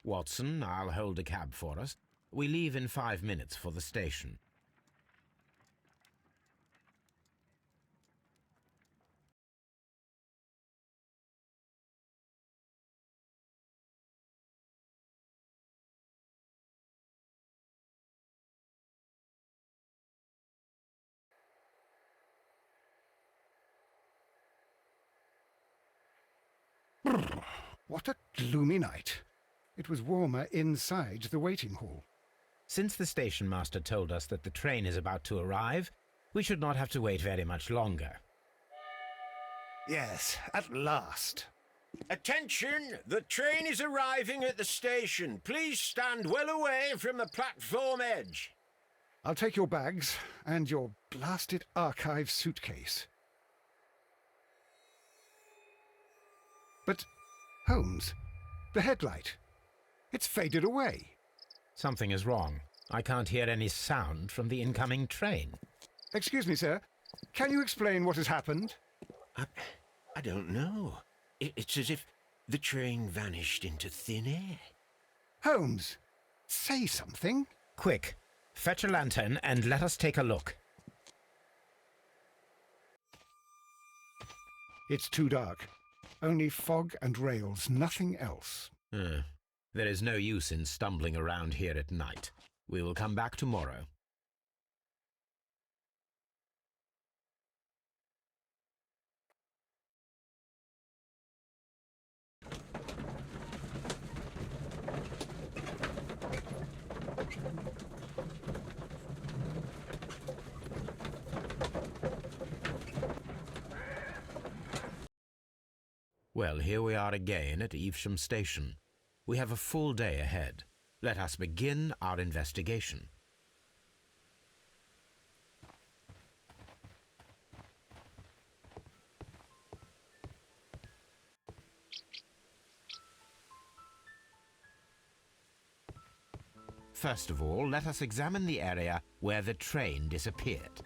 Watson, I'll hold a cab for us. We leave in 5 minutes for the station. What a gloomy night. It was warmer inside the waiting hall. Since the station master told us that the train is about to arrive, we should not have to wait very much longer. Yes, at last. Attention! The train is arriving at the station. Please stand well away from the platform edge. I'll take your bags and your blasted archive suitcase. But, Holmes, the headlight, it's faded away. Something is wrong. I can't hear any sound from the incoming train. Excuse me, sir. Can you explain what has happened? I don't know. It's as if the train vanished into thin air. Holmes, say something. Quick, fetch a lantern and let us take a look. It's too dark. Only fog and rails, nothing else. There is no use in stumbling around here at night. We will come back tomorrow. Well, here we are again at Evesham Station. We have a full day ahead. Let us begin our investigation. First of all, let us examine the area where the train disappeared.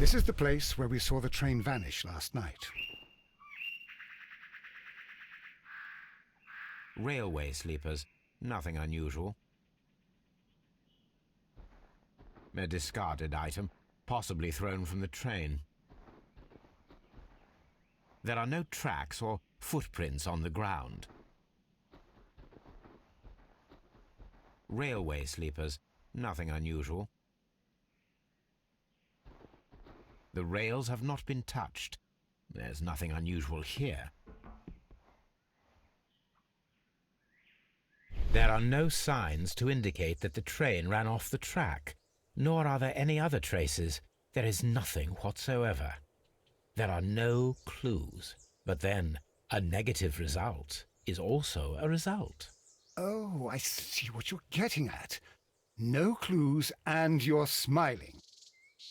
This is the place where we saw the train vanish last night. Railway sleepers. Nothing unusual. A discarded item, possibly thrown from the train. There are no tracks or footprints on the ground. Railway sleepers. Nothing unusual. The rails have not been touched. There's nothing unusual here. There are no signs to indicate that the train ran off the track, nor are there any other traces. There is nothing whatsoever. There are no clues. But then, a negative result is also a result. Oh, I see what you're getting at. No clues and you're smiling.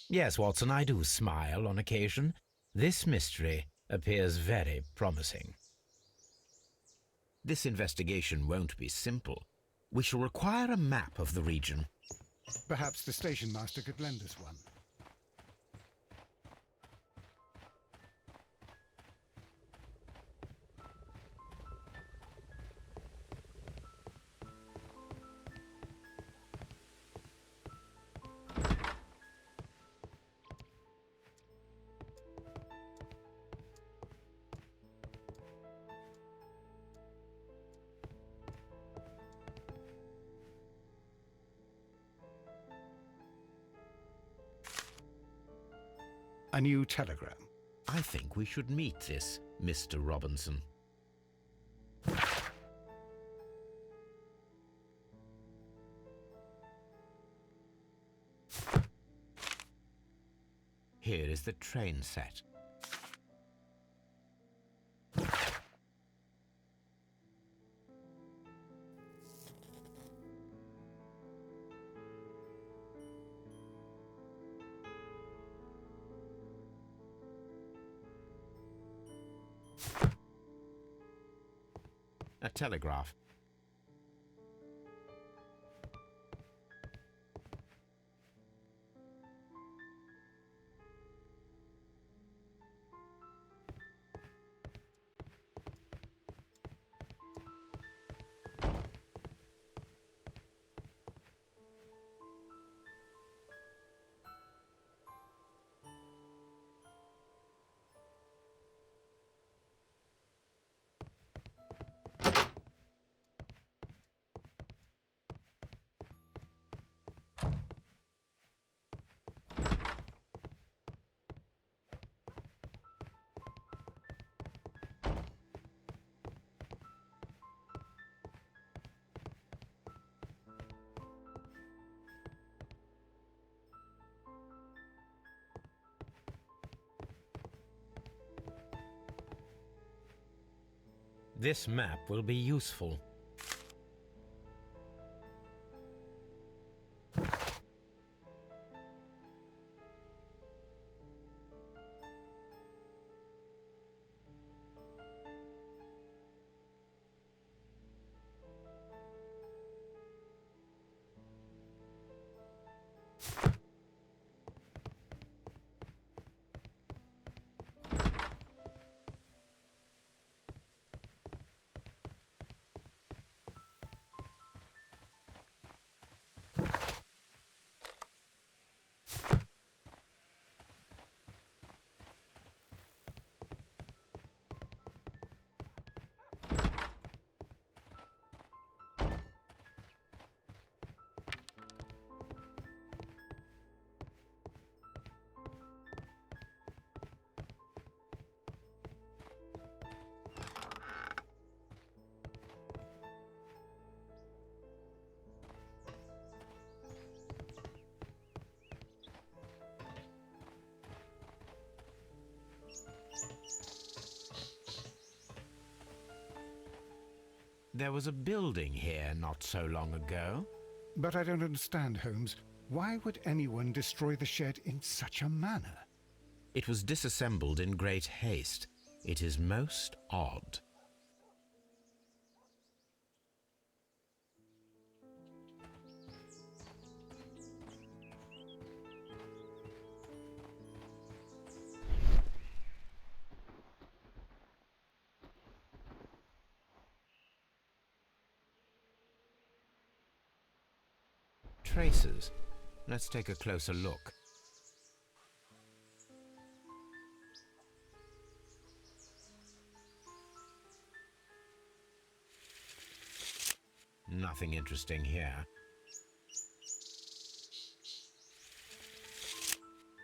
Yes, Watson, I do smile on occasion. This mystery appears very promising. This investigation won't be simple. We shall require a map of the region. Perhaps the station master could lend us one. A new telegram. I think we should meet this Mr. Robinson. Here is the train set. A telegraph. This map will be useful. There was a building here not so long ago. But I don't understand, Holmes. Why would anyone destroy the shed in such a manner? It was disassembled in great haste. It is most odd. Traces. Let's take a closer look. Nothing interesting here.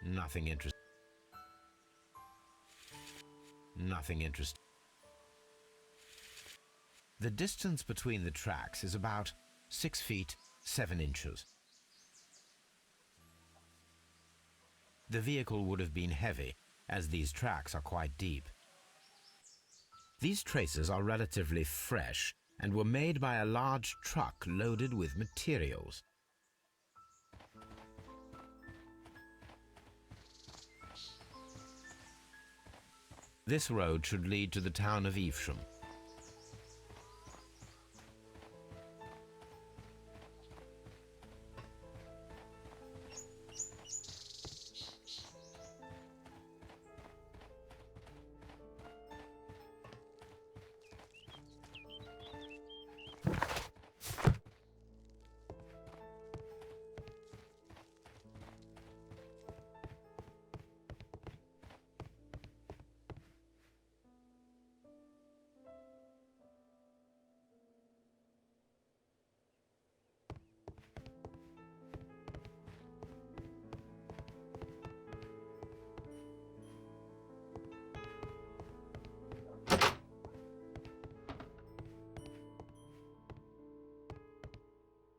Nothing interesting. Nothing interesting. The distance between the tracks is about 6 feet 7 inches. The vehicle would have been heavy, as these tracks are quite deep. These traces are relatively fresh and were made by a large truck loaded with materials. This road should lead to the town of Evesham.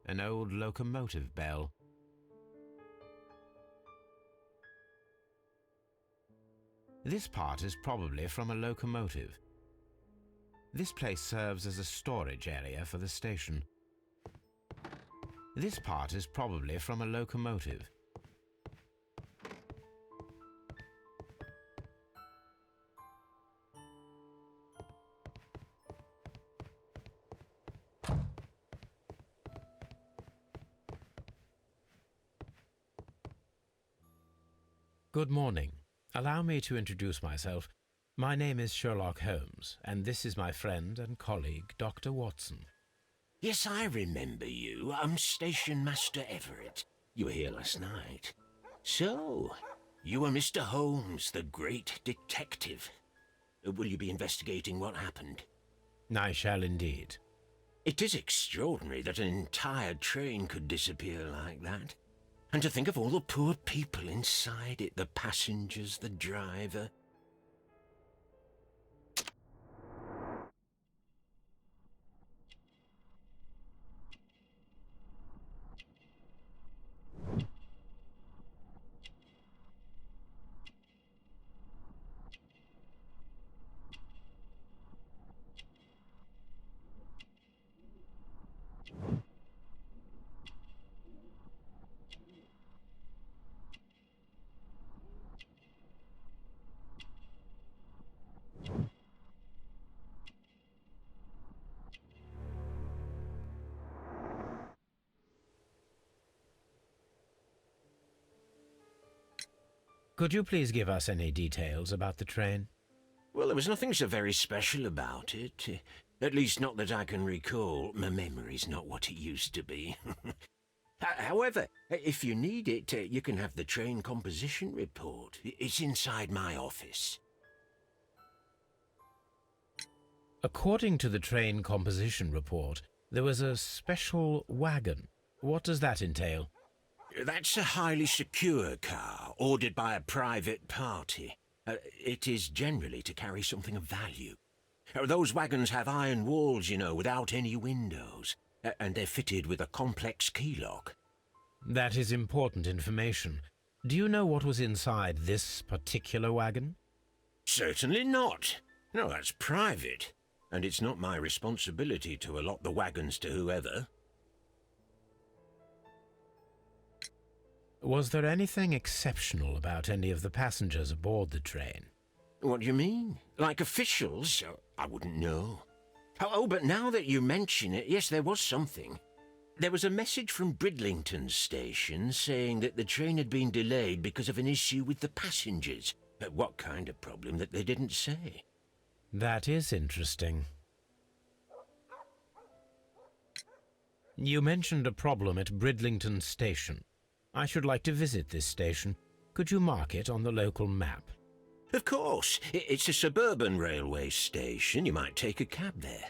An old locomotive bell. This part is probably from a locomotive. This place serves as a storage area for the station. This part is probably from a locomotive. Good morning. Allow me to introduce myself. My name is Sherlock Holmes, and this is my friend and colleague, Dr. Watson. Yes, I remember you. I'm Station Master Everett. You were here last night. So, you are Mr. Holmes, the great detective. Will you be investigating what happened? I shall indeed. It is extraordinary that an entire train could disappear like that. And to think of all the poor people inside it, the passengers, the driver. Could you please give us any details about the train? Well, there was nothing so very special about it. At least not that I can recall. My memory's not what it used to be. However, if you need it, you can have the train composition report. It's inside my office. According to the train composition report, there was a special wagon. What does that entail? That's a highly secure car, ordered by a private party. It is generally to carry something of value. Those wagons have iron walls, you know, without any windows, and they're fitted with a complex key lock. That is important information. Do you know what was inside this particular wagon? Certainly not. No, that's private, and it's not my responsibility to allot the wagons to whoever. Was there anything exceptional about any of the passengers aboard the train? What do you mean? Like officials? I wouldn't know. Oh, but now that you mention it, yes, there was something. There was a message from Bridlington's station saying that the train had been delayed because of an issue with the passengers. But what kind of problem that they didn't say? That is interesting. You mentioned a problem at Bridlington Station. I should like to visit this station. Could you mark it on the local map? Of course. It's a suburban railway station. You might take a cab there.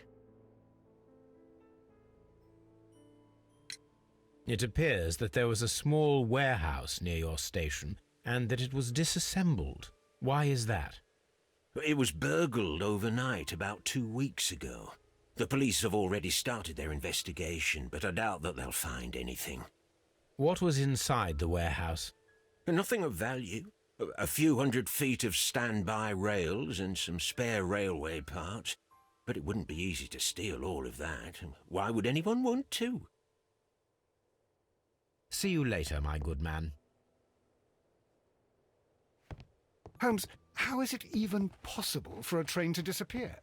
It appears that there was a small warehouse near your station and that it was disassembled. Why is that? It was burgled overnight about 2 weeks ago. The police have already started their investigation, but I doubt that they'll find anything. What was inside the warehouse? Nothing of value. A few 100 feet of standby rails and some spare railway parts. But it wouldn't be easy to steal all of that. Why would anyone want to? See you later, my good man. Holmes, how is it even possible for a train to disappear?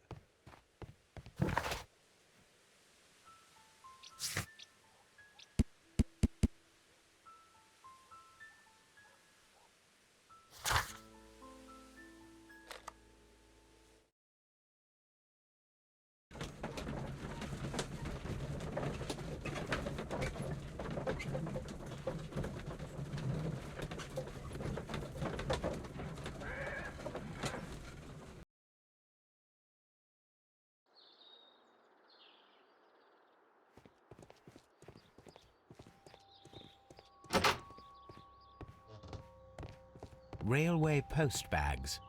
Railway post bags.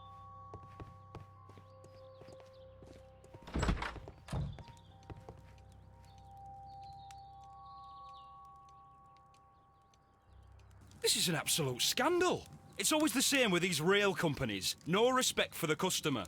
This is an absolute scandal. It's always the same with these rail companies. No respect for the customer.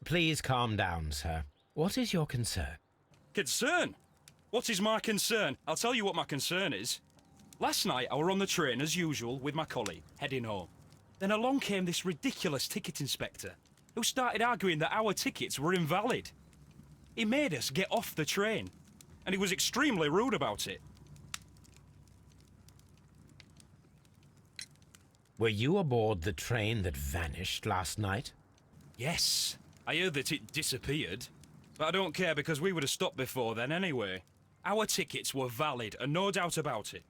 Please calm down, sir. What is your concern? Concern? What is my concern? I'll tell you what my concern is. Last night I were on the train as usual with my colleague, heading home. Then along came this ridiculous ticket inspector, who started arguing that our tickets were invalid. He made us get off the train, and he was extremely rude about it. Were you aboard the train that vanished last night? Yes, I heard that it disappeared. But I don't care because we would have stopped before then anyway. Our tickets were valid and no doubt about it.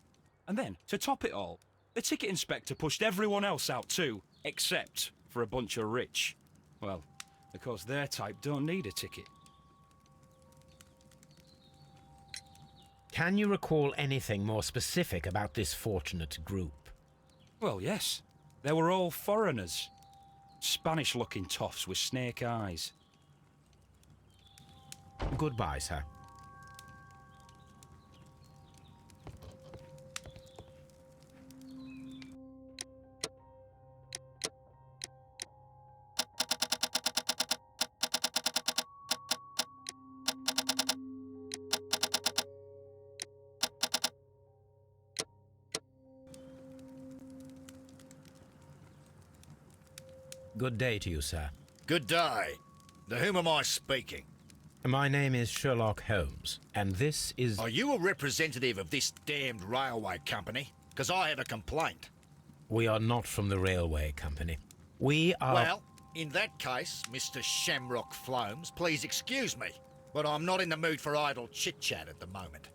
And then, to top it all, the ticket inspector pushed everyone else out too, except for a bunch of rich. Well, of course their type don't need a ticket. Can you recall anything more specific about this fortunate group? Well, yes. They were all foreigners. Spanish-looking toffs with snake eyes. Goodbye, sir. Good day to you, sir. Good day. To whom am I speaking? My name is Sherlock Holmes, and this is... Are you a representative of this damned railway company? Because I have a complaint. We are not from the railway company. We are... Well, in that case, Mr. Shamrock Flomes, please excuse me, but I'm not in the mood for idle chit-chat at the moment.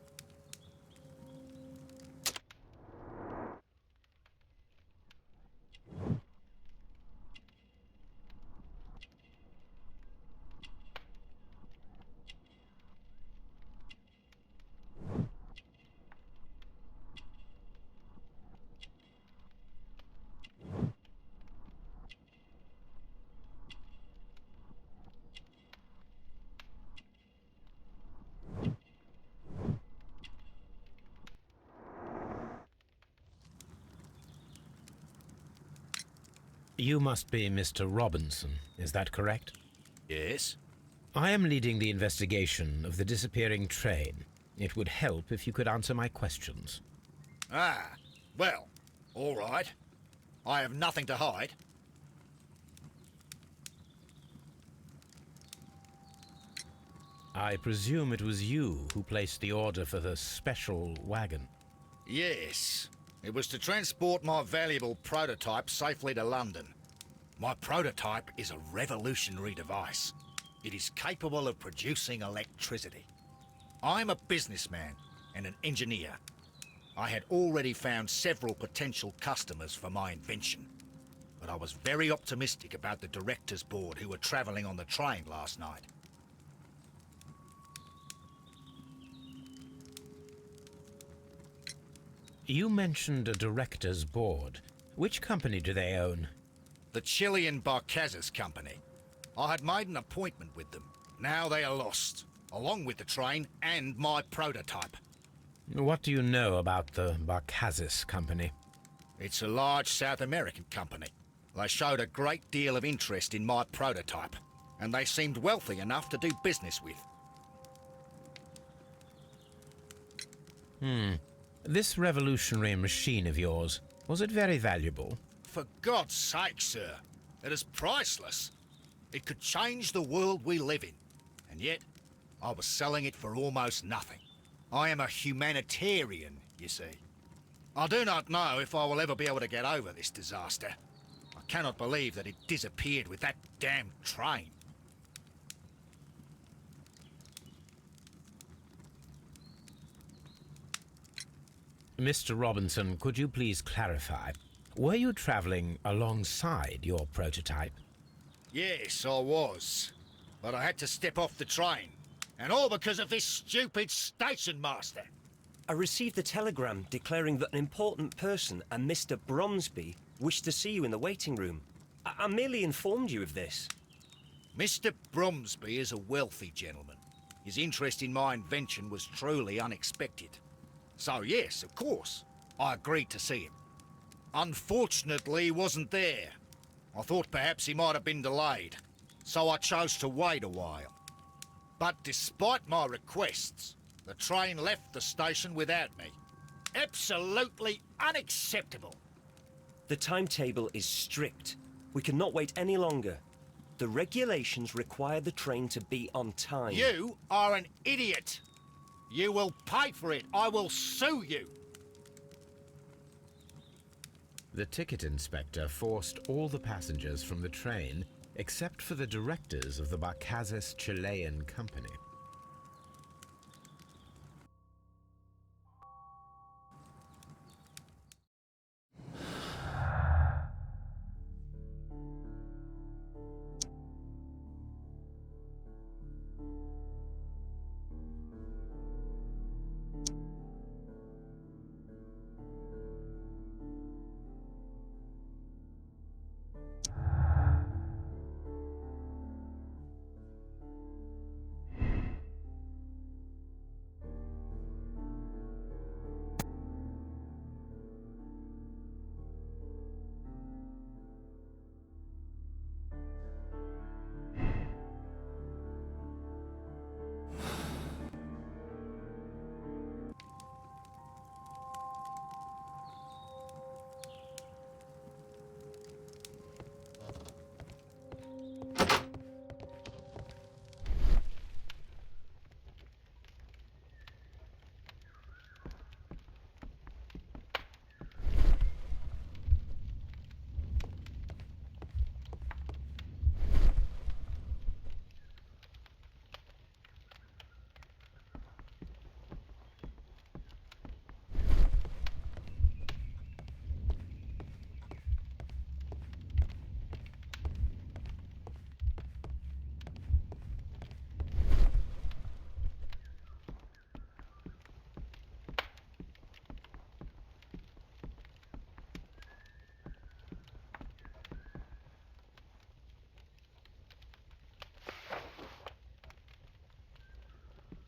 You must be Mr. Robinson, is that correct? Yes? I am leading the investigation of the disappearing train. It would help if you could answer my questions. Ah, well, all right. I have nothing to hide. I presume it was you who placed the order for the special wagon. Yes. It was to transport my valuable prototype safely to London. My prototype is a revolutionary device. It is capable of producing electricity. I'm a businessman and an engineer. I had already found several potential customers for my invention, but I was very optimistic about the directors' board who were travelling on the train last night. You mentioned a director's board. Which company do they own? The Chilean Barcazes Company. I had made an appointment with them. Now they are lost, along with the train and my prototype. What do you know about the Barcazes Company? It's a large South American company. They showed a great deal of interest in my prototype, and they seemed wealthy enough to do business with. This revolutionary machine of yours, was it very valuable? For God's sake, sir, it is priceless. It could change the world we live in, and yet I was selling it for almost nothing. I am a humanitarian, you see. I do not know if I will ever be able to get over this disaster. I cannot believe that it disappeared with that damned train. Mr. Robinson, could you please clarify? Were you traveling alongside your prototype? Yes, I was. But I had to step off the train. And all because of this stupid station master. I received a telegram declaring that an important person, a Mr. Bromsby, wished to see you in the waiting room. I merely informed you of this. Mr. Bromsby is a wealthy gentleman. His interest in my invention was truly unexpected. So yes, of course, I agreed to see him. Unfortunately, he wasn't there. I thought perhaps he might have been delayed. so I chose to wait a while. But despite my requests, the train left the station without me. Absolutely unacceptable. The timetable is strict. We cannot wait any longer. The regulations require the train to be on time. You are an idiot. You will pay for it. I will sue you. The ticket inspector forced all the passengers from the train except for the directors of the Barcazes Chilean Company.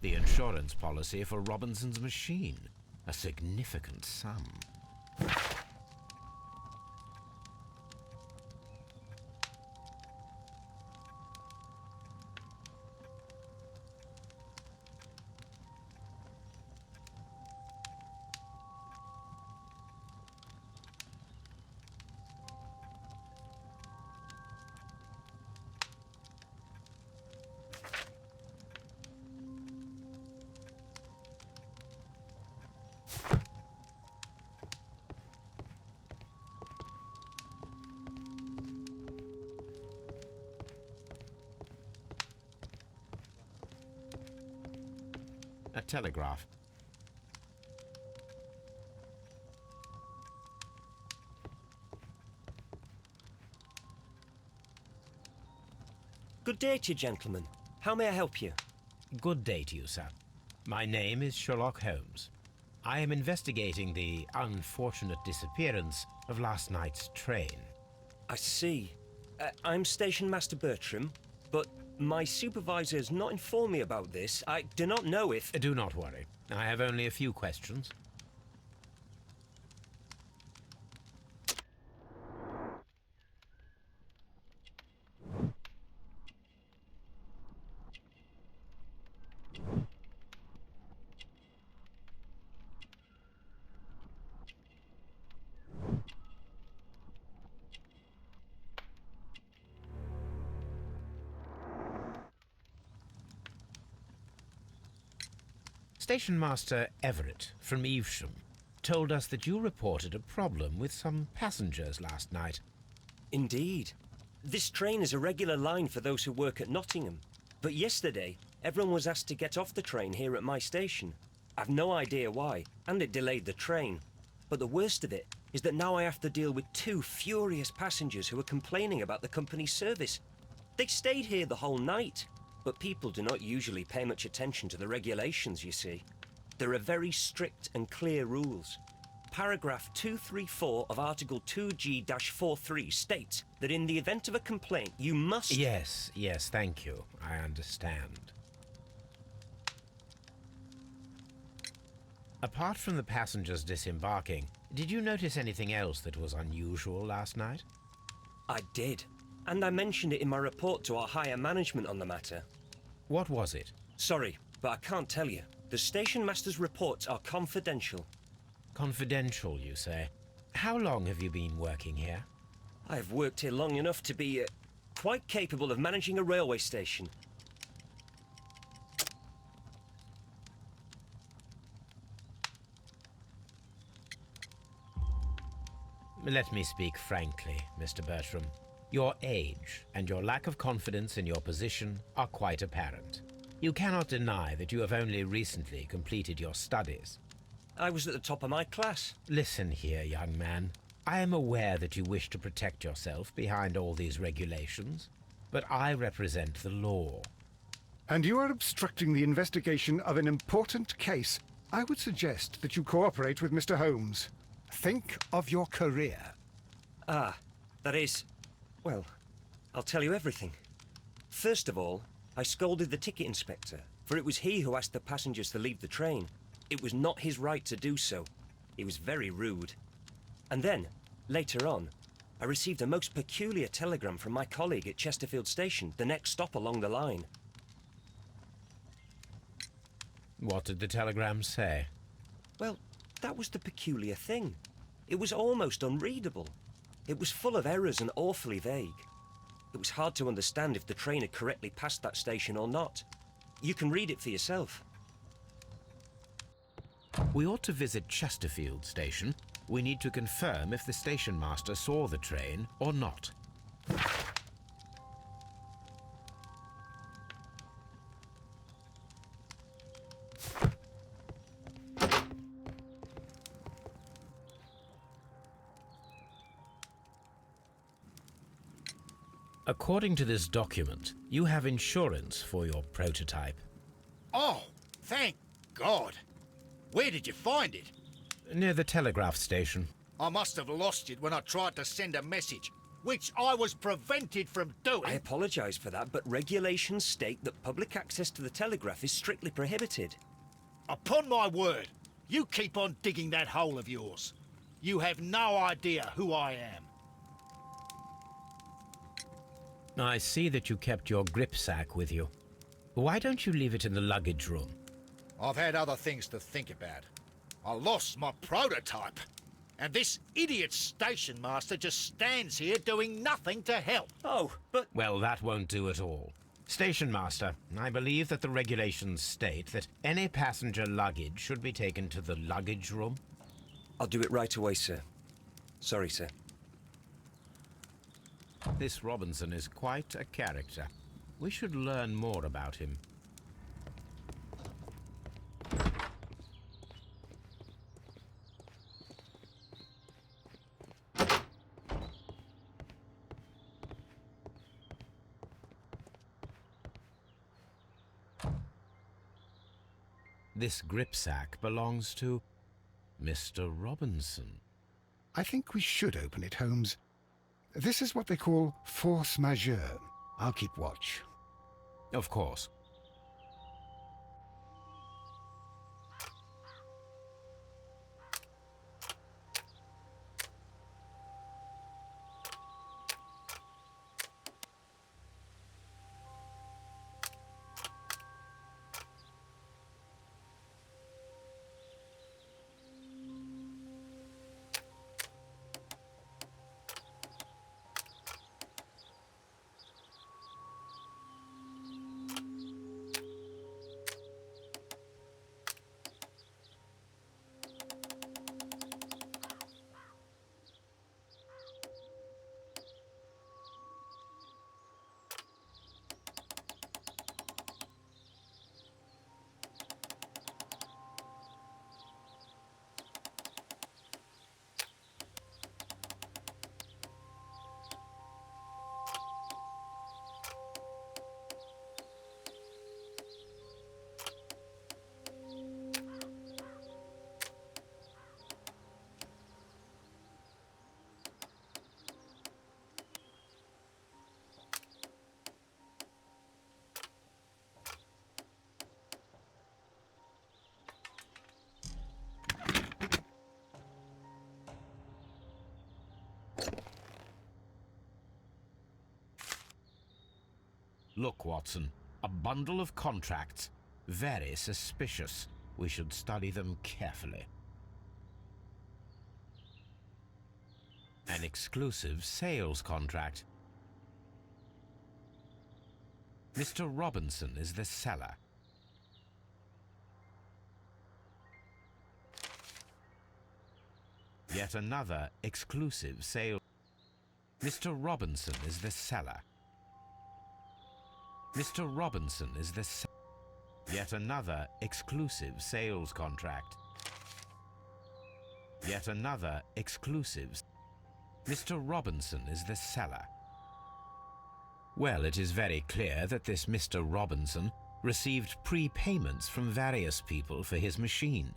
The insurance policy for Robinson's machine, a significant sum. A telegraph. Good day to you, gentlemen. How may I help you? Good day to you, sir. My name is Sherlock Holmes. I am investigating the unfortunate disappearance of last night's train. I see. I'm Station Master Bertram, but my supervisor has not informed me about this. I do not know if... Do not worry. I have only a few questions. Station Master Everett from Evesham told us that you reported a problem with some passengers last night. Indeed. This train is a regular line for those who work at Nottingham. But yesterday, everyone was asked to get off the train here at my station. I've no idea why, and it delayed the train. But the worst of it is that now I have to deal with two furious passengers who are complaining about the company's service. They stayed here the whole night. But people do not usually pay much attention to the regulations, you see. There are very strict and clear rules. Paragraph 234 of Article 2G-43 states that in the event of a complaint, you must... Yes, thank you. I understand. Apart from the passengers disembarking, did you notice anything else that was unusual last night? I did. And I mentioned it in my report to our higher management on the matter. What was it? Sorry, but I can't tell you. The station master's reports are confidential. Confidential, you say? How long have you been working here? I've worked here long enough to be quite capable of managing a railway station. Let me speak frankly, Mr. Bertram. Your age and your lack of confidence in your position are quite apparent. You cannot deny that you have only recently completed your studies. I was at the top of my class. Listen here, young man. I am aware that you wish to protect yourself behind all these regulations, but I represent the law. And you are obstructing the investigation of an important case. I would suggest that you cooperate with Mr. Holmes. Think of your career. Ah, that is... well, I'll tell you everything. First of all, I scolded the ticket inspector, for it was he who asked the passengers to leave the train. It was not his right to do so. He was very rude. And then, later on, I received a most peculiar telegram from my colleague at Chesterfield Station, the next stop along the line. What did the telegram say? Well, that was the peculiar thing. It was almost unreadable. It was full of errors and awfully vague. It was hard to understand if the train had correctly passed that station or not. You can read it for yourself. We ought to visit Chesterfield Station. We need to confirm if the station master saw the train or not. According to this document, you have insurance for your prototype. Oh, thank God. Where did you find it? Near the telegraph station. I must have lost it when I tried to send a message, which I was prevented from doing. I apologize for that, but regulations state that public access to the telegraph is strictly prohibited. Upon my word, you keep on digging that hole of yours. You have no idea who I am. I see that you kept your grip sack with you. Why don't you leave it in the luggage room? I've had other things to think about. I lost my prototype. And this idiot station master just stands here doing nothing to help. Oh, but... Well, that won't do at all. Station master, I believe that the regulations state that any passenger luggage should be taken to the luggage room. I'll do it right away, sir. Sorry, sir. This Robinson is quite a character. We should learn more about him. This gripsack belongs to Mr. Robinson. I think we should open it, Holmes. This is what they call force majeure. I'll keep watch. Of course. Look, Watson, a bundle of contracts. Very suspicious. We should study them carefully. An exclusive sales contract. Mr. Robinson is the seller. Yet another exclusive sale. Mr. Robinson is the seller. Mr. Robinson is the seller. Yet another exclusive sales contract. Yet another exclusive. Mr. Robinson is the seller. Well, it is very clear that this Mr. Robinson received prepayments from various people for his machine.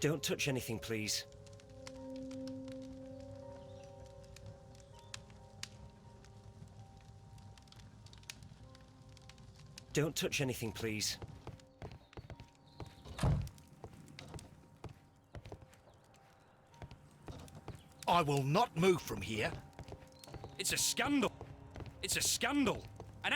Don't touch anything, please. Don't touch anything, please. I will not move from here. It's a scandal. It's a scandal. And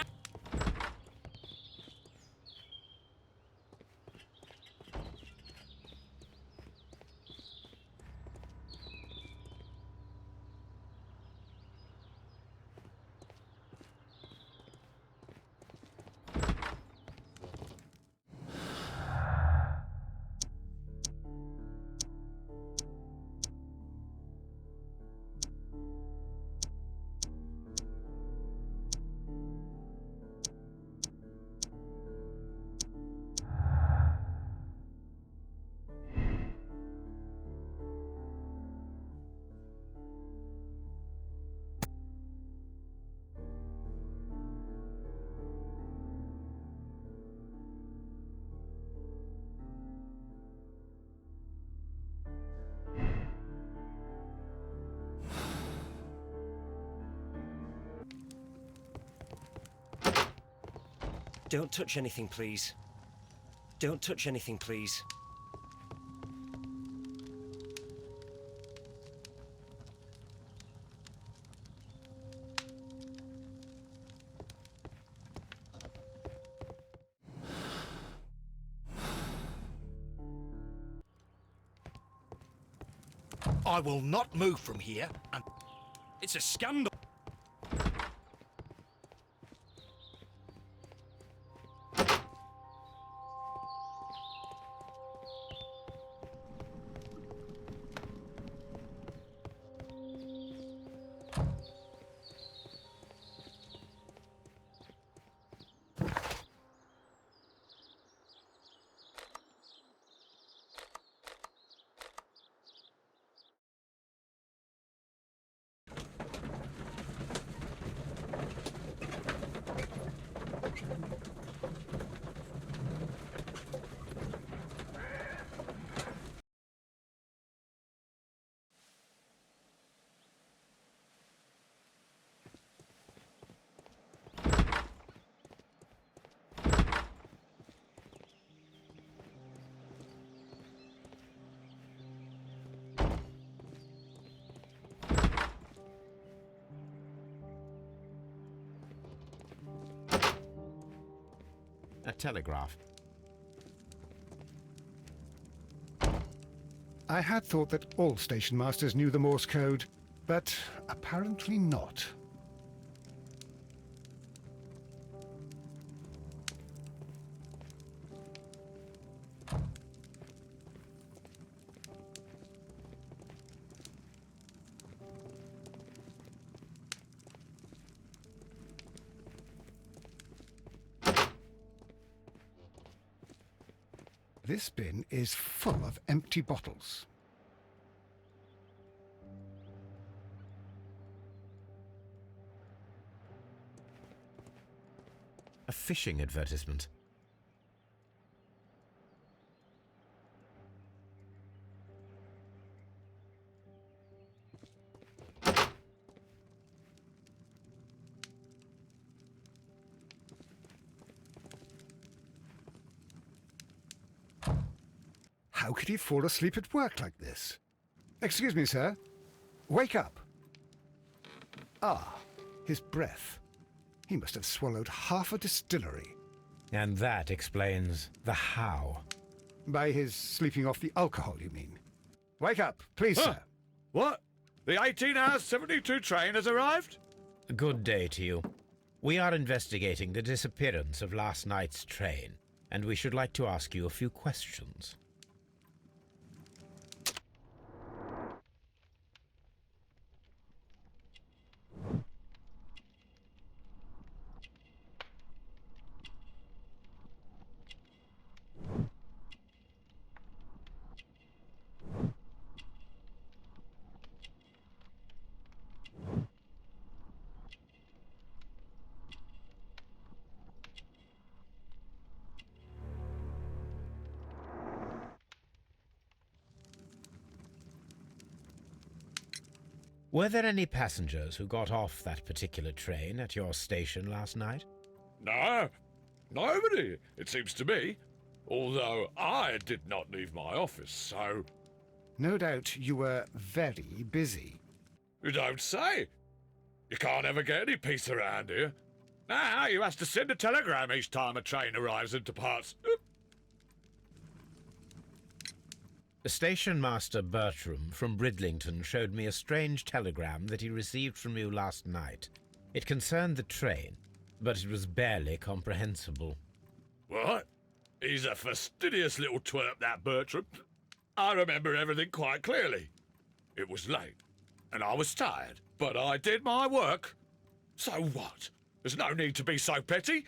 Don't touch anything, please. Don't touch anything, please. I will not move from here. it's a scandal. A telegraph. I had thought that all station masters knew the Morse code, but apparently not. This bin is full of empty bottles. A fishing advertisement. How could he fall asleep at work like this? Excuse me, sir. Wake up. Ah, his breath. He must have swallowed half a distillery. And that explains the how. By his sleeping off the alcohol, you mean? Wake up, please, sir. What? The 18 hours 72 train has arrived? Good day to you. We are investigating the disappearance of last night's train, and we should like to ask you a few questions. Were there any passengers who got off that particular train at your station last night? No, nobody, it seems to me. Although I did not leave my office, so... No doubt you were very busy. You don't say. You can't ever get any peace around here. Now you have to send a telegram each time a train arrives and departs. Station Master Bertram from Bridlington showed me a strange telegram that he received from you last night. It concerned the train, but it was barely comprehensible. What? He's a fastidious little twerp, that Bertram. I remember everything quite clearly. It was late, and I was tired, but I did my work. So what? There's no need to be so petty.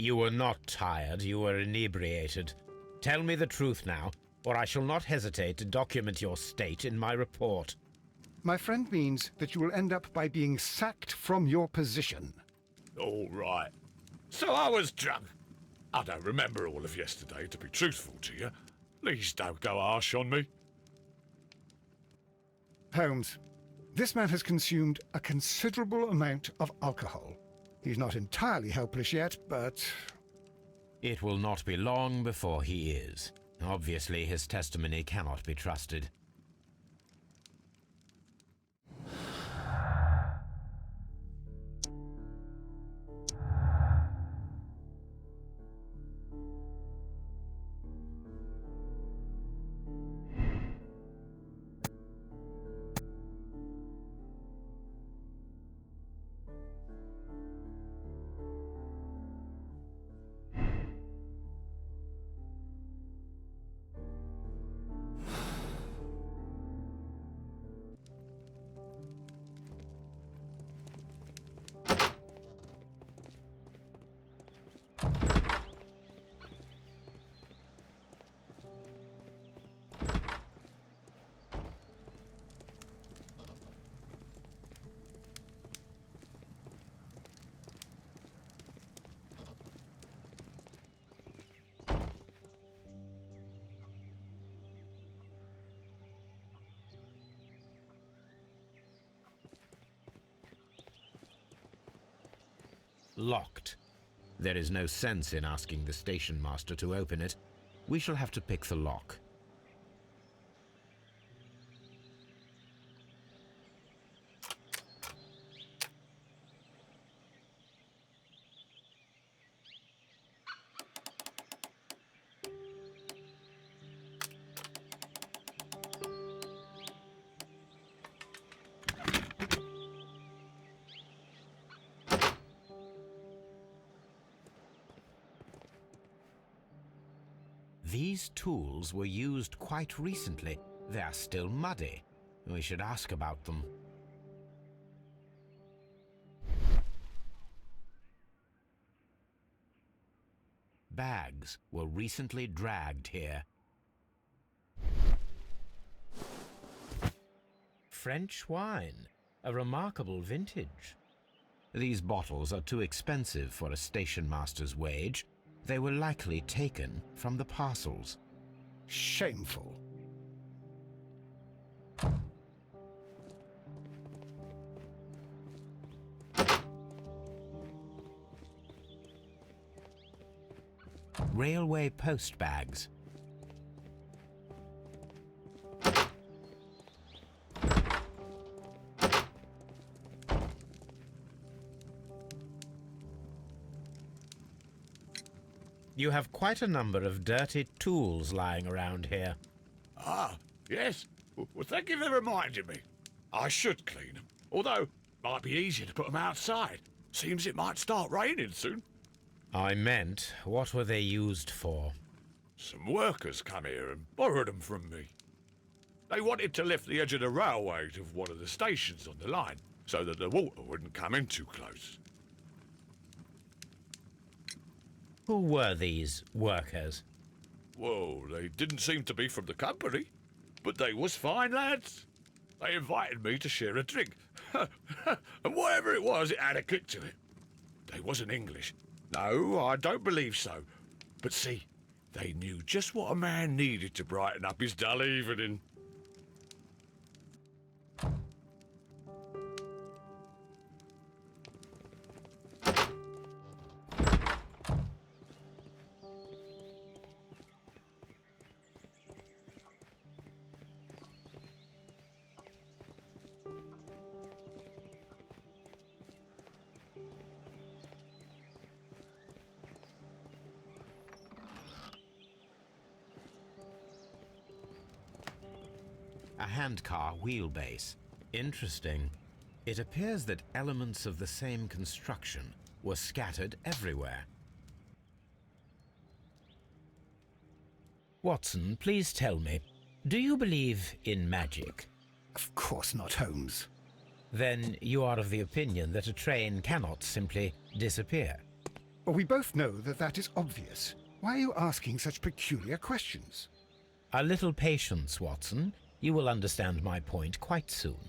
You were not tired, you were inebriated. Tell me the truth now, or I shall not hesitate to document your state in my report. My friend means that you will end up by being sacked from your position. All right. So I was drunk. I don't remember all of yesterday, to be truthful to you. Please don't go harsh on me. Holmes, this man has consumed a considerable amount of alcohol. He's not entirely helpless yet, but... It will not be long before he is. Obviously, his testimony cannot be trusted. Locked. There is no sense in asking the station master to open it. We shall have to pick the lock. These tools were used quite recently. They are still muddy. We should ask about them. Bags were recently dragged here. French wine, a remarkable vintage. These bottles are too expensive for a station master's wage. They were likely taken from the parcels. Shameful. Railway post bags. You have quite a number of dirty tools lying around here. Ah, yes. Well, thank you for reminding me. I should clean them. Although, might be easier to put them outside. Seems it might start raining soon. I meant, what were they used for? Some workers come here and borrowed them from me. They wanted to lift the edge of the railway to one of the stations on the line, so that the water wouldn't come in too close. Who were these workers? Well, they didn't seem to be from the company, but they was fine lads. They invited me to share a drink. And whatever it was, it had a kick to it. They wasn't English. No, I don't believe so. But see, they knew just what a man needed to brighten up his dull evening. A handcar wheelbase. Interesting. It appears that elements of the same construction were scattered everywhere. Watson, please tell me, do you believe in magic? Of course not, Holmes. Then you are of the opinion that a train cannot simply disappear. Well, we both know that that is obvious. Why are you asking such peculiar questions? A little patience, Watson. You will understand my point quite soon.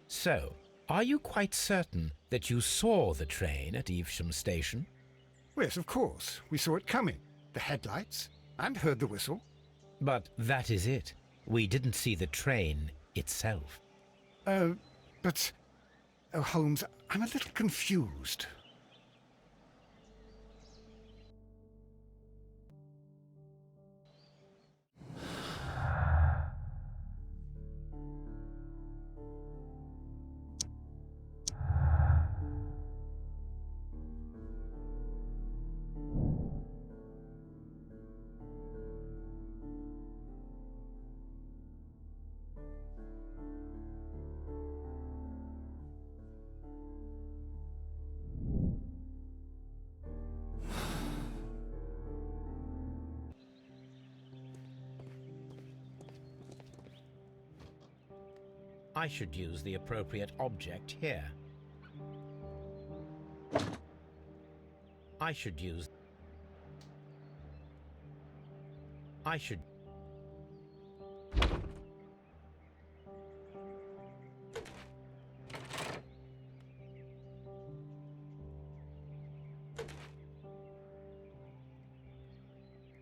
So, are you quite certain that you saw the train at Evesham Station? Well, yes, of course. We saw it coming. The headlights, and heard the whistle. But that is it. We didn't see the train itself. But... Oh, Holmes, I'm a little confused. I should use the appropriate object here. I should use... I should...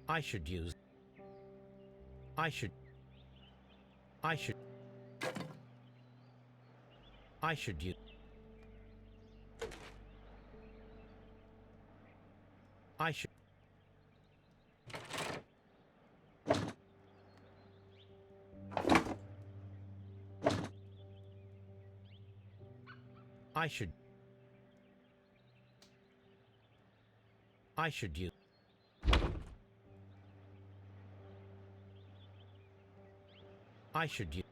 I should use... I should... I should... I should use... I should... I should... I should use... I should use...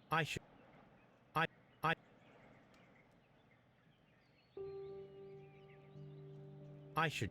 I should... I... I should...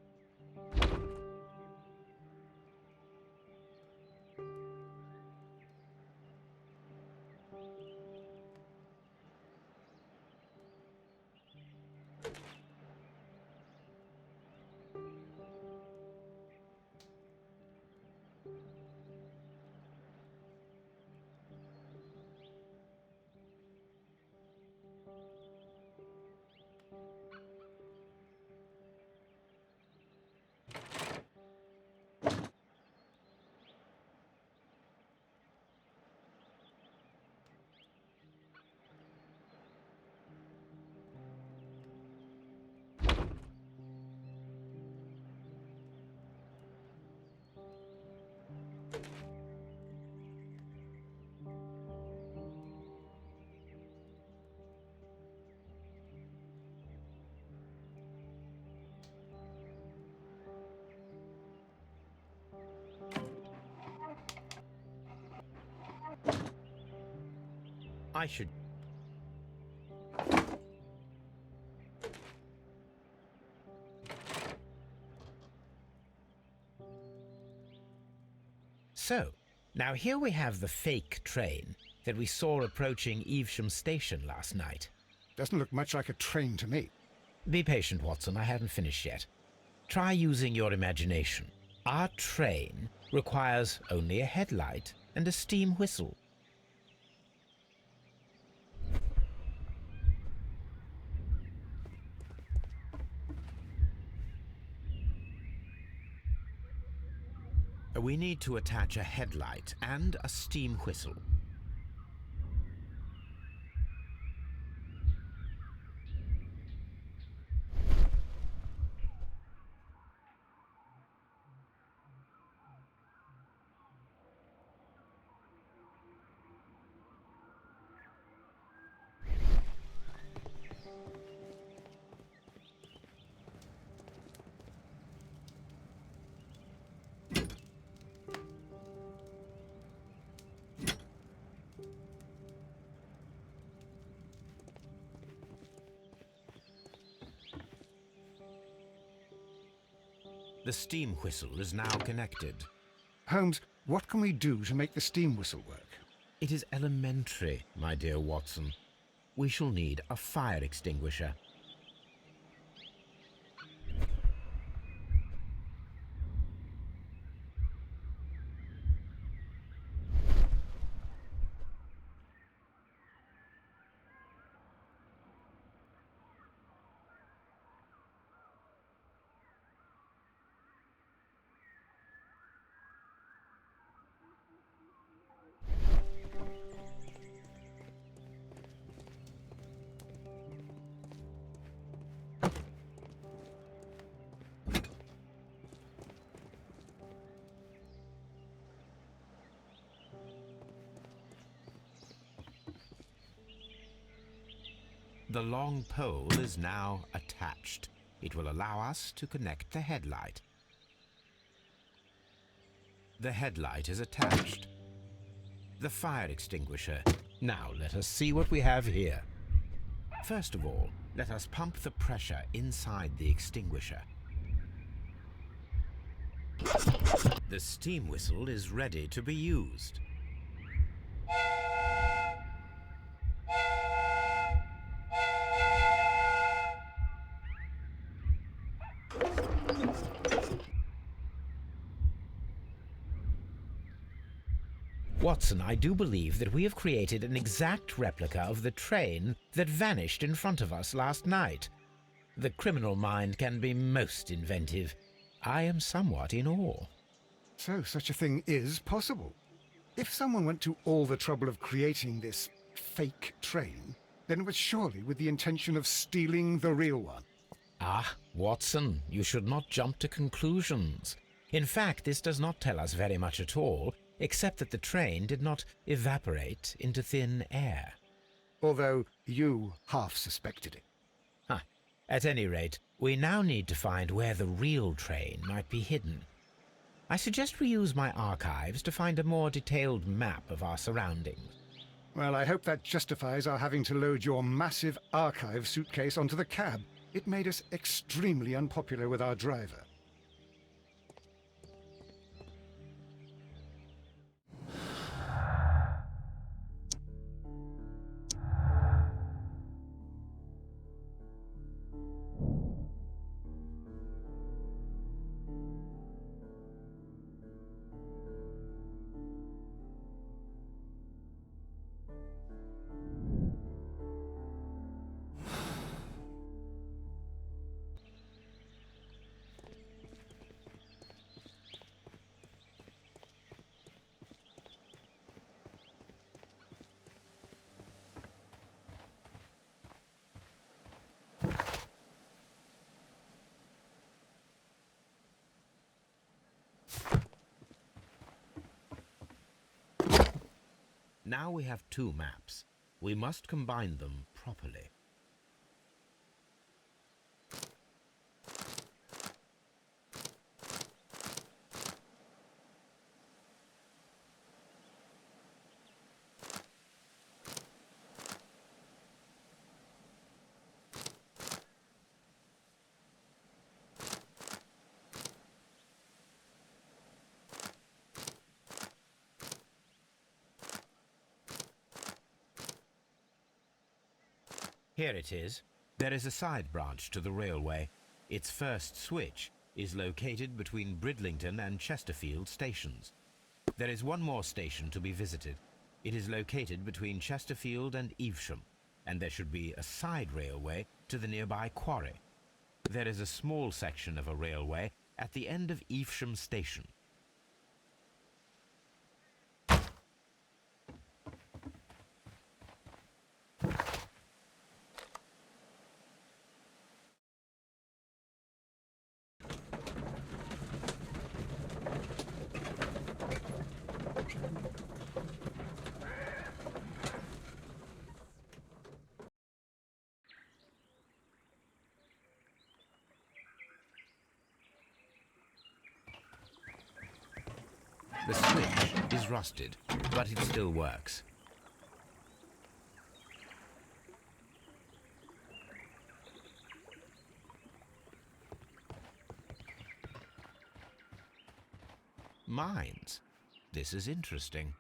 I should... So, now here we have the fake train that we saw approaching Evesham Station last night. Doesn't look much like a train to me. Be patient, Watson, I haven't finished yet. Try using your imagination. Our train requires only a headlight and a steam whistle. We need to attach a headlight and a steam whistle. The steam whistle is now connected. Holmes, what can we do to make the steam whistle work? It is elementary, my dear Watson. We shall need a fire extinguisher. The long pole is now attached. It will allow us to connect the headlight. The headlight is attached. The fire extinguisher. Now let us see what we have here. First of all, let us pump the pressure inside the extinguisher. The steam whistle is ready to be used. Watson, I do believe that we have created an exact replica of the train that vanished in front of us last night. The criminal mind can be most inventive. I am somewhat in awe. So such a thing is possible. If someone went to all the trouble of creating this fake train, then it was surely with the intention of stealing the real one. Ah, Watson, you should not jump to conclusions. In fact, this does not tell us very much at all, except that the train did not evaporate into thin air. Although you half suspected it. At any rate, we now need to find where the real train might be hidden. I suggest we use my archives to find a more detailed map of our surroundings. Well, I hope that justifies our having to load your massive archive suitcase onto the cab. It made us extremely unpopular with our driver. Now we have two maps. We must combine them properly. Here it is. There is a side branch to the railway. Its first switch is located between Bridlington and Chesterfield stations. There is one more station to be visited. It is located between Chesterfield and Evesham, and there should be a side railway to the nearby quarry. There is a small section of a railway at the end of Evesham station. The switch is rusted, but it still works. Mines. This is interesting.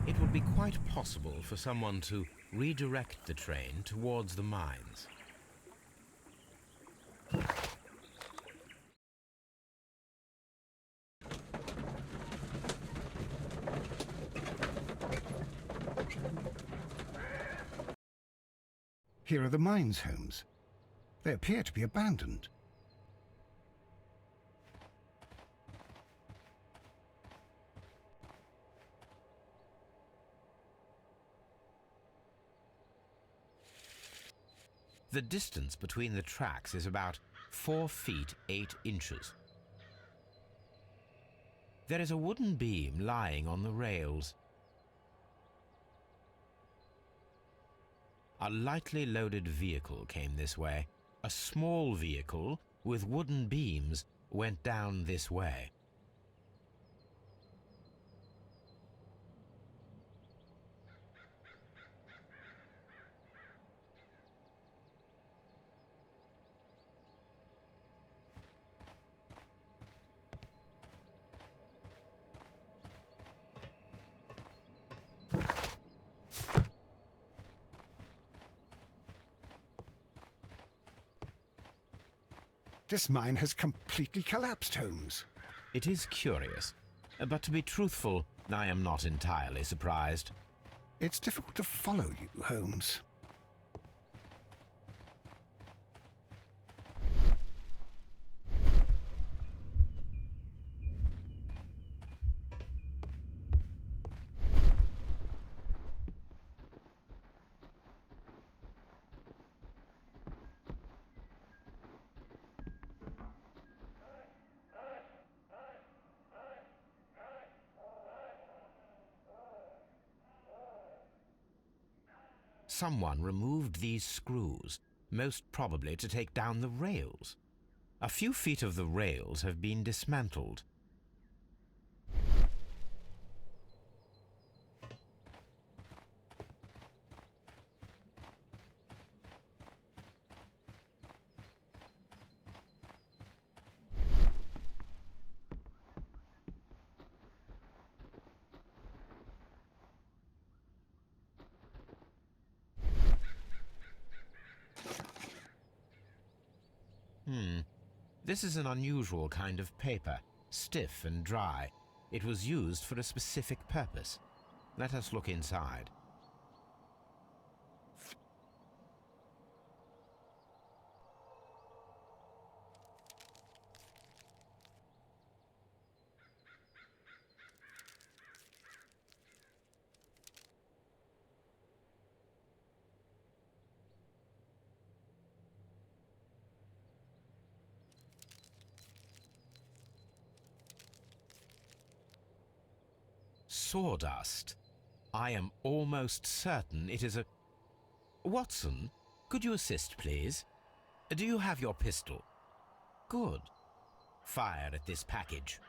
It would be quite possible for someone to redirect the train towards the mines. Here are the mines homes. They appear to be abandoned. The distance between the tracks is about 4 feet 8 inches. There is a wooden beam lying on the rails. A lightly loaded vehicle came this way. A small vehicle with wooden beams went down this way. This mine has completely collapsed, Holmes. It is curious, but to be truthful, I am not entirely surprised. It's difficult to follow you, Holmes. Someone removed these screws, most probably to take down the rails. A few feet of the rails have been dismantled. This is an unusual kind of paper, stiff and dry. It was used for a specific purpose. Let us look inside. Sawdust. I am almost certain it is a... Watson, could you assist, please? Do you have your pistol? Good. Fire at this package.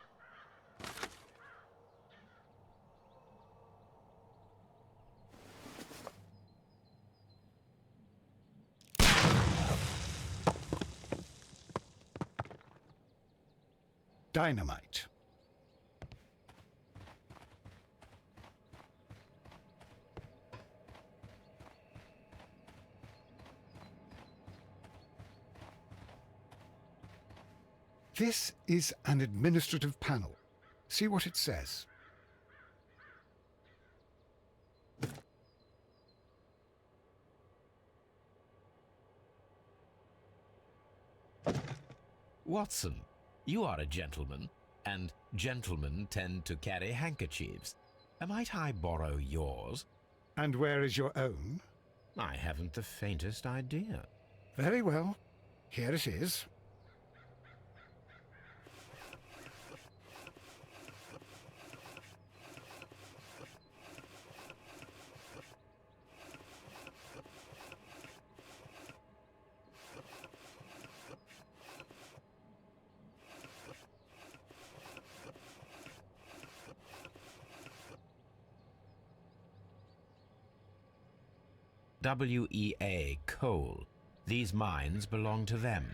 Dynamite. This is an administrative panel. See what it says. Watson, you are a gentleman, and gentlemen tend to carry handkerchiefs. Might I borrow yours? And where is your own? I haven't the faintest idea. Very well. Here it is. WEA coal. These mines belong to them.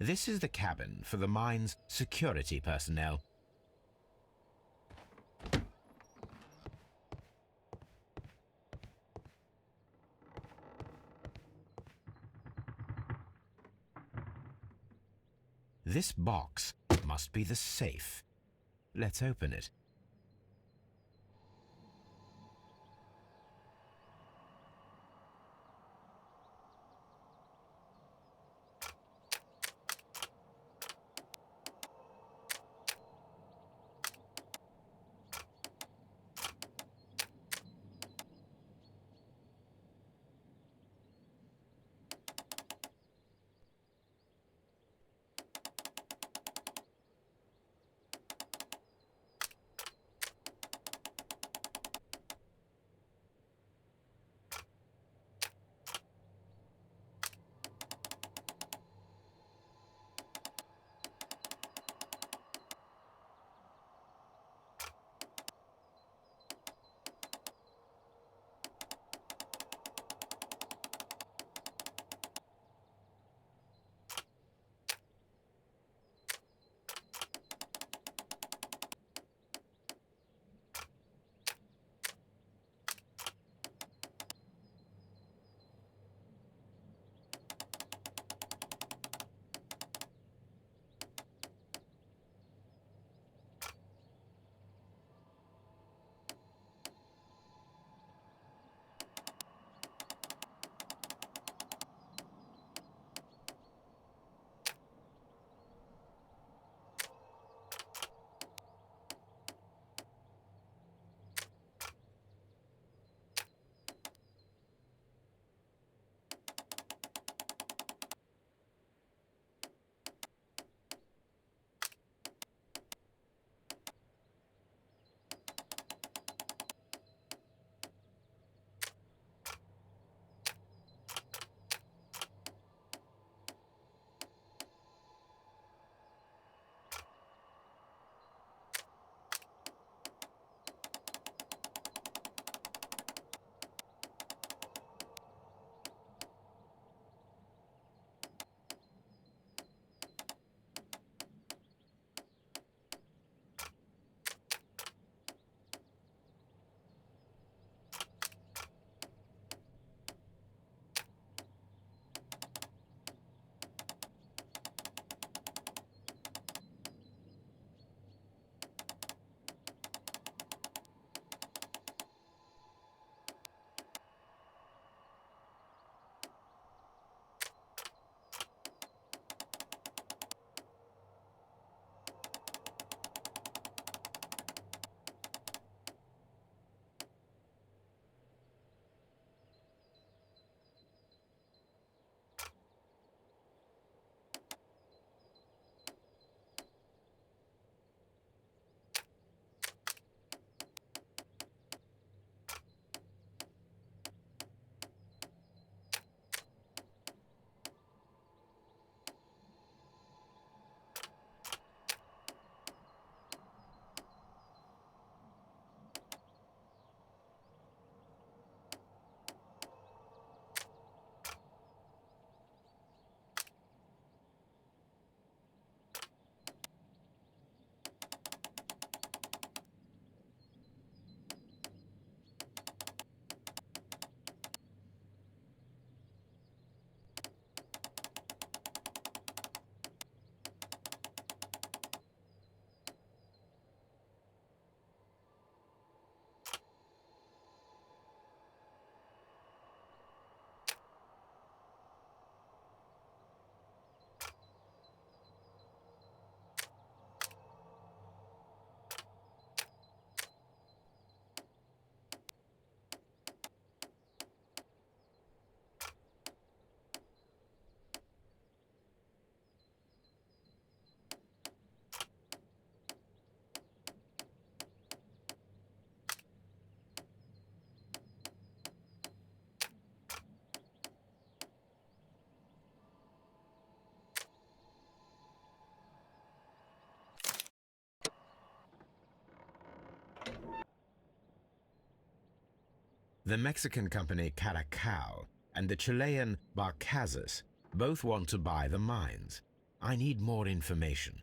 This is the cabin for the mine's security personnel. This box must be the safe. Let's open it. The Mexican company Caracao and the Chilean Barcazas both want to buy the mines. I need more information.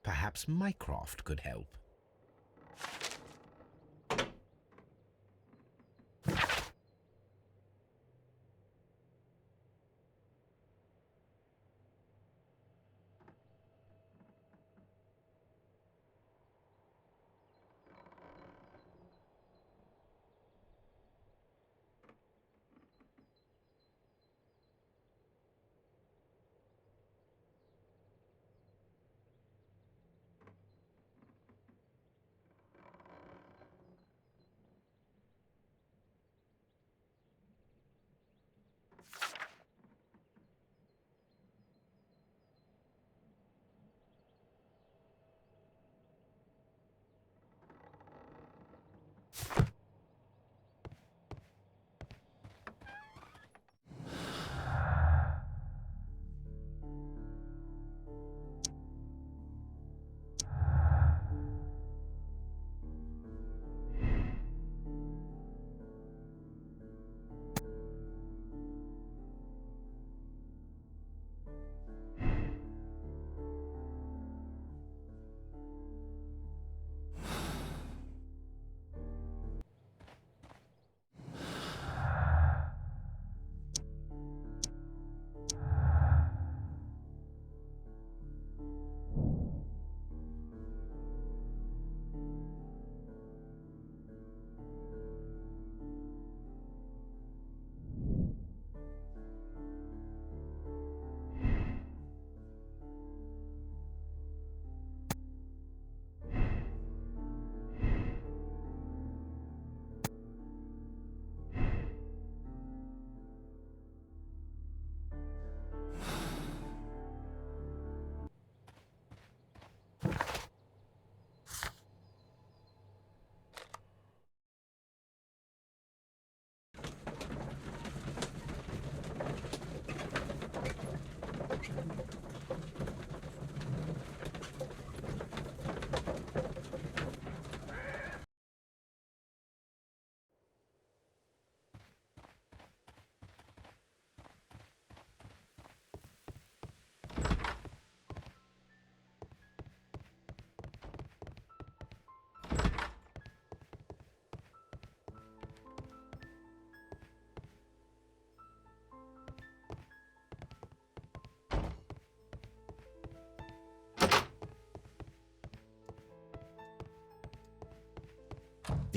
Perhaps Mycroft could help.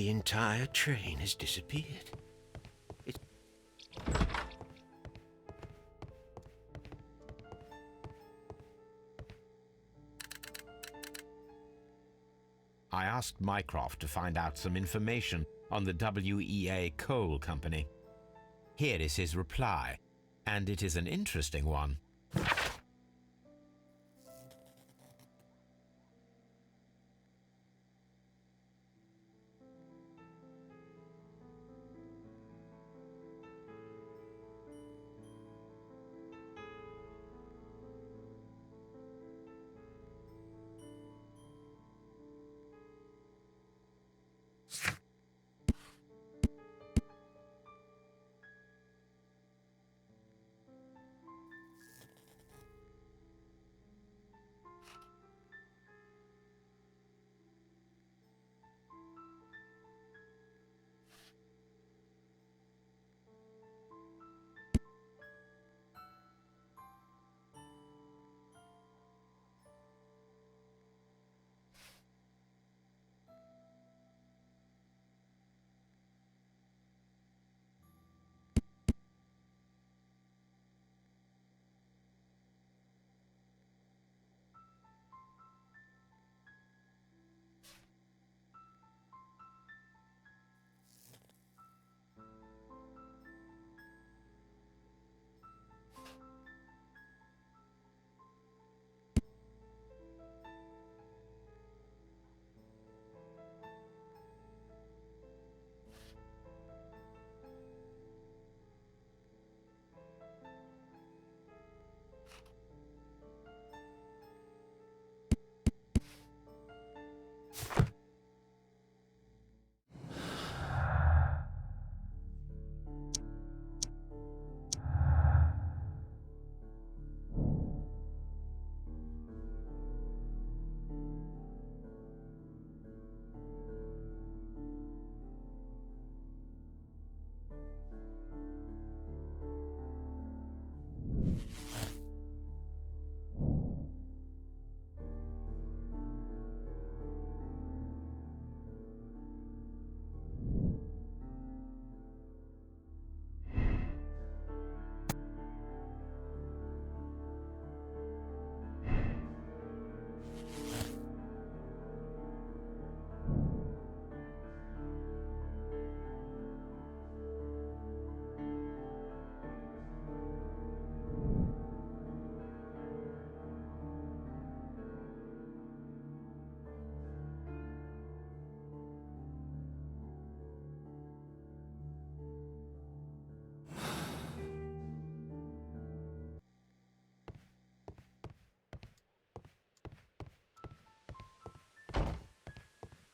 The entire train has disappeared. I asked Mycroft to find out some information on the WEA Coal Company. Here is his reply, and it is an interesting one.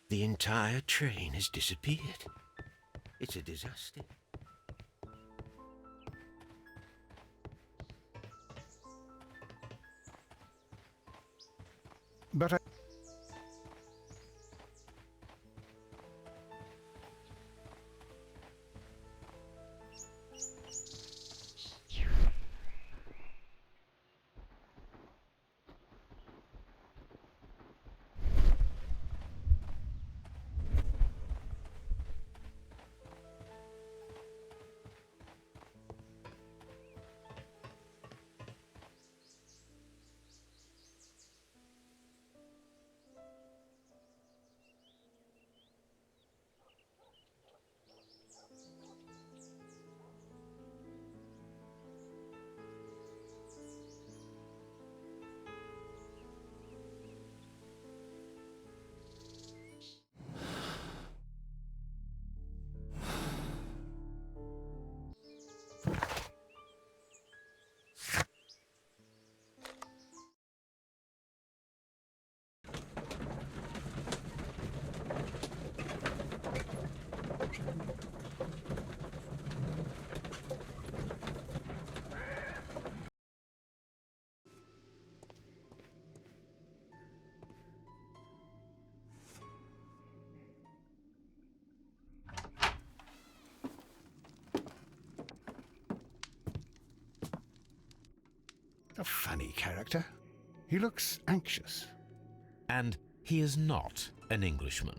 The entire train has disappeared. It's a disaster. But I... A funny character. He looks anxious. And he is not an Englishman.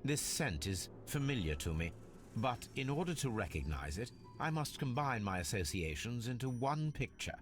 This scent is familiar to me, but in order to recognize it, I must combine my associations into one picture.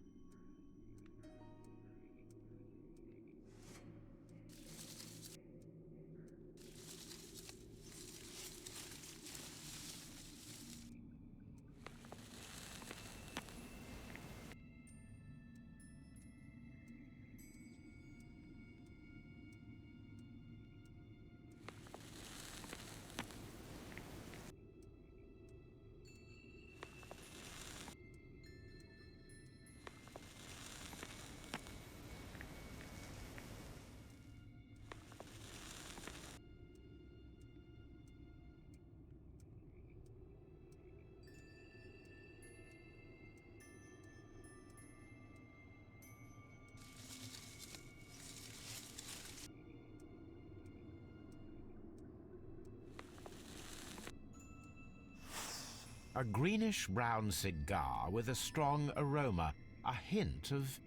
A greenish-brown cigar with a strong aroma, a hint of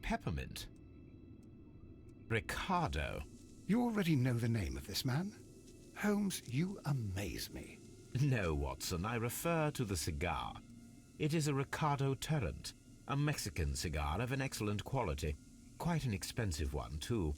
peppermint. Ricardo. You already know the name of this man? Holmes, you amaze me. No, Watson, I refer to the cigar. It is a Ricardo Tarrant, a Mexican cigar of an excellent quality. Quite an expensive one, too.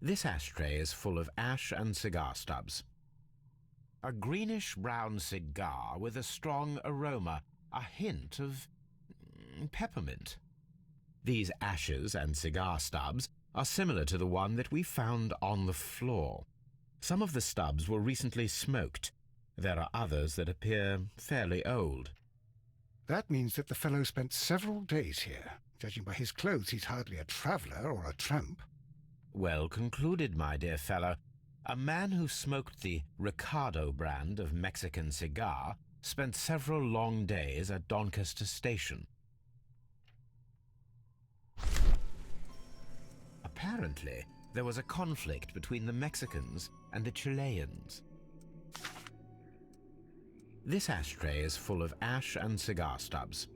This ashtray is full of ash and cigar stubs. A greenish-brown cigar with a strong aroma, a hint of peppermint. These ashes and cigar stubs are similar to the one that we found on the floor. Some of the stubs were recently smoked. There are others that appear fairly old. That means that the fellow spent several days here. Judging by his clothes, he's hardly a traveller or a tramp. Well concluded, my dear fellow. A man who smoked the Ricardo brand of Mexican cigar spent several long days at Doncaster Station. Apparently, there was a conflict between the Mexicans and the Chileans. This ashtray is full of ash and cigar stubs.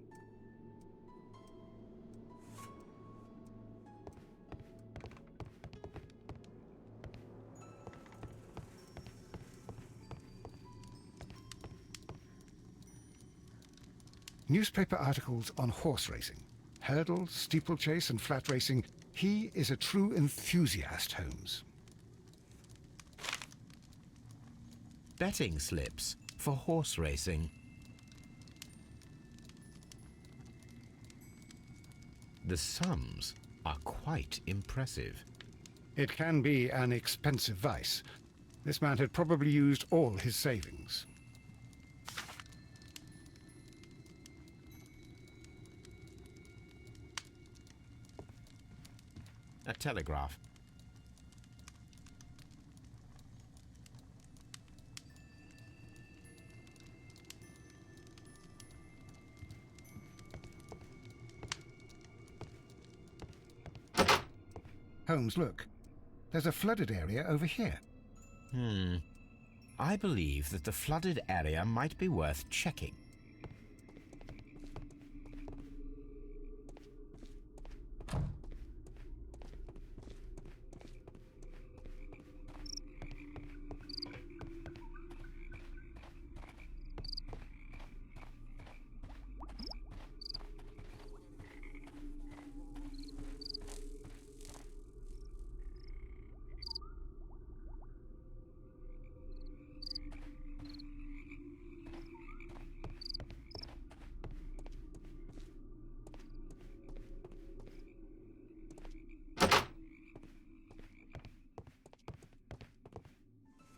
Newspaper articles on horse racing. Hurdle, steeplechase and flat racing He is a true enthusiast, Holmes. Betting slips for horse racing. The sums are quite impressive. It can be an expensive vice. This man had probably used all his savings. A telegraph. Holmes, look. There's a flooded area over here. I believe that the flooded area might be worth checking.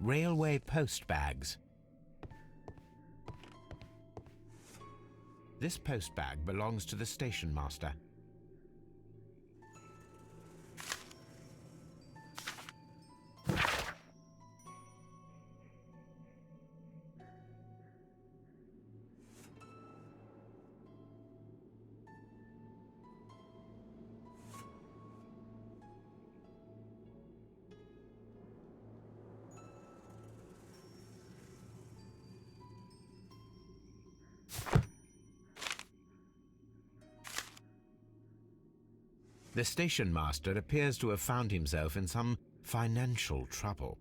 Railway post bags. This post bag belongs to the station master. The station master appears to have found himself in some financial trouble.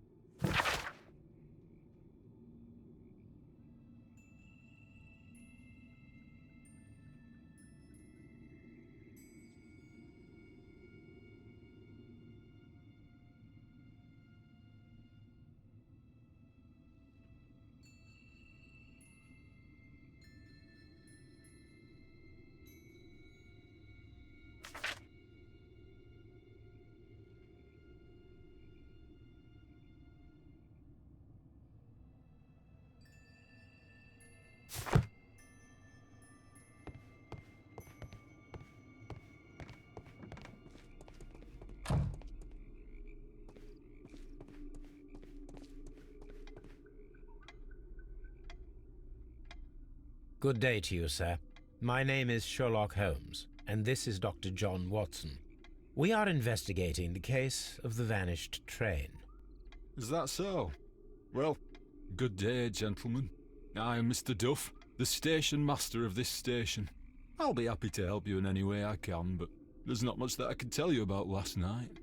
Good day to you, sir. My name is Sherlock Holmes, and this is Dr. John Watson. We are investigating the case of the vanished train. Is that so? Well, good day, gentlemen. I am Mr. Duff, the station master of this station. I'll be happy to help you in any way I can, but there's not much that I can tell you about last night.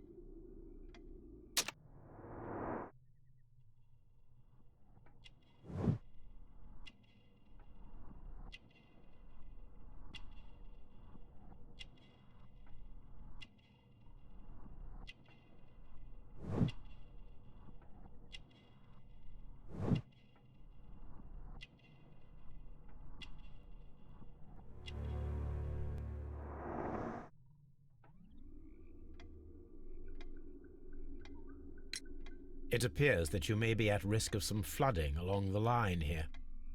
It appears that you may be at risk of some flooding along the line here.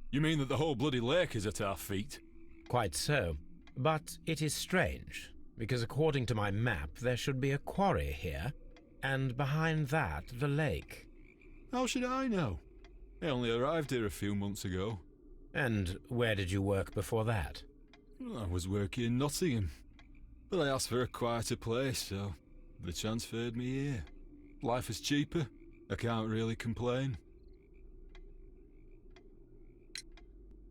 You mean that the whole bloody lake is at our feet? Quite so. But it is strange, because according to my map, there should be a quarry here, and behind that, the lake. How should I know? I only arrived here a few months ago. And where did you work before that? I was working in Nottingham, but I asked for a quieter place, so they transferred me here. Life is cheaper. I can't really complain.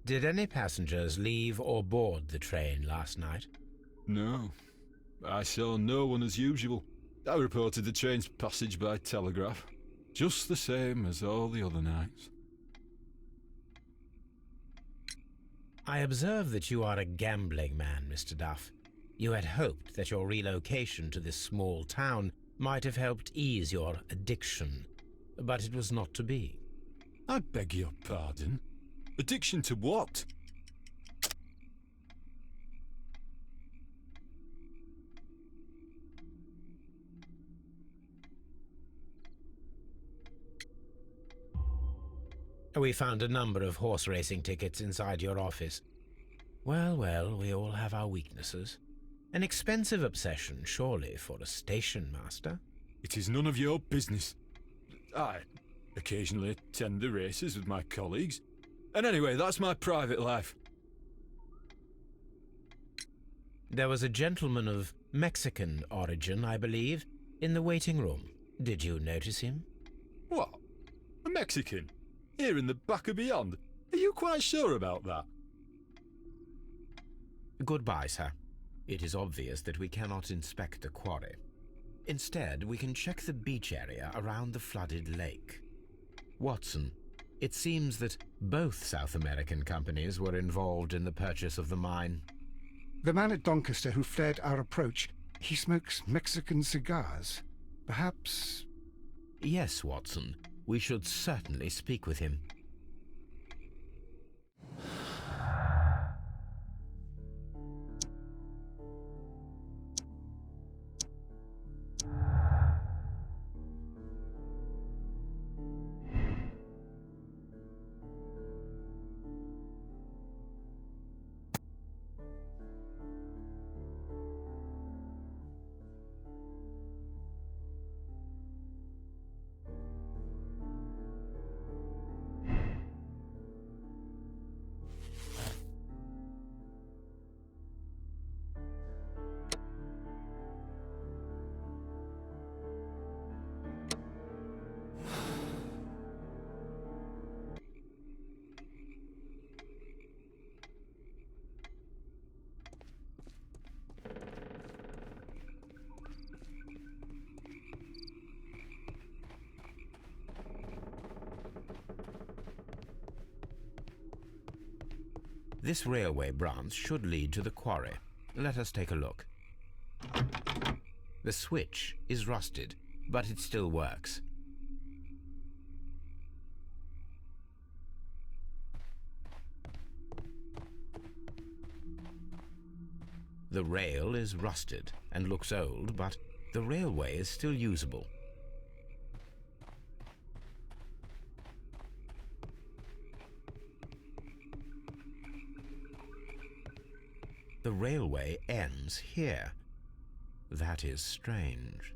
Did any passengers leave or board the train last night? No. I saw no one as usual. I reported the train's passage by telegraph, just the same as all the other nights. I observe that you are a gambling man, Mr. Duff. You had hoped that your relocation to this small town might have helped ease your addiction, but it was not to be. I beg your pardon? Addiction to what? We found a number of horse racing tickets inside your office. Well, well, we all have our weaknesses. An expensive obsession, surely, for a station master. It is none of your business. I occasionally attend the races with my colleagues. And anyway, that's my private life. There was a gentleman of Mexican origin, I believe, in the waiting room. Did you notice him? What? A Mexican? Here in the back of beyond? Are you quite sure about that? Goodbye, sir. It is obvious that we cannot inspect the quarry. Instead, we can check the beach area around the flooded lake. Watson, it seems that both South American companies were involved in the purchase of the mine. The man at Doncaster who fled our approach, he smokes Mexican cigars. Perhaps... Yes, Watson. We should certainly speak with him. This railway branch should lead to the quarry. Let us take a look. The switch is rusted, but it still works. The rail is rusted and looks old, but the railway is still usable. The railway ends here. That is strange.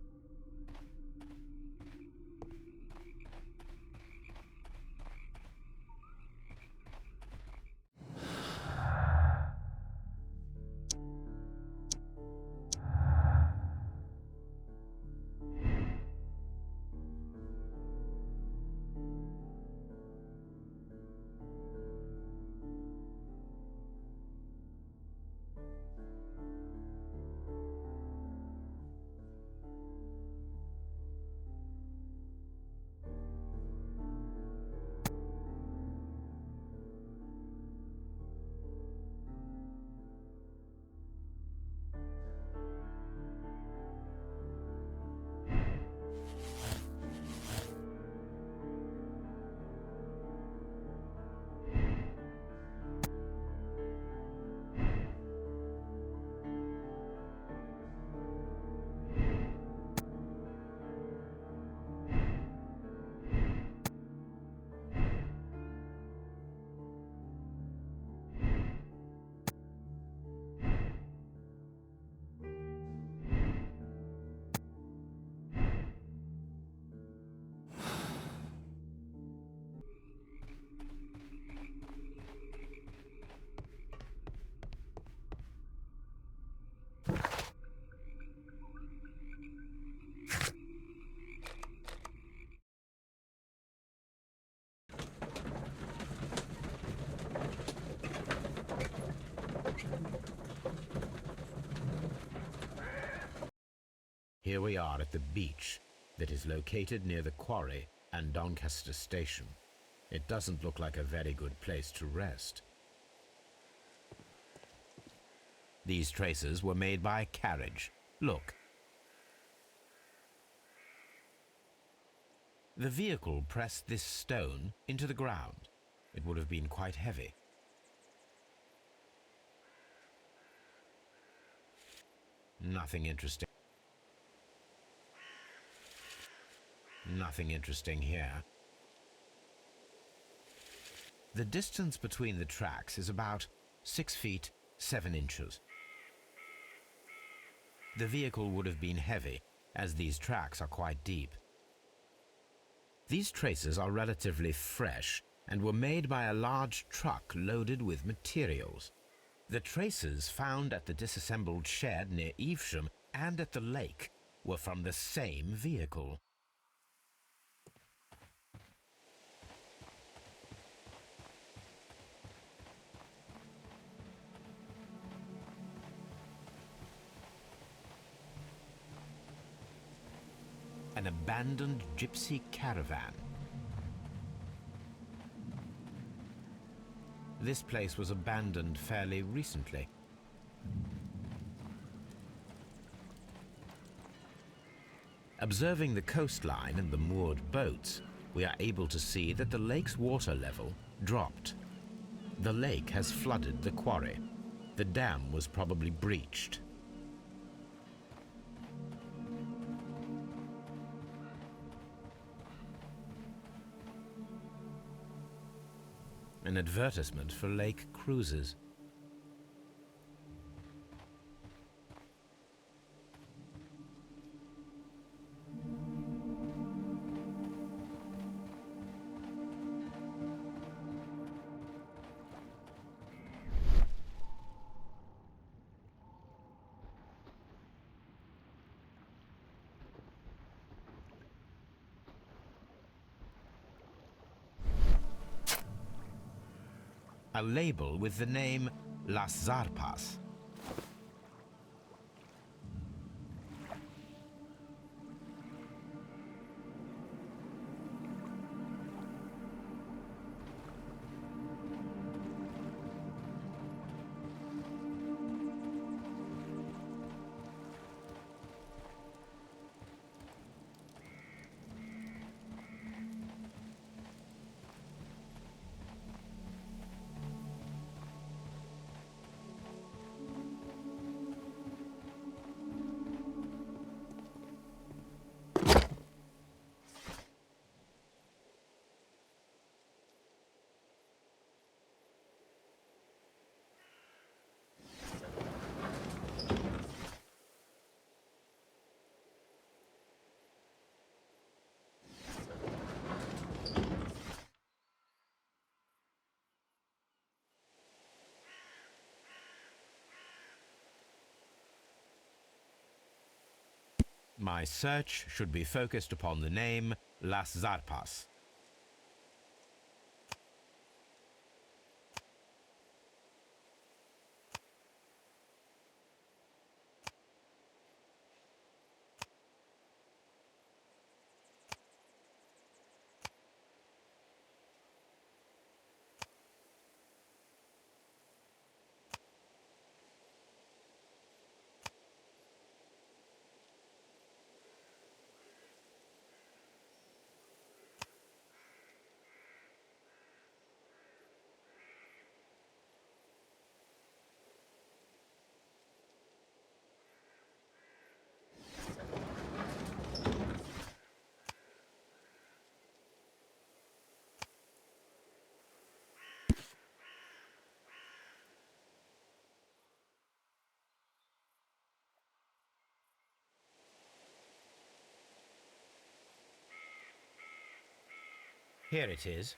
Here we are at the beach that is located near the quarry and Doncaster station. It doesn't look like a very good place to rest. These traces were made by a carriage. Look. The vehicle pressed this stone into the ground. It would have been quite heavy. Nothing interesting. Nothing interesting here. The distance between the tracks is about 6 feet 7 inches. The vehicle would have been heavy, as these tracks are quite deep. These traces are relatively fresh and were made by a large truck loaded with materials. The traces found at the disassembled shed near Evesham and at the lake were from the same vehicle. An abandoned gypsy caravan. This place was abandoned fairly recently. Observing the coastline and the moored boats, we are able to see that the lake's water level dropped. The lake has flooded the quarry. The dam was probably breached. An advertisement for lake cruises. A label with the name Las Zarpas. My search should be focused upon the name Las Zarpas. Here it is.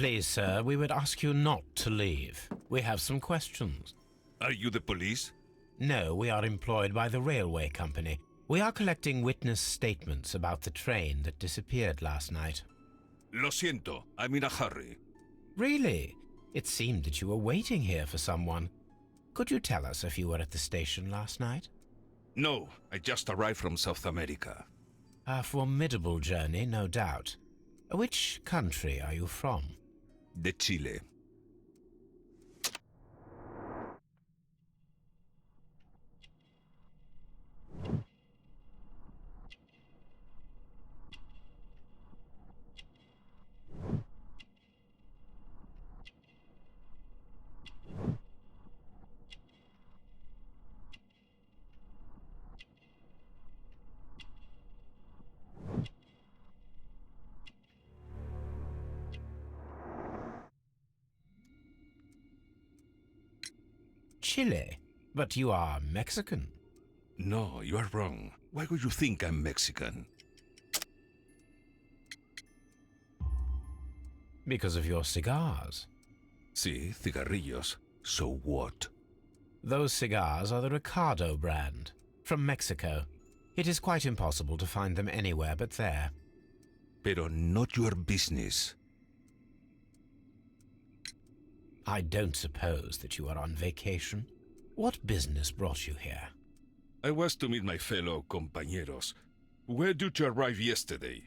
Please, sir, we would ask you not to leave. We have some questions. Are you the police? No, we are employed by the railway company. We are collecting witness statements about the train that disappeared last night. Lo siento, I'm in a hurry. Really? It seemed that you were waiting here for someone. Could you tell us if you were at the station last night? No, I just arrived from South America. A formidable journey, no doubt. Which country are you from? De Chile. Chile? But you are Mexican. No, you are wrong. Why would you think I'm Mexican? Because of your cigars. Sí, cigarrillos. So what? Those cigars are the Ricardo brand, from Mexico. It is quite impossible to find them anywhere but there. Pero not your business. I don't suppose that you are on vacation. What business brought you here? I was to meet my fellow compañeros. Where did you arrive yesterday?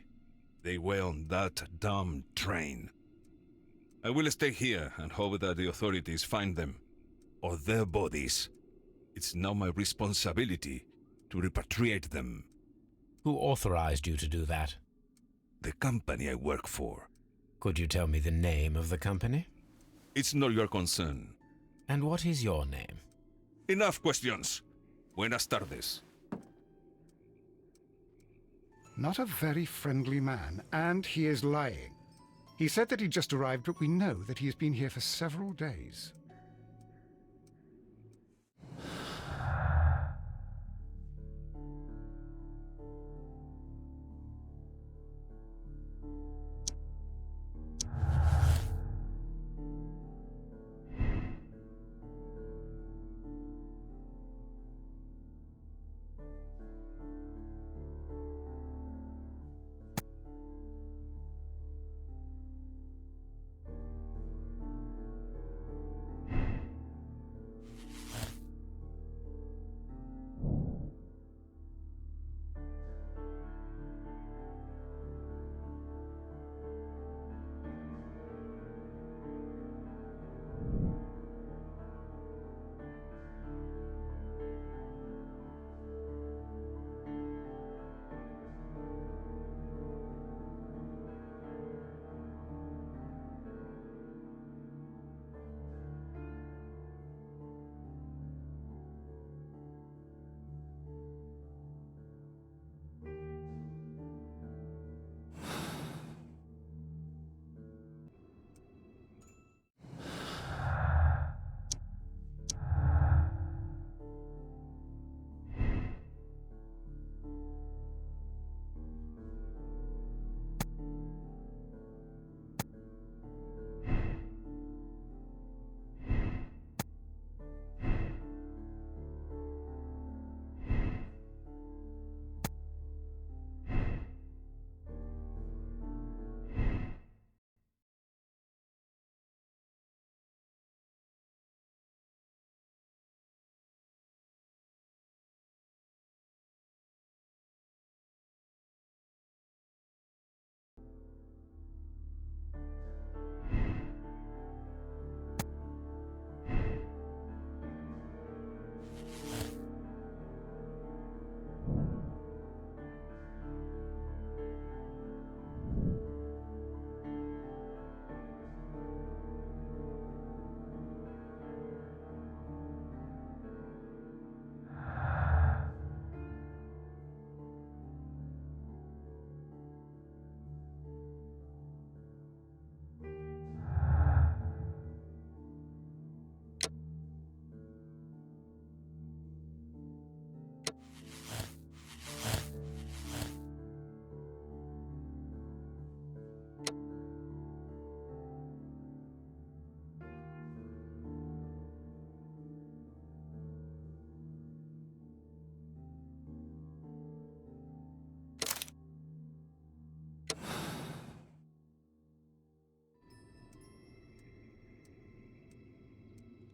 They were on that damn train. I will stay here and hope that the authorities find them, or their bodies. It's now my responsibility to repatriate them. Who authorized you to do that? The company I work for. Could you tell me the name of the company? It's not your concern. And what is your name? Enough questions. Buenas tardes. Not a very friendly man, and he is lying. He said that he just arrived, but we know that he has been here for several days.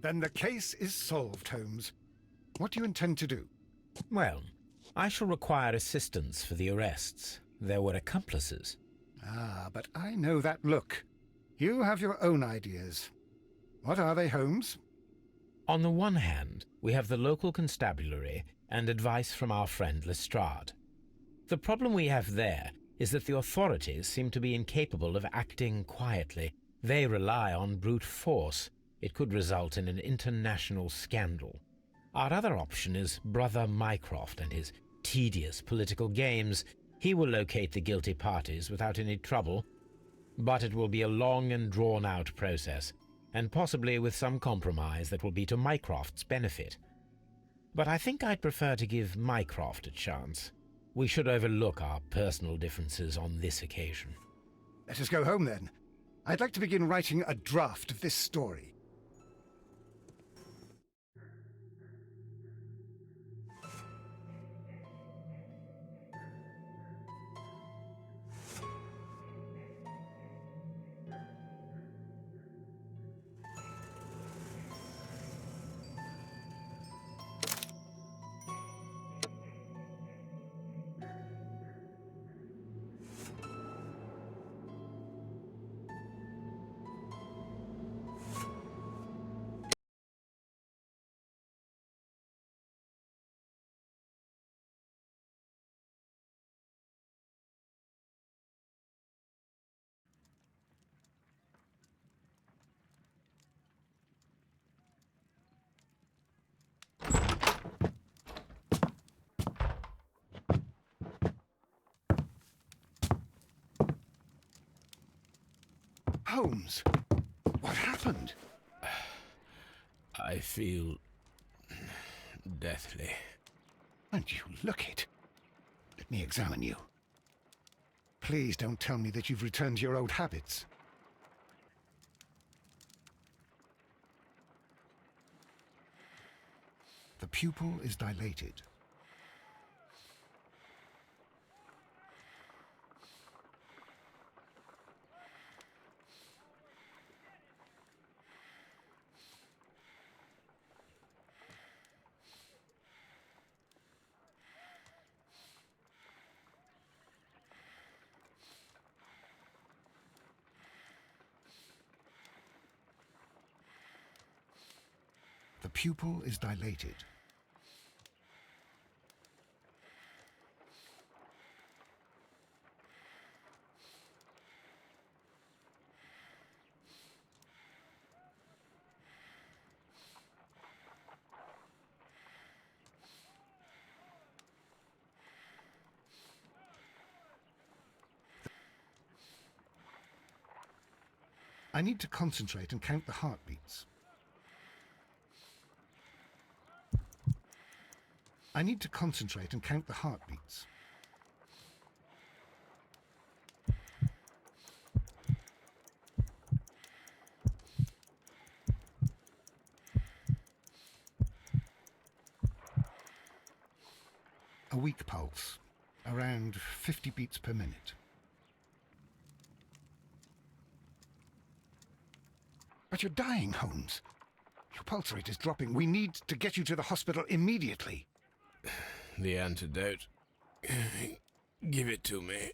Then the case is solved, Holmes. What do you intend to do? Well, I shall require assistance for the arrests. There were accomplices. Ah, but I know that look. You have your own ideas. What are they, Holmes? On the one hand, we have the local constabulary and advice from our friend Lestrade. The problem we have there is that the authorities seem to be incapable of acting quietly. They rely on brute force. It could result in an international scandal. Our other option is Brother Mycroft and his tedious political games. He will locate the guilty parties without any trouble, but it will be a long and drawn-out process, and possibly with some compromise that will be to Mycroft's benefit. But I think I'd prefer to give Mycroft a chance. We should overlook our personal differences on this occasion. Let us go home, then. I'd like to begin writing a draft of this story. Holmes, what happened? I feel deathly. And you look it. Let me examine you. Please don't tell me that you've returned to your old habits. The pupil is dilated. The pupil is dilated. I need to concentrate and count the heartbeats. I need to concentrate and count the heartbeats. A weak pulse, around 50 beats per minute. But you're dying, Holmes. Your pulse rate is dropping. We need to get you to the hospital immediately. The antidote. Give it to me.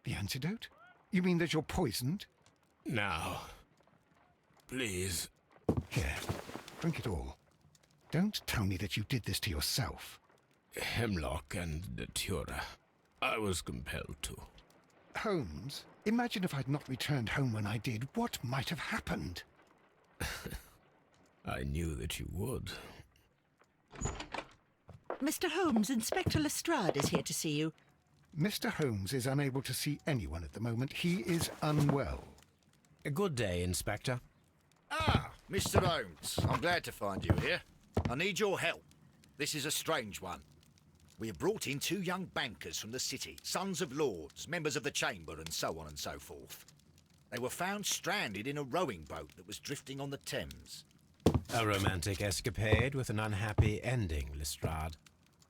The antidote? You mean that you're poisoned? Now. Please. Here, drink it all. Don't tell me that you did this to yourself. Hemlock and datura. I was compelled to. Holmes, imagine if I'd not returned home when I did. What might have happened? I knew that you would. Mr. Holmes, Inspector Lestrade is here to see you. Mr. Holmes is unable to see anyone at the moment. He is unwell. A good day, Inspector. Ah, Mr. Holmes. I'm glad to find you here. I need your help. This is a strange one. We have brought in 2 young bankers from the city, sons of lords, members of the Chamber, and so on and so forth. They were found stranded in a rowing boat that was drifting on the Thames. A romantic escapade with an unhappy ending, Lestrade.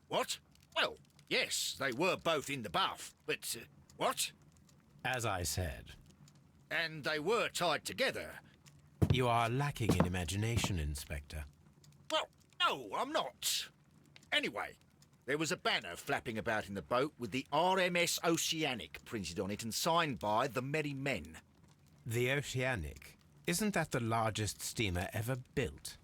What? Well, yes, they were both in the bath, but, what? As I said. And they were tied together. You are lacking in imagination, Inspector. Well, no, I'm not. Anyway, there was a banner flapping about in the boat with the RMS Oceanic printed on it and signed by the Merry Men. The Oceanic? Isn't that the largest steamer ever built?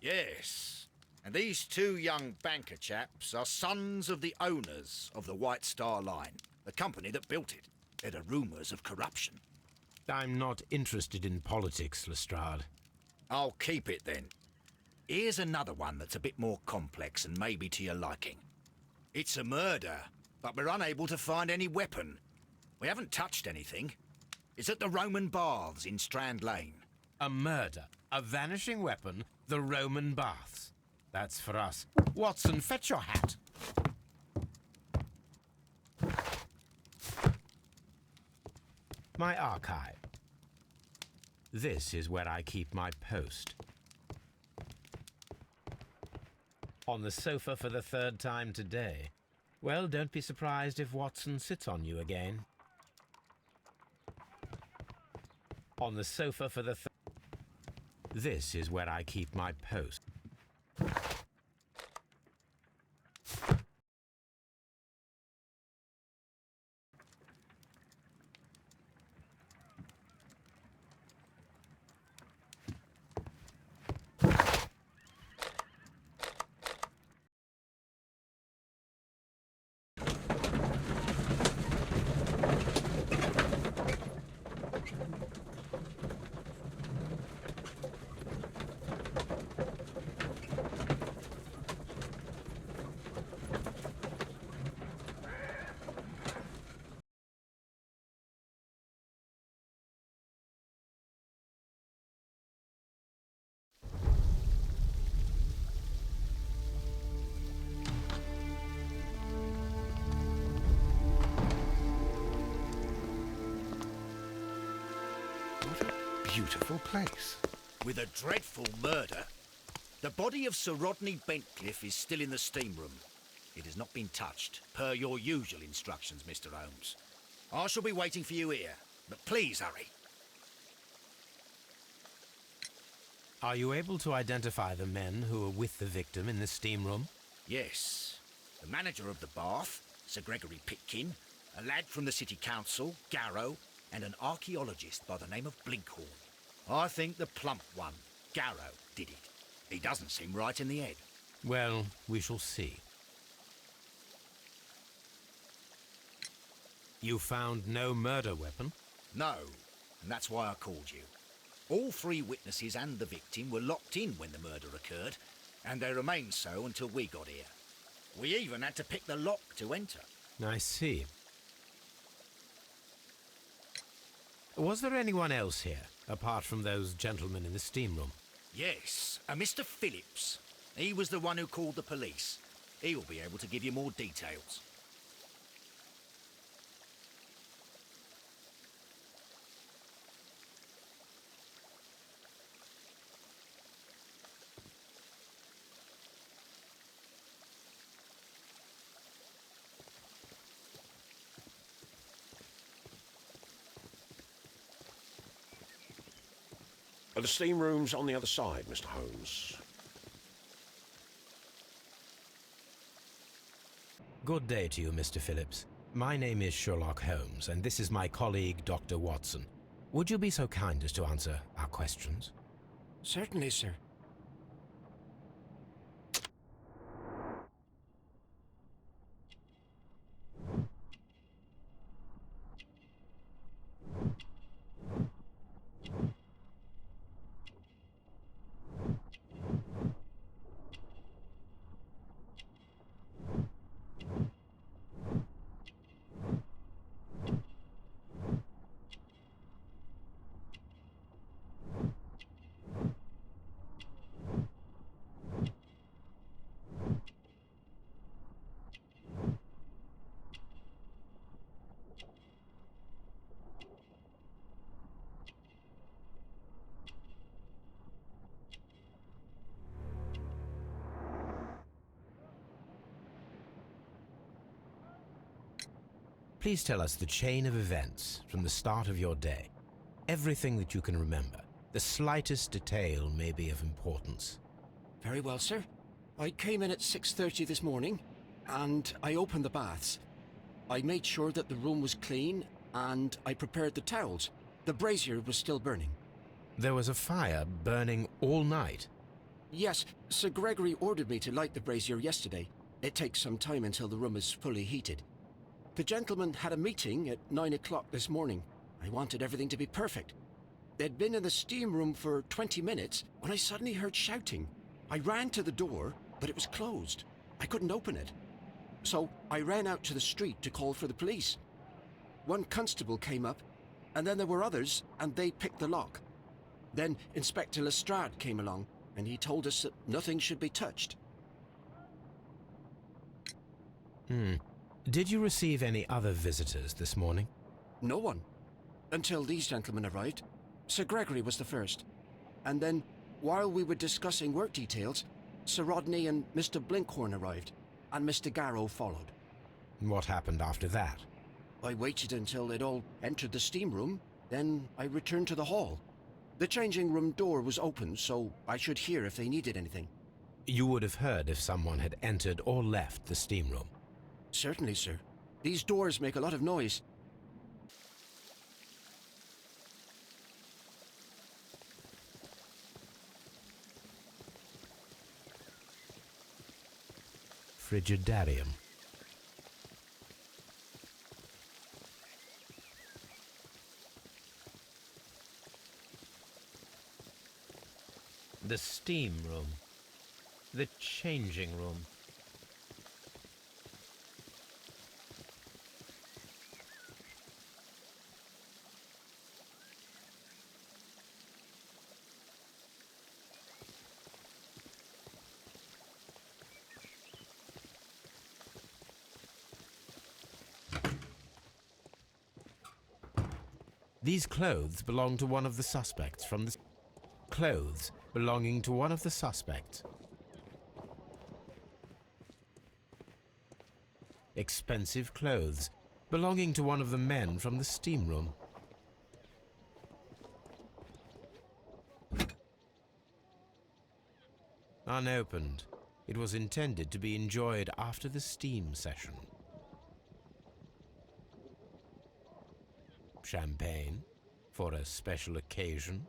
Yes. And these two young banker chaps are sons of the owners of the White Star Line, the company that built it. There are rumours of corruption. I'm not interested in politics, Lestrade. I'll keep it then. Here's another one that's a bit more complex and maybe to your liking. It's a murder, but we're unable to find any weapon. We haven't touched anything. It's at the Roman Baths in Strand Lane. A murder, a vanishing weapon, the Roman Baths. That's for us. Watson, fetch your hat. My archive. This is where I keep my post. On the sofa for the third time today. Well, don't be surprised if Watson sits on you again. On the sofa for the This is where I keep my post. Beautiful place. With a dreadful murder. The body of Sir Rodney Bentcliffe is still in the steam room. It has not been touched, per your usual instructions, Mr. Holmes. I shall be waiting for you here, but please hurry. Are you able to identify the men who were with the victim in the steam room? Yes. The manager of the bath, Sir Gregory Pitkin, a lad from the City Council, Garrow, and an archaeologist by the name of Blinkhorn. I think the plump one, Garrow, did it. He doesn't seem right in the head. Well, we shall see. You found no murder weapon? No, and that's why I called you. All three witnesses and the victim were locked in when the murder occurred, and they remained so until we got here. We even had to pick the lock to enter. I see. Was there anyone else here, apart from those gentlemen in the steam room? Yes, a Mr. Phillips. He was the one who called the police. He'll be able to give you more details. The steam room's on the other side, Mr. Holmes. Good day to you, Mr. Phillips. My name is Sherlock Holmes, and this is my colleague, Dr. Watson. Would you be so kind as to answer our questions? Certainly, sir. Please tell us the chain of events from the start of your day. Everything that you can remember. The slightest detail may be of importance. Very well, sir. I came in at 6:30 this morning, and I opened the baths. I made sure that the room was clean, and I prepared the towels. The brazier was still burning. There was a fire burning all night. Yes, Sir Gregory ordered me to light the brazier yesterday. It takes some time until the room is fully heated. The gentlemen had a meeting at 9 o'clock this morning. I wanted everything to be perfect. They'd been in the steam room for 20 minutes when I suddenly heard shouting. I ran to the door, but it was closed. I couldn't open it. So I ran out to the street to call for the police. One constable came up, and then there were others, and they picked the lock. Then Inspector Lestrade came along, and he told us that nothing should be touched. Did you receive any other visitors this morning? No one. Until these gentlemen arrived. Sir Gregory was the first. And then, while we were discussing work details, Sir Rodney and Mr. Blinkhorn arrived, and Mr. Garrow followed. What happened after that? I waited until they'd all entered the steam room, then I returned to the hall. The changing room door was open, so I should hear if they needed anything. You would have heard if someone had entered or left the steam room. Certainly, sir. These doors make a lot of noise. Frigidarium. The steam room. The changing room. These clothes belong to one of the suspects from the... Clothes belonging to one of the suspects. Expensive clothes belonging to one of the men from the steam room. Unopened. It was intended to be enjoyed after the steam session. Champagne for a special occasion.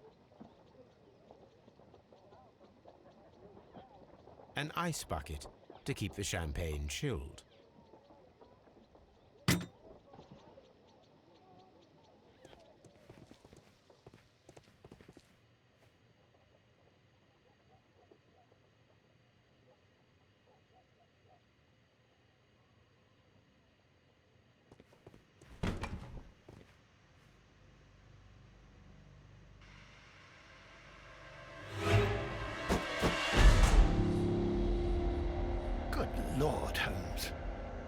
An ice bucket to keep the champagne chilled. Good Lord, Holmes.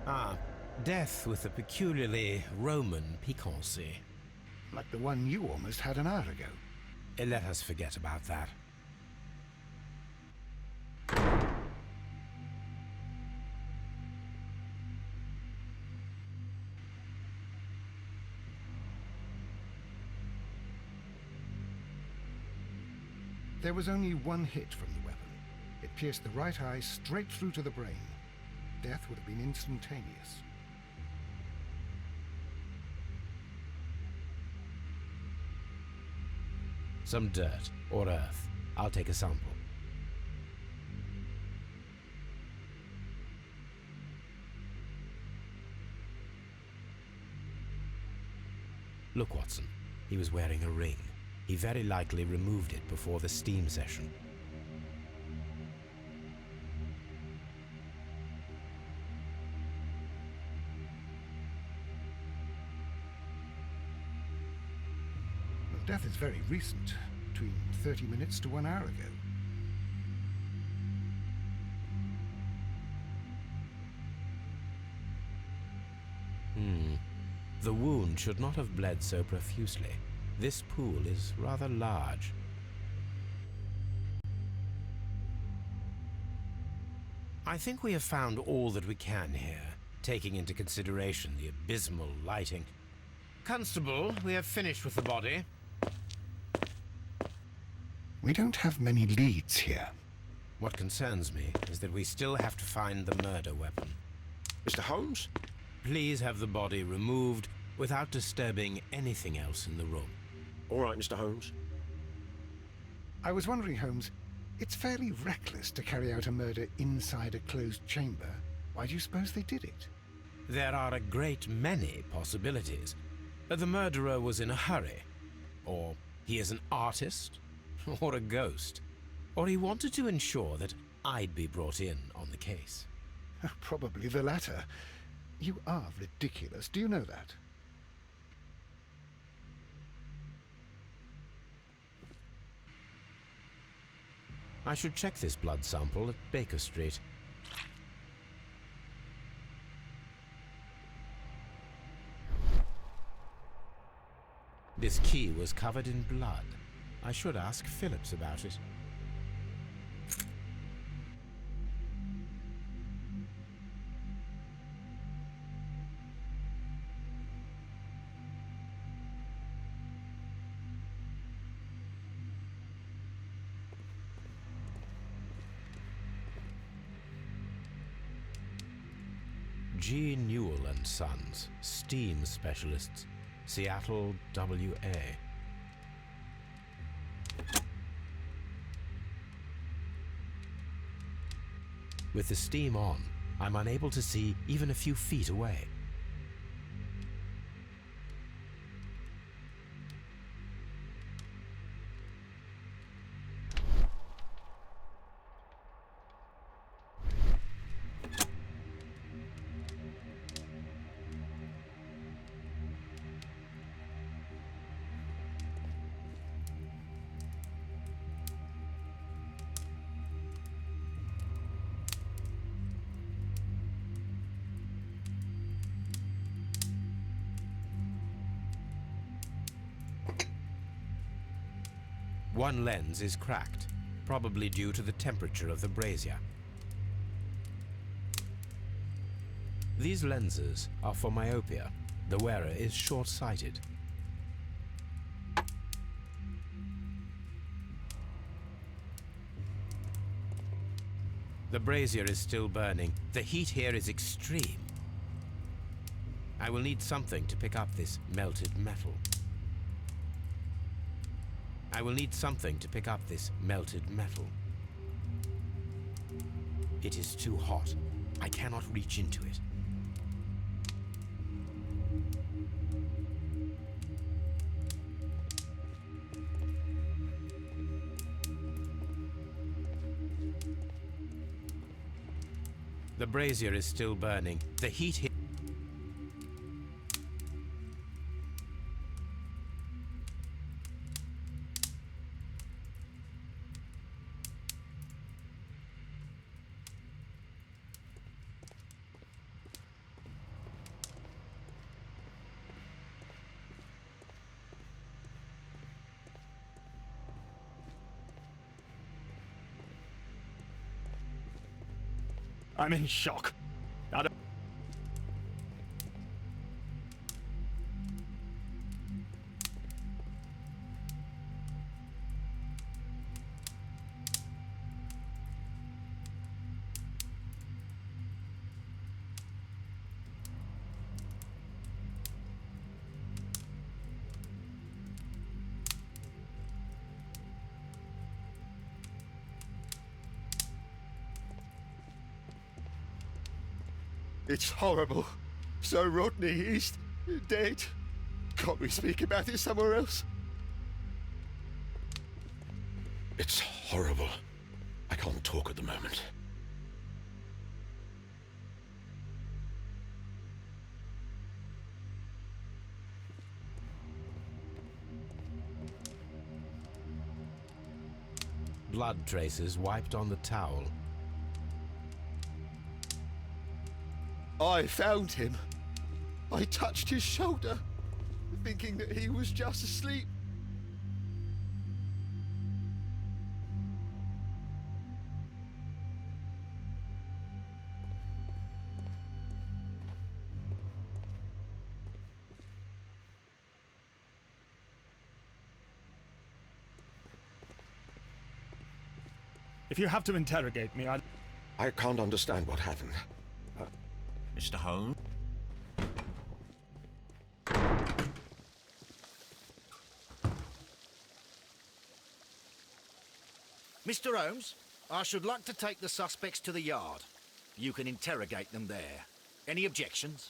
Ah, death with a peculiarly Roman piquancy. Like the one you almost had an hour ago. Let us forget about that. There was only one hit from the weapon. It pierced the right eye straight through to the brain. Death would have been instantaneous. Some dirt or earth. I'll take a sample. Look, Watson. He was wearing a ring. He very likely removed it before the steam session. Well, death is very recent, between 30 minutes to 1 hour ago. The wound should not have bled so profusely. This pool is rather large. I think we have found all that we can here, taking into consideration the abysmal lighting. Constable, we have finished with the body. We don't have many leads here. What concerns me is that we still have to find the murder weapon. Mr. Holmes? Please have the body removed without disturbing anything else in the room. All right, Mr. Holmes. I was wondering, Holmes, it's fairly reckless to carry out a murder inside a closed chamber. Why do you suppose they did it? There are a great many possibilities. The murderer was in a hurry. Or he is an artist. Or a ghost. Or he wanted to ensure that I'd be brought in on the case. Probably the latter. You are ridiculous. Do you know that? I should check this blood sample at Baker Street. This key was covered in blood. I should ask Phillips about it. G. Newell and Sons, steam specialists, Seattle, WA. With the steam on, I'm unable to see even a few feet away. One lens is cracked, probably due to the temperature of the brazier. These lenses are for myopia. The wearer is short-sighted. The brazier is still burning. The heat here is extreme. I will need something to pick up this melted metal. I will need something to pick up this melted metal. It is too hot. I cannot reach into it. The brazier is still burning. The heat here. I'm in shock. I don't... It's horrible. So Rodney is dead. Can't we speak about it somewhere else? It's horrible. I can't talk at the moment. Blood traces wiped on the towel. I found him. I touched his shoulder, thinking that he was just asleep. If you have to interrogate me, I can't understand what happened. Mr. Holmes? Mr. Holmes, I should like to take the suspects to the yard. You can interrogate them there. Any objections?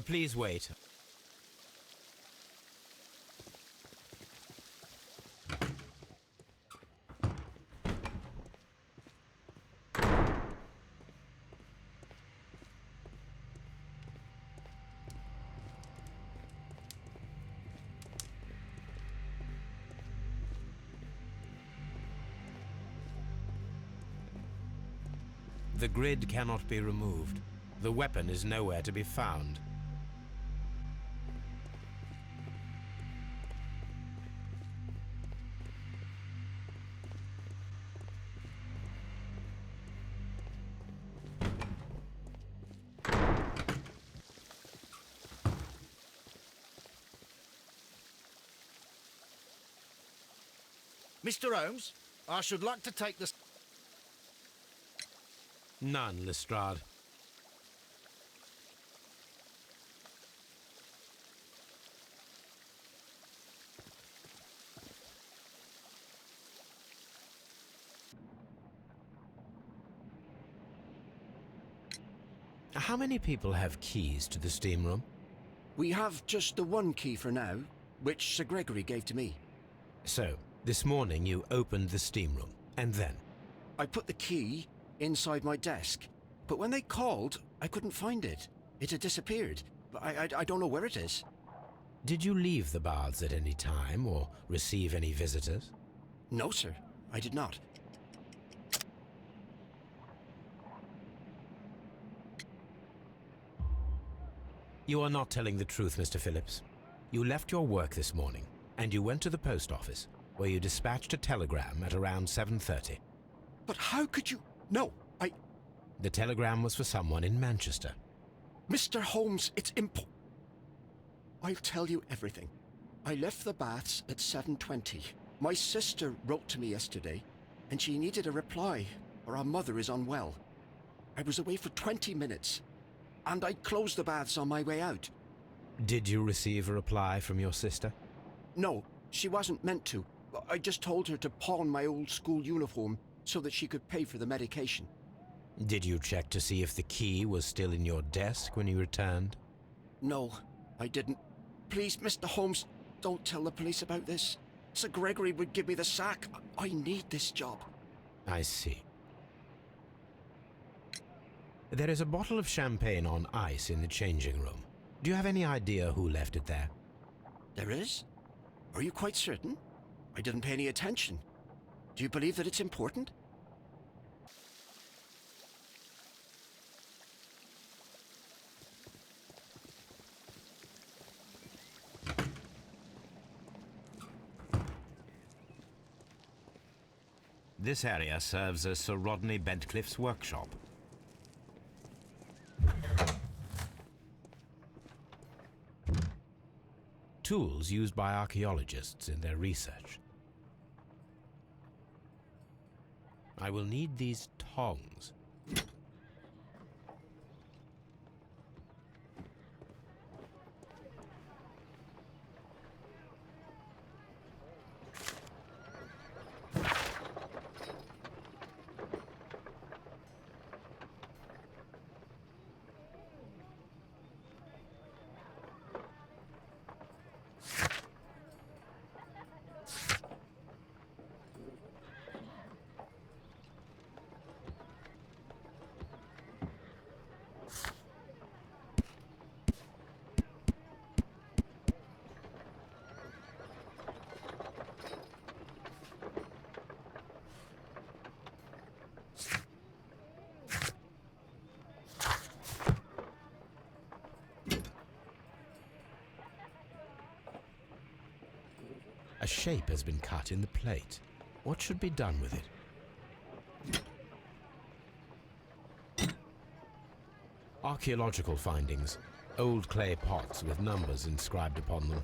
Please wait. The grid cannot be removed. The weapon is nowhere to be found. Mr. Holmes, I should like to take the... None, Lestrade. How many people have keys to the steam room? We have just the one key for now, which Sir Gregory gave to me. So, this morning you opened the steam room, and then? I put the key inside my desk, but when they called, I couldn't find it. It had disappeared, but I don't know where it is. Did you leave the baths at any time, or receive any visitors? No, sir, I did not. You are not telling the truth, Mr. Phillips. You left your work this morning, and you went to the post office, where you dispatched a telegram at around 7:30. But how could you... No, The telegram was for someone in Manchester. Mr. Holmes, it's I'll tell you everything. I left the baths at 7:20. My sister wrote to me yesterday, and she needed a reply, or our mother is unwell. I was away for 20 minutes, and I closed the baths on my way out. Did you receive a reply from your sister? No, she wasn't meant to. I just told her to pawn my old school uniform so that she could pay for the medication. Did you check to see if the key was still in your desk when you returned? No, I didn't. Please, Mr. Holmes, don't tell the police about this. Sir Gregory would give me the sack. I need this job. I see. There is a bottle of champagne on ice in the changing room. Do you have any idea who left it there? There is? Are you quite certain? I didn't pay any attention. Do you believe that it's important? This area serves as Sir Rodney Bentcliffe's workshop. Tools used by archaeologists in their research. I will need these tongs. A shape has been cut in the plate. What should be done with it? Archaeological findings. Old clay pots with numbers inscribed upon them.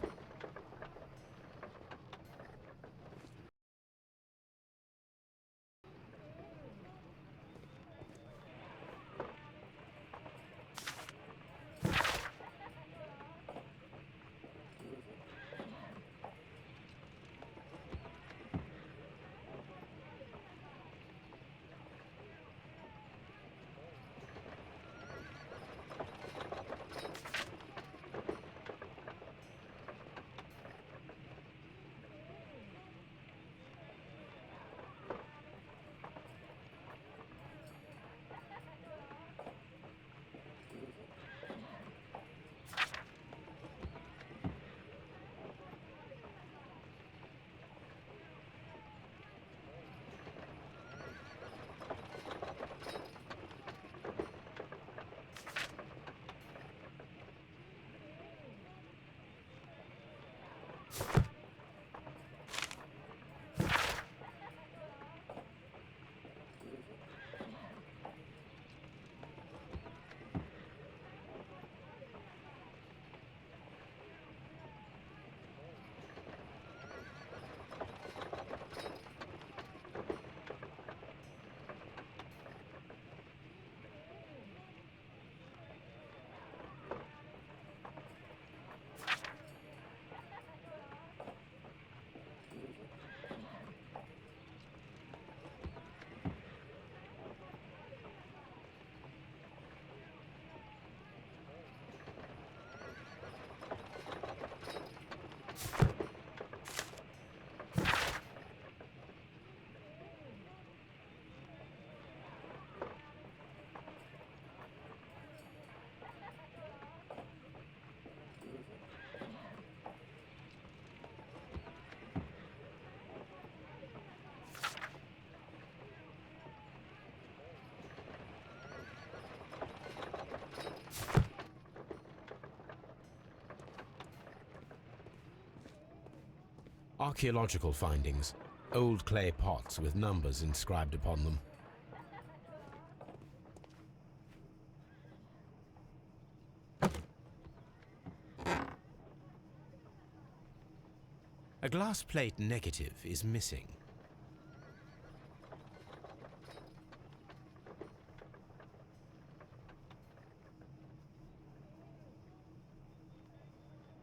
Archaeological findings. Old clay pots with numbers inscribed upon them. A glass plate negative is missing.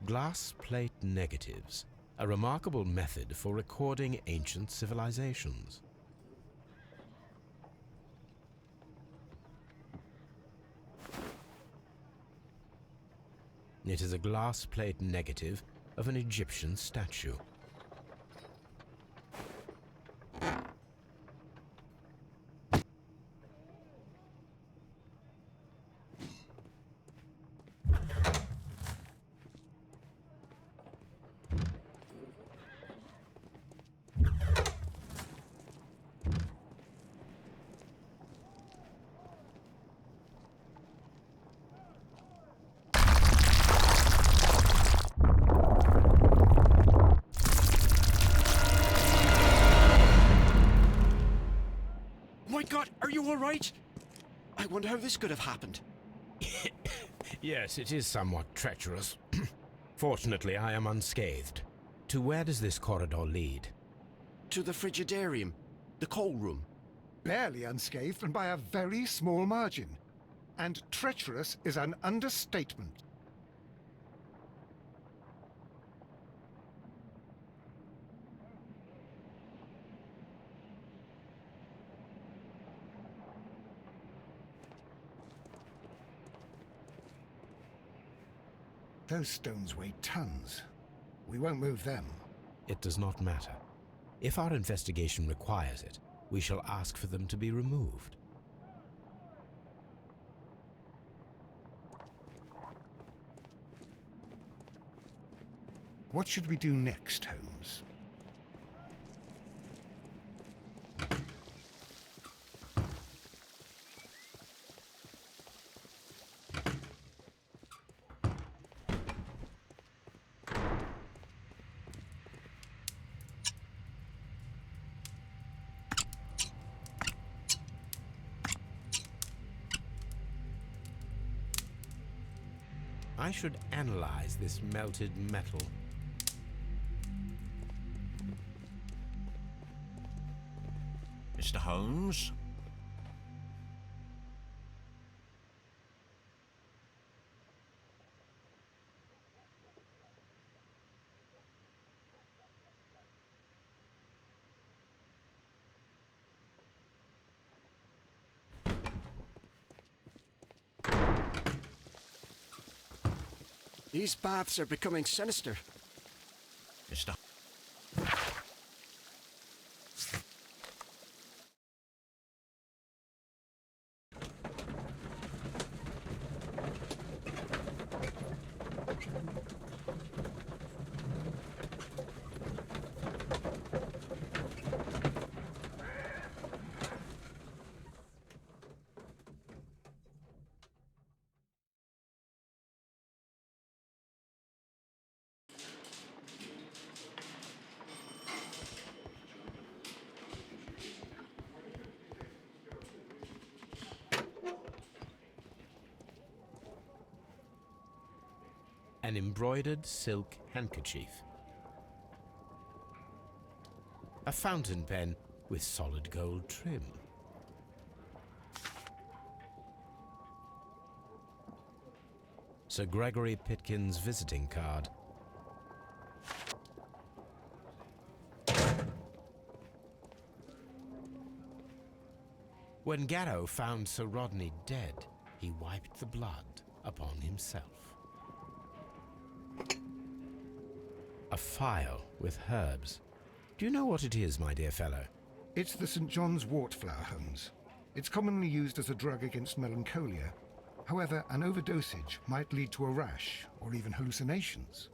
Glass plate negatives, a remarkable method for recording ancient civilizations. It is a glass plate negative of an Egyptian statue. My God, are you all right? I wonder how this could have happened. Yes, it is somewhat treacherous. Fortunately, I am unscathed. To where does this corridor lead? To the frigidarium, the coal room. Barely unscathed and by a very small margin. And treacherous is an understatement. Those stones weigh tons. We won't move them. It does not matter. If our investigation requires it, we shall ask for them to be removed. What should we do next, Holmes? I should analyze this melted metal. Mr. Holmes? These baths are becoming sinister. Mr. an embroidered silk handkerchief. A fountain pen with solid gold trim. Sir Gregory Pitkin's visiting card. When Garrow found Sir Rodney dead, he wiped the blood upon himself. A phial with herbs. Do you know what it is, my dear fellow? It's the St. John's wort flower, Holmes. It's commonly used as a drug against melancholia. However, an overdosage might lead to a rash or even hallucinations.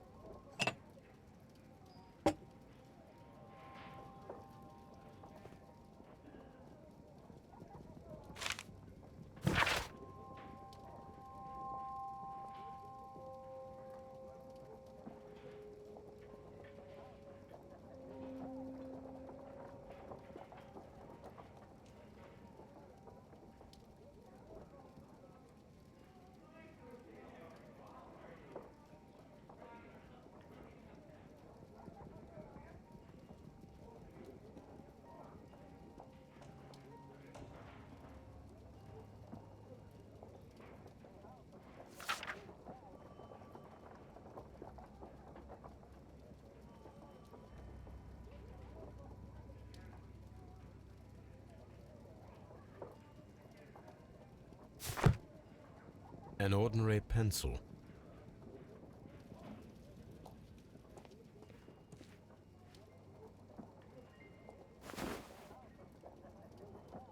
An ordinary pencil.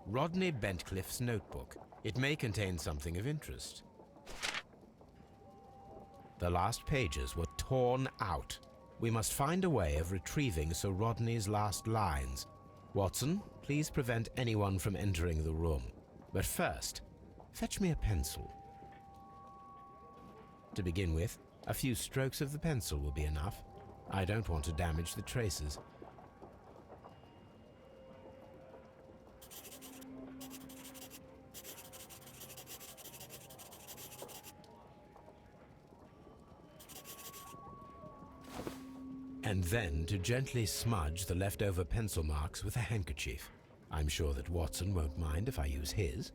Rodney Bentcliffe's notebook. It may contain something of interest. The last pages were torn out. We must find a way of retrieving Sir Rodney's last lines. Watson, please prevent anyone from entering the room. But first, fetch me a pencil. To begin with, a few strokes of the pencil will be enough. I don't want to damage the traces. And then to gently smudge the leftover pencil marks with a handkerchief. I'm sure that Watson won't mind if I use his.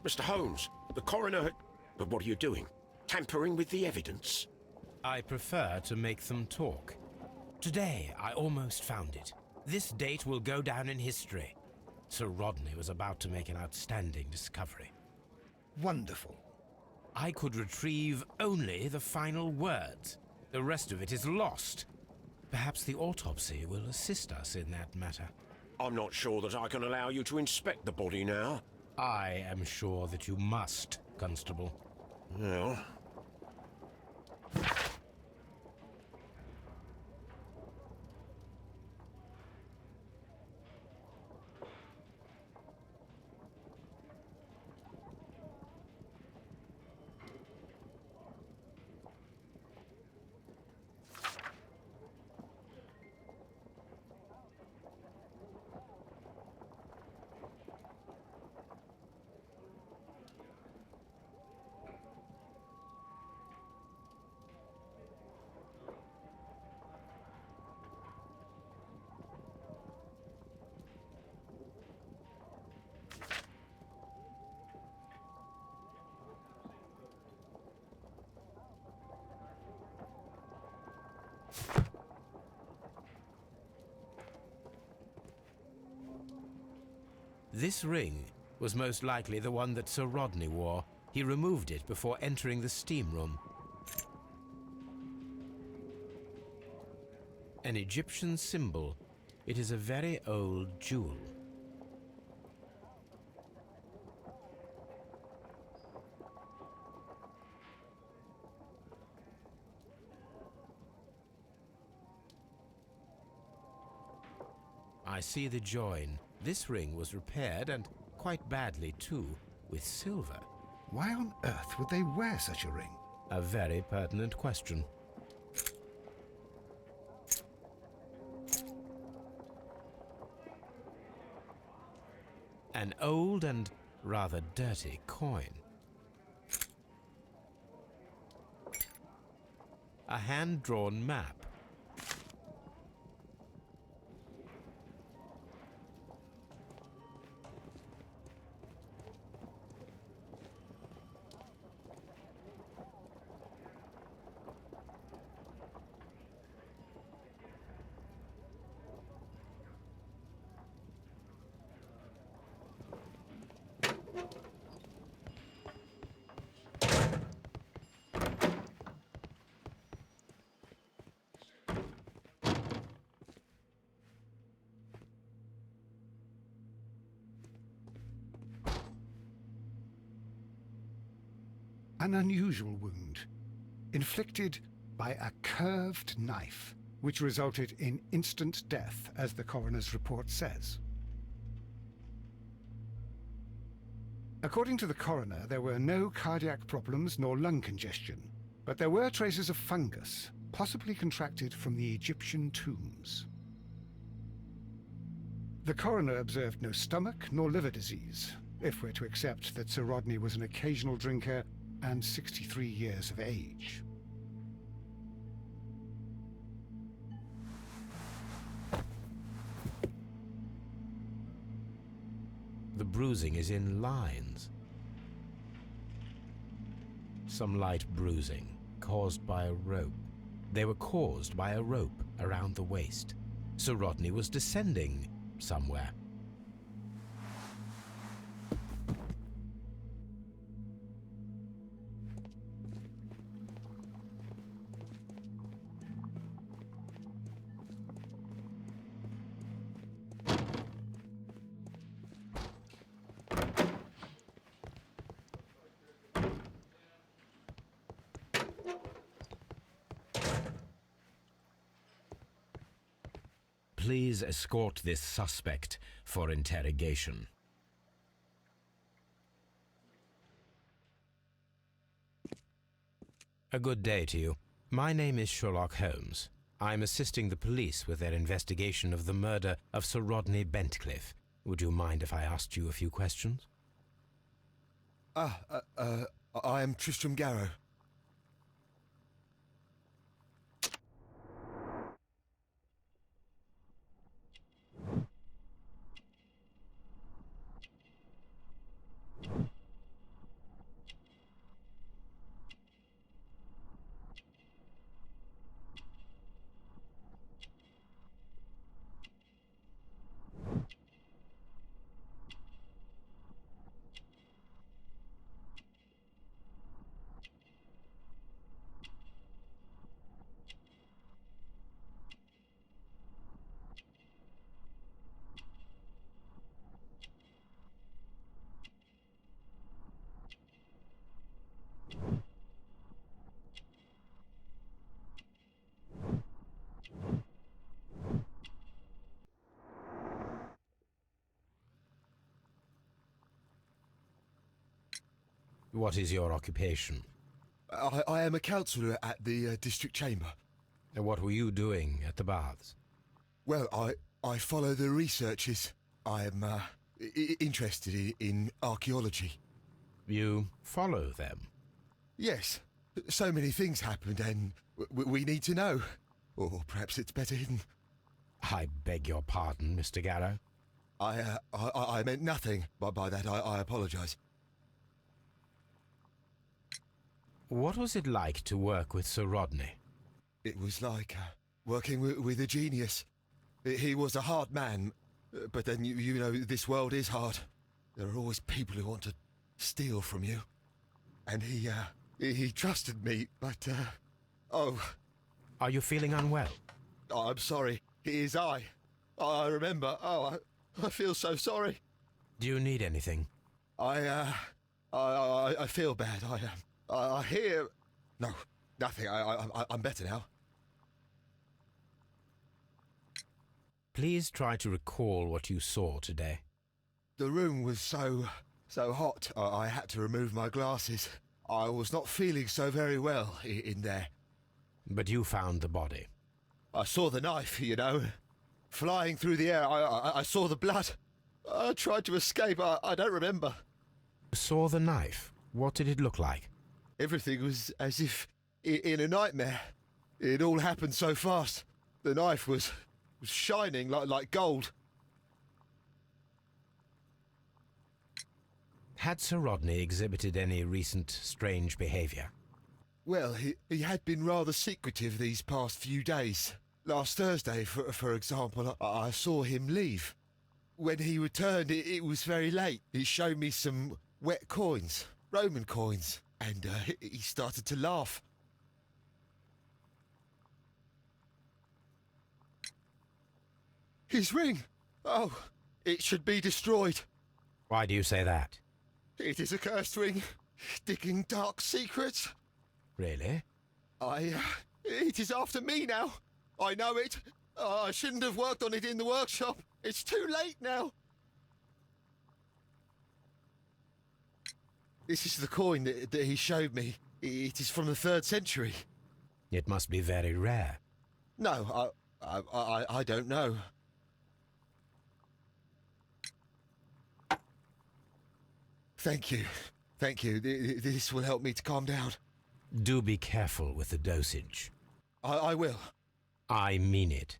Mr. Holmes, the coroner... But what are you doing? Tampering with the evidence? I prefer to make them talk. Today, I almost found it. This date will go down in history. Sir Rodney was about to make an outstanding discovery. Wonderful. I could retrieve only the final words. The rest of it is lost. Perhaps the autopsy will assist us in that matter. I'm not sure that I can allow you to inspect the body now. I am sure that you must, Constable. Well... This ring was most likely the one that Sir Rodney wore. He removed it before entering the steam room. An Egyptian symbol. It is a very old jewel. I see the join. This ring was repaired, and quite badly too, with silver. Why on earth would they wear such a ring? A very pertinent question. An old and rather dirty coin. A hand-drawn map. An unusual wound, inflicted by a curved knife, which resulted in instant death, as the coroner's report says. According to the coroner, there were no cardiac problems nor lung congestion, but there were traces of fungus, possibly contracted from the Egyptian tombs. The coroner observed no stomach nor liver disease, if we're to accept that Sir Rodney was an occasional drinker and 63 years of age. The bruising is in lines. Some light bruising, caused by a rope. They were caused by a rope around the waist. Sir Rodney was descending somewhere. Please escort this suspect for interrogation. A good day to you. My name is Sherlock Holmes. I'm assisting the police with their investigation of the murder of Sir Rodney Bentcliffe. Would you mind if I asked you a few questions? I am Tristram Garrow. What is your occupation? I am a counsellor at the district chamber. And what were you doing at the baths? Well, I follow the researches. I am interested in archaeology. You follow them? Yes. So many things happened and we need to know. Or perhaps it's better hidden. I beg your pardon, Mr. Garrow. I meant nothing by that. I apologise. What was it like to work with Sir Rodney? It was like working with a genius. He was a hard man, but then you know this world is hard. There are always people who want to steal from you. And he trusted me, but oh. Are you feeling unwell? Oh, I'm sorry. It is I. I remember. Oh, I feel so sorry. Do you need anything? I feel bad. I hear... No, nothing. I'm better now. Please try to recall what you saw today. The room was so So hot, I had to remove my glasses. I was not feeling so very well in there. But you found the body. I saw the knife, you know, flying through the air. I saw the blood. I tried to escape. I don't remember. Saw the knife? What did it look like? Everything was as if in a nightmare. It all happened so fast. The knife was shining like gold. Had Sir Rodney exhibited any recent strange behaviour? Well, he had been rather secretive these past few days. Last Thursday, for example, I saw him leave. When he returned, it was very late. He showed me some wet coins, Roman coins, and he started to laugh. His ring! Oh, it should be destroyed. Why do you say that? It is a cursed ring, digging dark secrets. Really? It is after me now. I know it. I shouldn't have worked on it in the workshop. It's too late now. This is the coin that he showed me. It is from the 3rd century. It must be very rare. No, I don't know. Thank you. Thank you. This will help me to calm down. Do be careful with the dosage. I will. I mean it.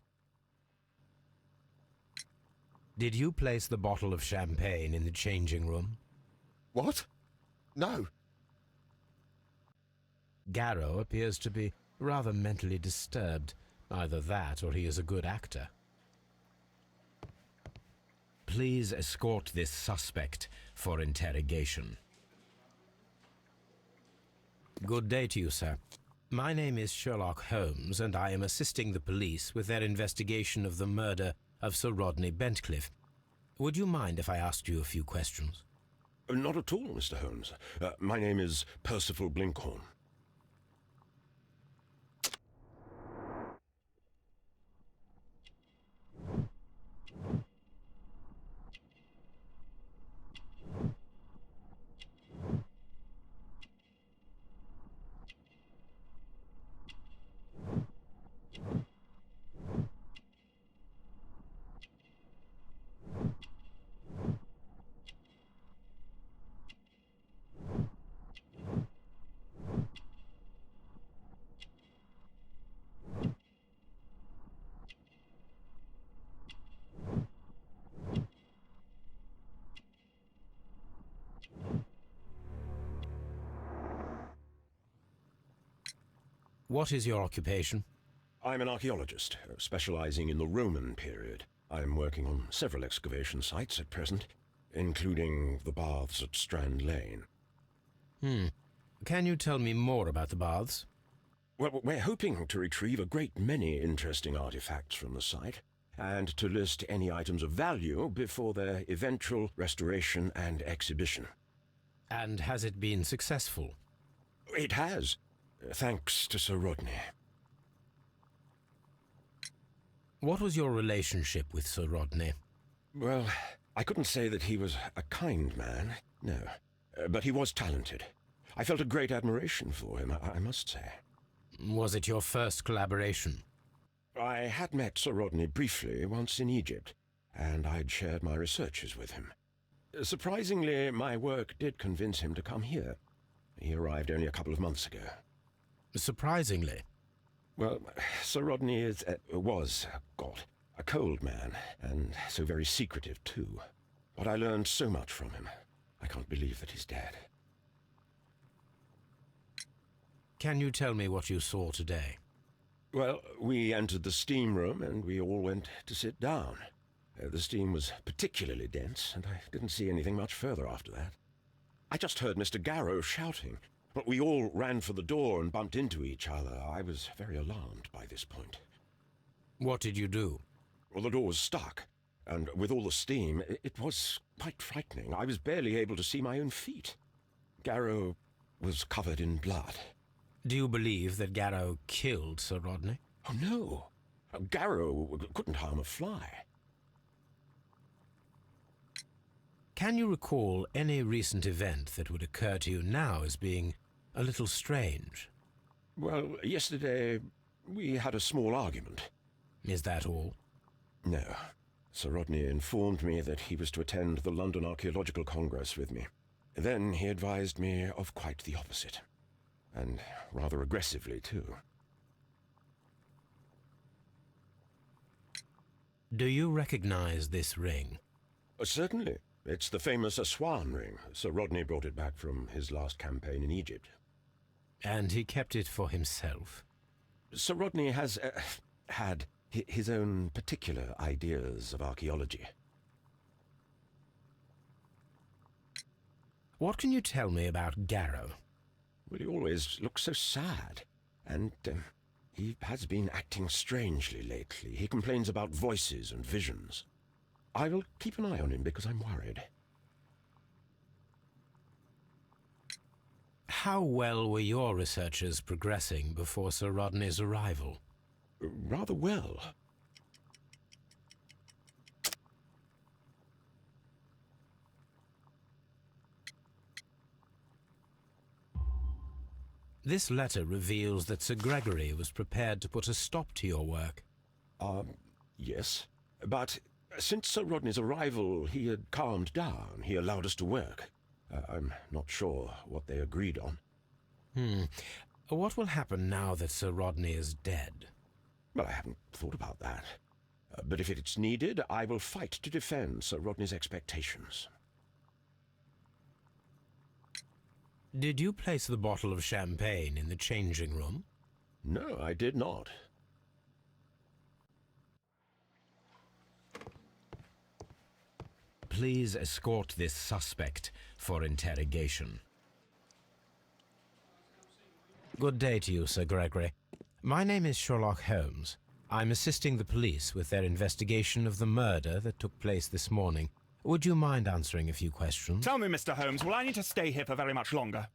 Did you place the bottle of champagne in the changing room? What? No. Garrow appears to be rather mentally disturbed. Either that or he is a good actor. Please escort this suspect for interrogation. Good day to you, sir. My name is Sherlock Holmes, and I am assisting the police with their investigation of the murder of Sir Rodney Bentcliffe. Would you mind if I asked you a few questions? Not at all, Mr. Holmes. My name is Percival Blinkhorn. What is your occupation? I'm an archaeologist, specializing in the Roman period. I'm working on several excavation sites at present, including the baths at Strand Lane. Can you tell me more about the baths? Well, we're hoping to retrieve a great many interesting artifacts from the site, and to list any items of value before their eventual restoration and exhibition. And has it been successful? It has, thanks to Sir Rodney. What was your relationship with Sir Rodney? Well, I couldn't say that he was a kind man, no. But he was talented. I felt a great admiration for him, I must say. Was it your first collaboration? I had met Sir Rodney briefly once in Egypt, and I'd shared my researches with him. Surprisingly, my work did convince him to come here. He arrived only a couple of months ago. Surprisingly? Well, Sir Rodney was a cold man, and so very secretive too. But I learned so much from him. I can't believe that he's dead. Can you tell me what you saw today? Well, we entered the steam room and we all went to sit down. The steam was particularly dense, and I didn't see anything much further after that. I just heard Mr. Garrow shouting, but we all ran for the door and bumped into each other. I was very alarmed by this point. What did you do? Well, the door was stuck, and with all the steam, it was quite frightening. I was barely able to see my own feet. Garrow was covered in blood. Do you believe that Garrow killed Sir Rodney? Oh, no. Garrow couldn't harm a fly. Can you recall any recent event that would occur to you now as being a little strange? Well, yesterday we had a small argument. Is that all? No. Sir Rodney informed me that he was to attend the London Archaeological Congress with me. Then he advised me of quite the opposite. And rather aggressively, too. Do you recognize this ring? Certainly. It's the famous Aswan ring. Sir Rodney brought it back from his last campaign in Egypt. And he kept it for himself? Sir Rodney has had his own particular ideas of archaeology. What can you tell me about Garrow? Well, he always looks so sad. And he has been acting strangely lately. He complains about voices and visions. I will keep an eye on him because I'm worried. How well were your researchers progressing before Sir Rodney's arrival? Rather well. This letter reveals that Sir Gregory was prepared to put a stop to your work. Yes. But since Sir Rodney's arrival, he had calmed down. He allowed us to work. I'm not sure what they agreed on. What will happen now that Sir Rodney is dead? Well, I haven't thought about that. But if it's needed, I will fight to defend Sir Rodney's expectations. Did you place the bottle of champagne in the changing room? No, I did not. Please escort this suspect for interrogation. Good day to you, Sir Gregory. My name is Sherlock Holmes. I'm assisting the police with their investigation of the murder that took place this morning. Would you mind answering a few questions? Tell me, Mr. Holmes, will I need to stay here for very much longer?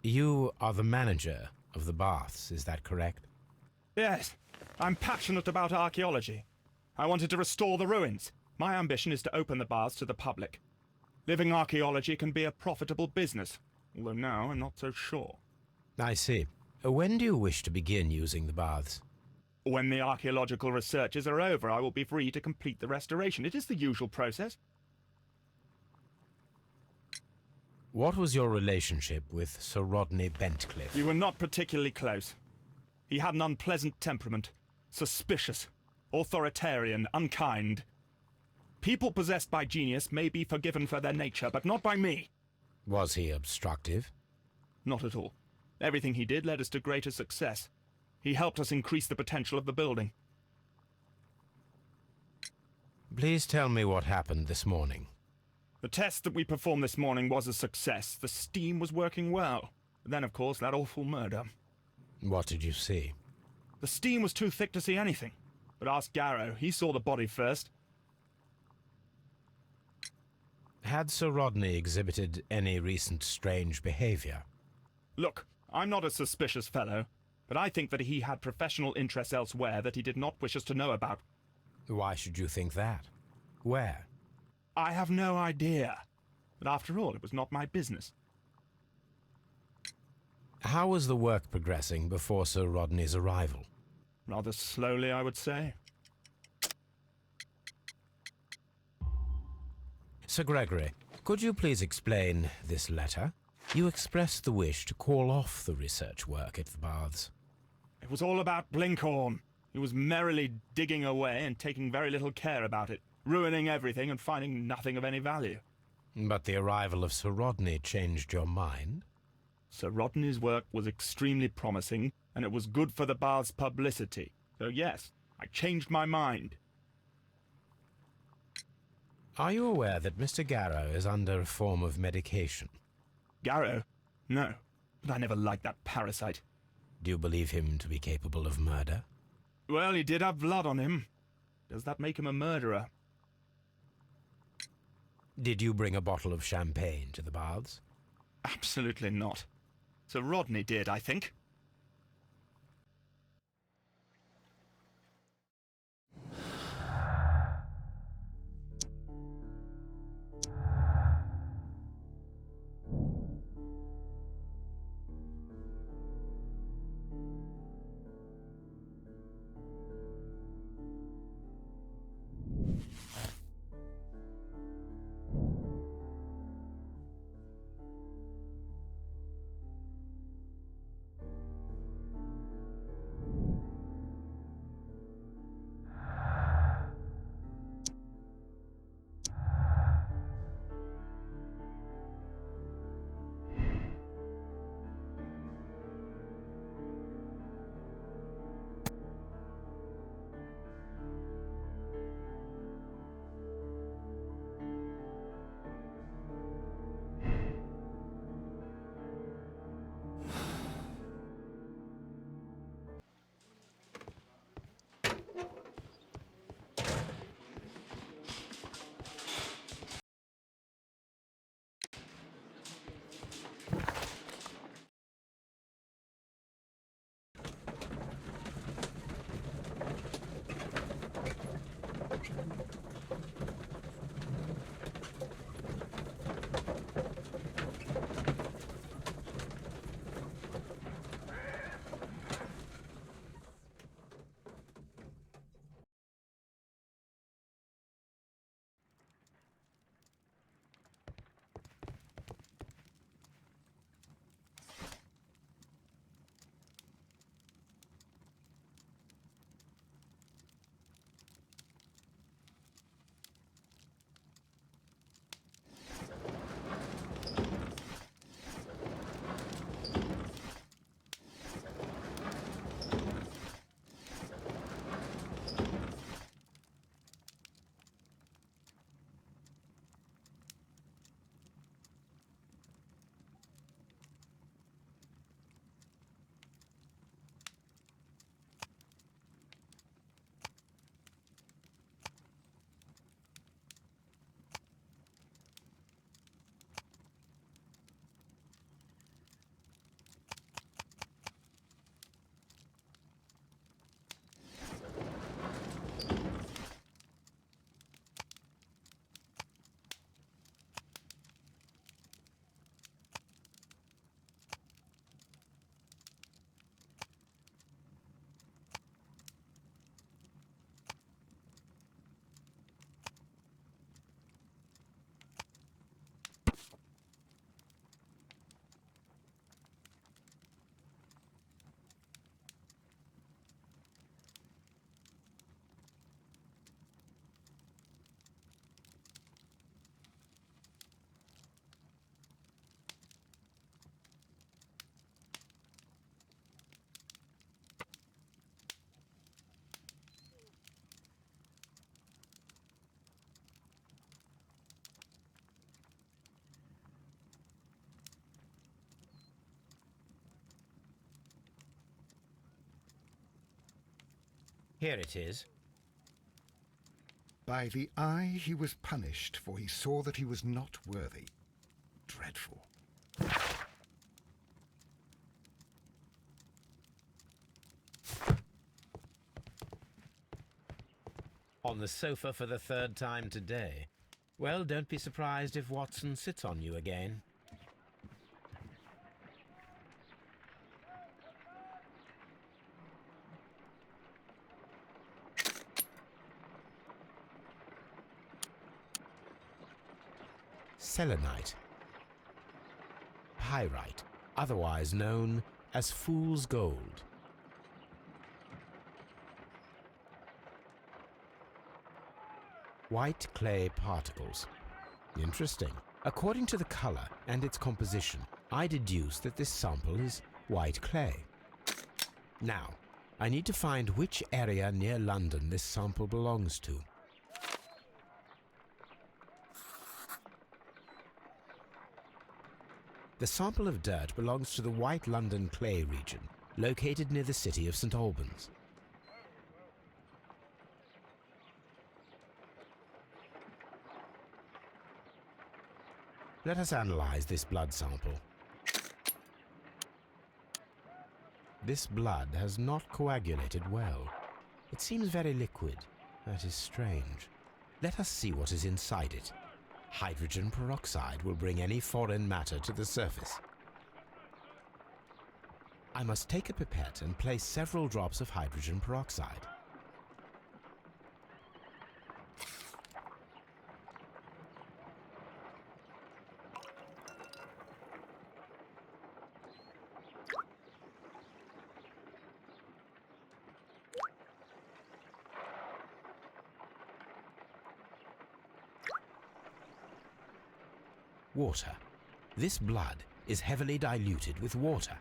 You are the manager of the baths, is that correct? Yes, I'm passionate about archaeology. I wanted to restore the ruins. My ambition is to open the baths to the public. Living archaeology can be a profitable business, although now I'm not so sure. I see. When do you wish to begin using the baths? When the archaeological researches are over, I will be free to complete the restoration. It is the usual process. What was your relationship with Sir Rodney Bentcliffe? We were not particularly close. He had an unpleasant temperament. Suspicious, authoritarian, unkind. People possessed by genius may be forgiven for their nature, but not by me. Was he obstructive? Not at all. Everything he did led us to greater success. He helped us increase the potential of the building. Please tell me what happened this morning. The test that we performed this morning was a success. The steam was working well. Then, of course, that awful murder. What did you see? The steam was too thick to see anything. But ask Garrow. He saw the body first. Had Sir Rodney exhibited any recent strange behavior? Look, I'm not a suspicious fellow, but I think that he had professional interests elsewhere that he did not wish us to know about. Why should you think that? Where? I have no idea. But after all, it was not my business. How was the work progressing before Sir Rodney's arrival? Rather slowly, I would say. Sir Gregory, could you please explain this letter? You expressed the wish to call off the research work at the baths. It was all about Blinkhorn. He was merrily digging away and taking very little care about it, ruining everything and finding nothing of any value. But the arrival of Sir Rodney changed your mind? Sir Rodney's work was extremely promising, and it was good for the bath's publicity. So yes, I changed my mind. Are you aware that Mr. Garrow is under a form of medication? Garrow? No, but I never liked that parasite. Do you believe him to be capable of murder? Well, he did have blood on him. Does that make him a murderer? Did you bring a bottle of champagne to the baths? Absolutely not. Sir Rodney did, I think. Here it is. By the eye he was punished, for he saw that he was not worthy. Dreadful. On the sofa for the third time today. Well, don't be surprised if Watson sits on you again. Selenite. Pyrite, otherwise known as fool's gold. White clay particles. Interesting. According to the color and its composition, I deduce that this sample is white clay. Now, I need to find which area near London this sample belongs to. The sample of dirt belongs to the White London clay region, located near the city of St. Albans. Let us analyze this blood sample. This blood has not coagulated well. It seems very liquid. That is strange. Let us see what is inside it. Hydrogen peroxide will bring any foreign matter to the surface. I must take a pipette and place several drops of hydrogen peroxide. Water. This blood is heavily diluted with water.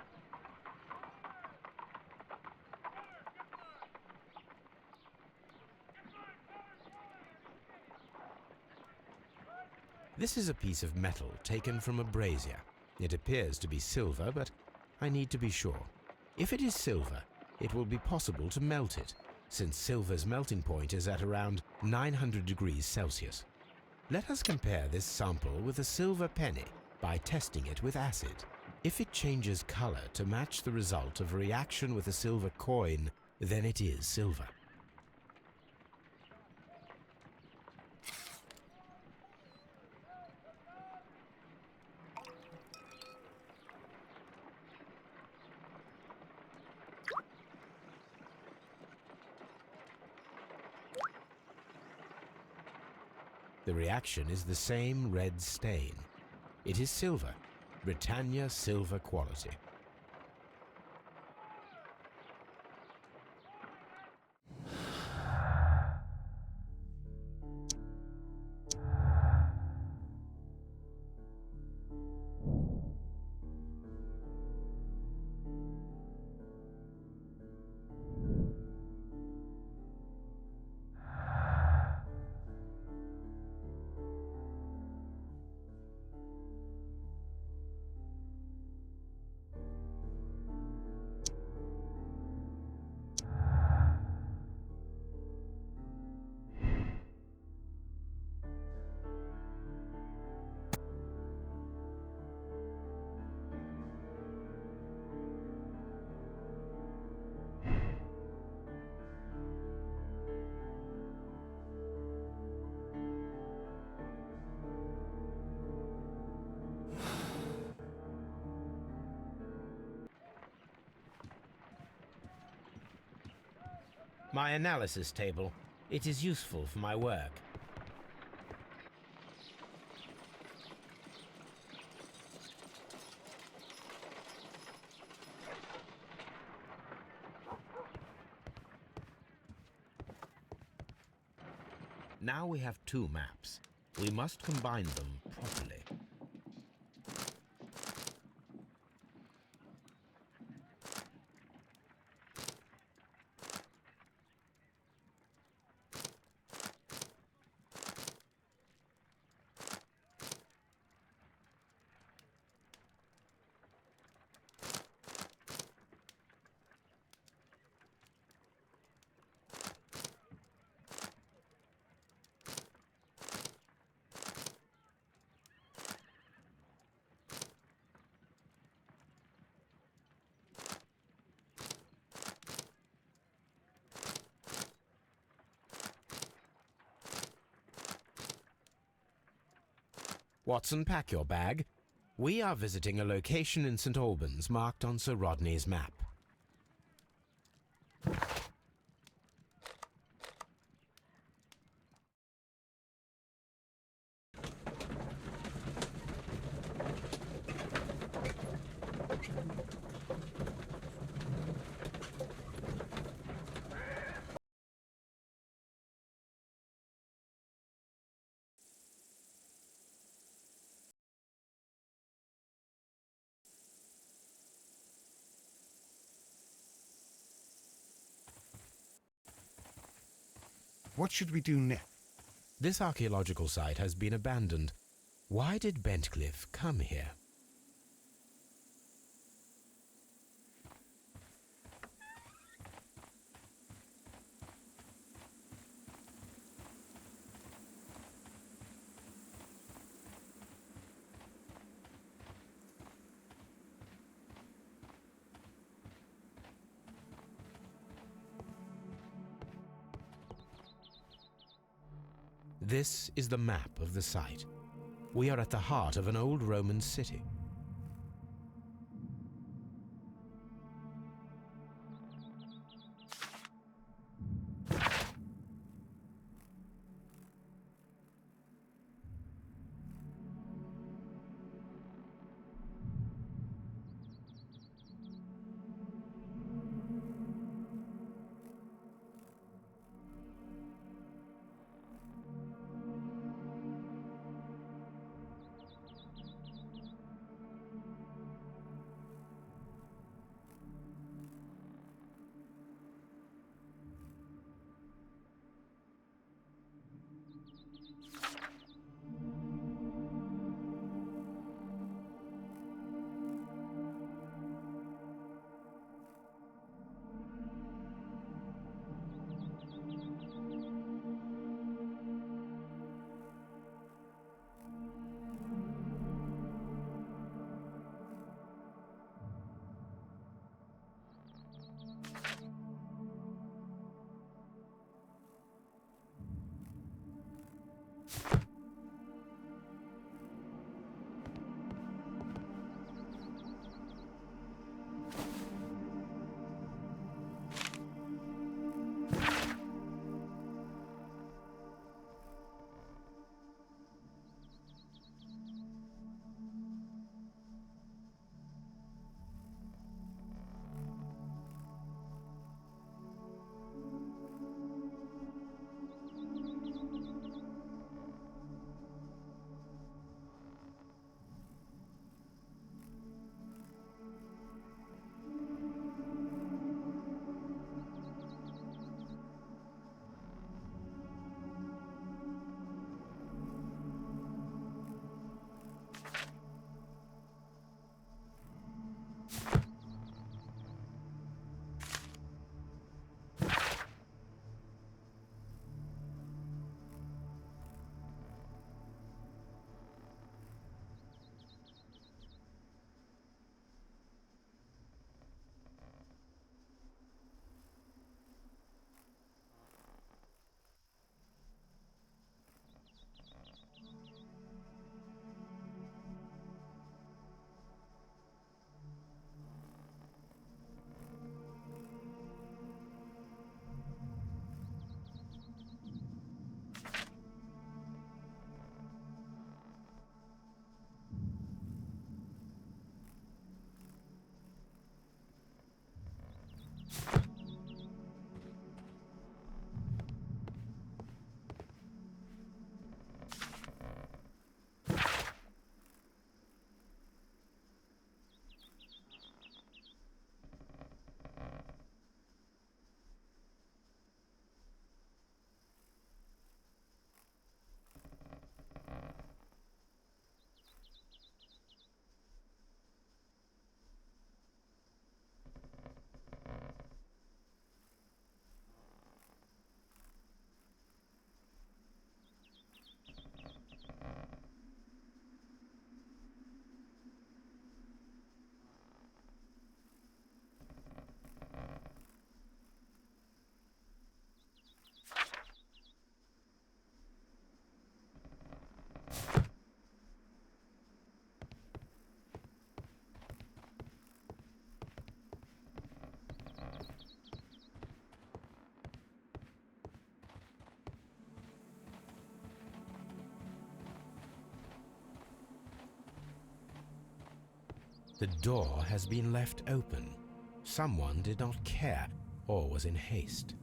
This is a piece of metal taken from a brazier. It appears to be silver, but I need to be sure. If it is silver, it will be possible to melt it, since silver's melting point is at around 900 degrees Celsius. Let us compare this sample with a silver penny by testing it with acid. If it changes color to match the result of a reaction with a silver coin, then it is silver. The reaction is the same red stain. It is silver, Britannia silver quality. My analysis table. It is useful for my work. Now we have two maps. We must combine them properly. Watson, pack your bag. We are visiting a location in St. Albans marked on Sir Rodney's map. What should we do next? This archaeological site has been abandoned. Why did Bentcliffe come here? This is the map of the site. We are at the heart of an old Roman city. The door has been left open. Someone did not care or was in haste.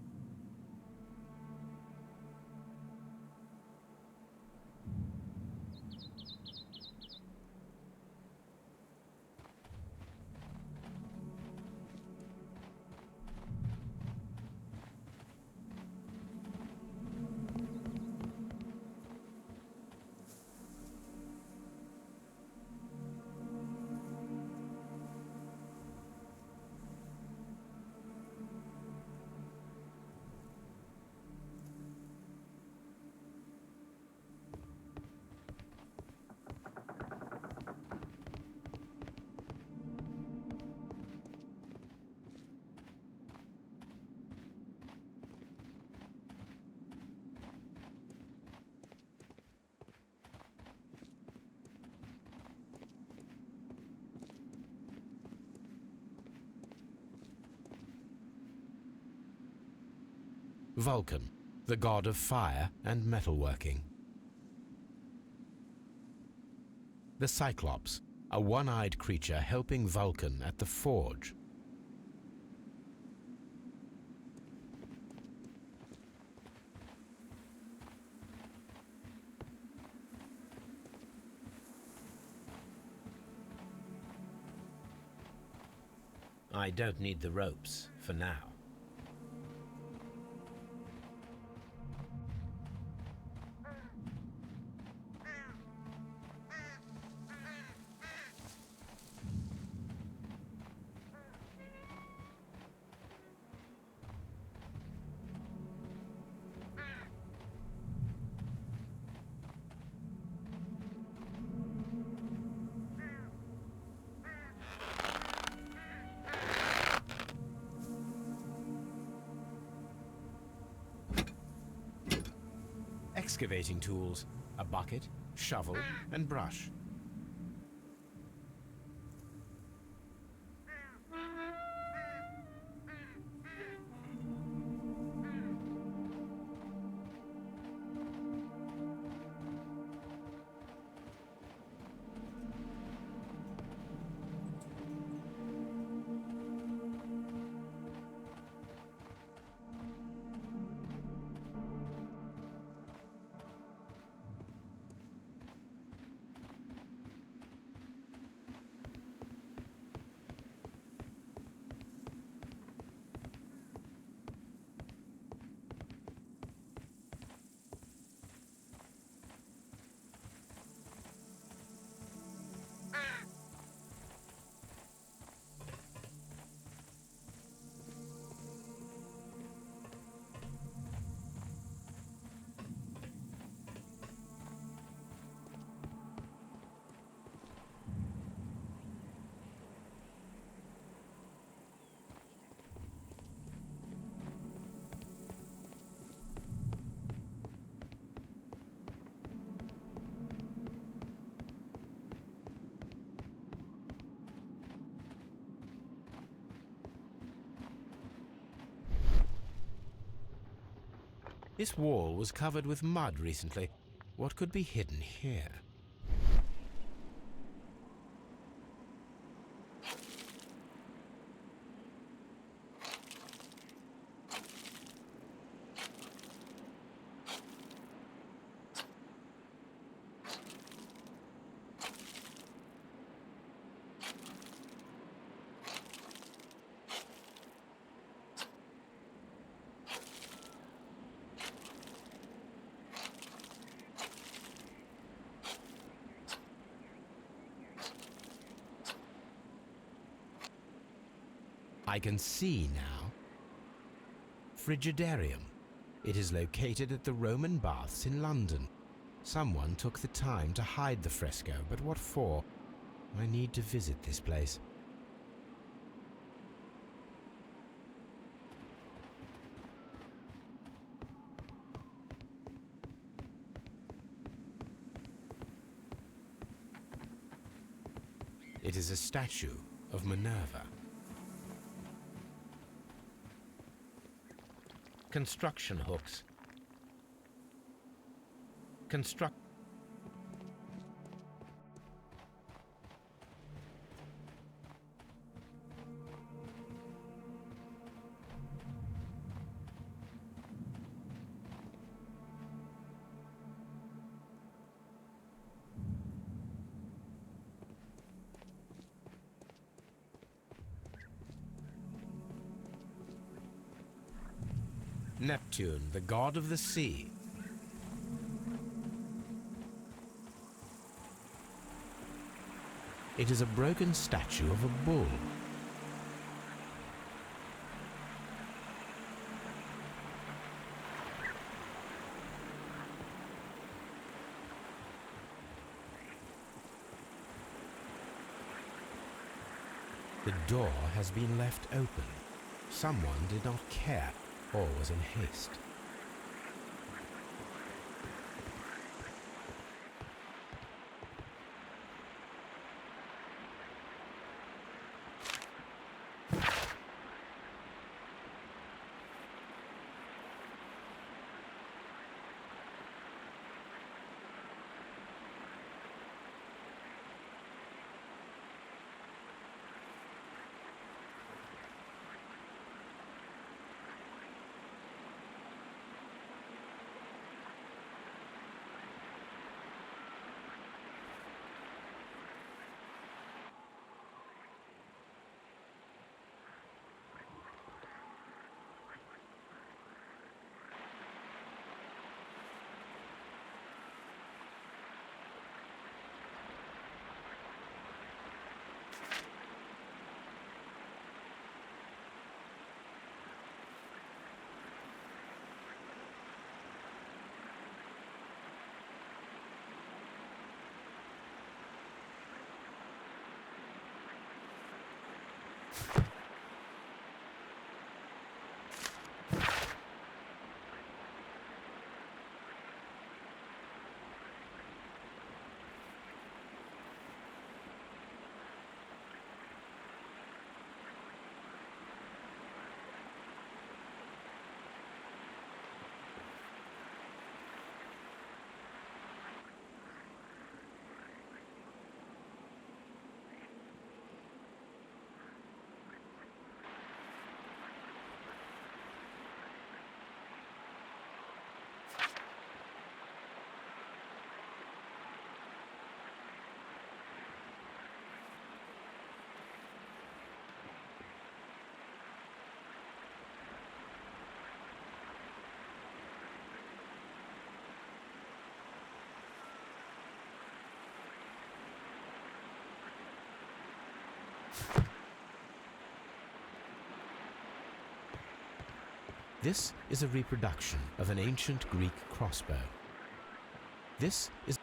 Vulcan, the god of fire and metalworking. The Cyclops, a one-eyed creature helping Vulcan at the forge. I don't need the ropes for now. Excavating tools, a bucket, shovel, and brush. This wall was covered with mud recently. What could be hidden here? I can see now. Frigidarium. It is located at the Roman Baths in London. Someone took the time to hide the fresco, but what for? I need to visit this place. It is a statue of Minerva. Construction hooks. Neptune, the god of the sea. It is a broken statue of a bull. The door has been left open. Someone did not care or was in haste. This is a reproduction of an ancient Greek crossbow. This is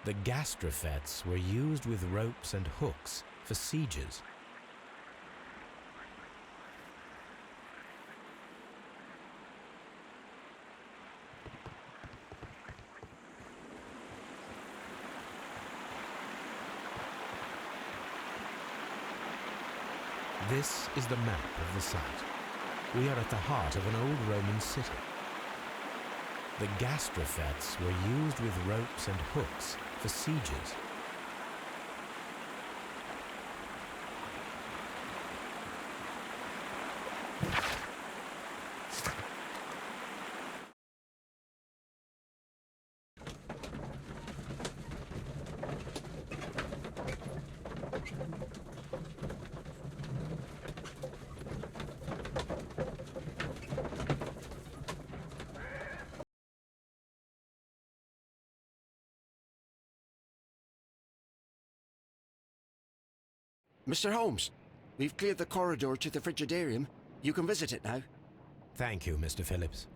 the gastrofets were used with ropes and hooks for sieges. This is the map of the site. We are at the heart of an old Roman city. The gastrofets were used with ropes and hooks for sieges. Mr. Holmes, we've cleared the corridor to the Frigidarium. You can visit it now. Thank you, Mr. Phillips.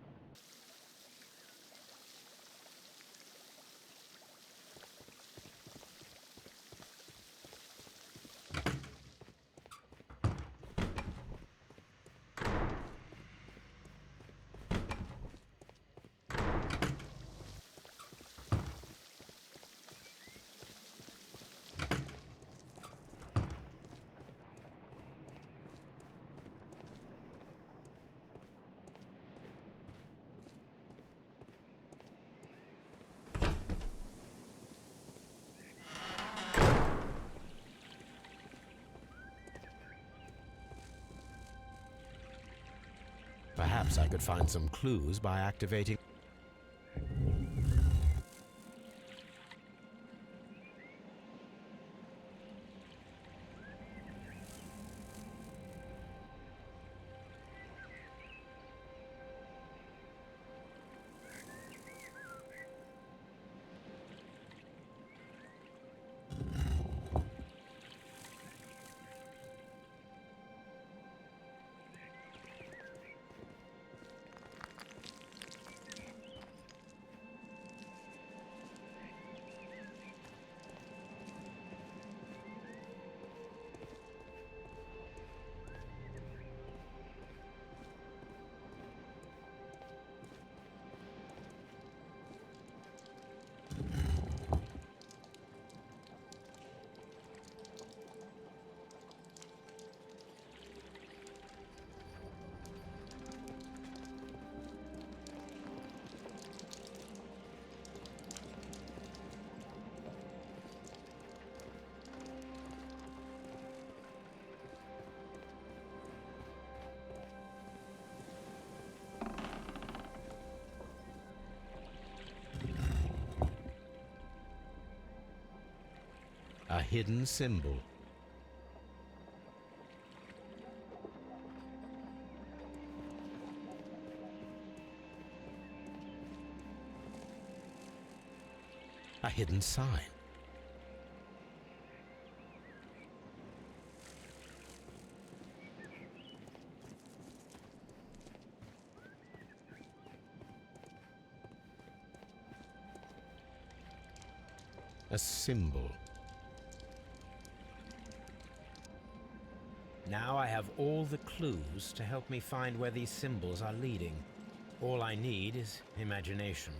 Perhaps I could find some clues by activating... A hidden symbol. A hidden sign. A symbol. Now I have all the clues to help me find where these symbols are leading. All I need is imagination.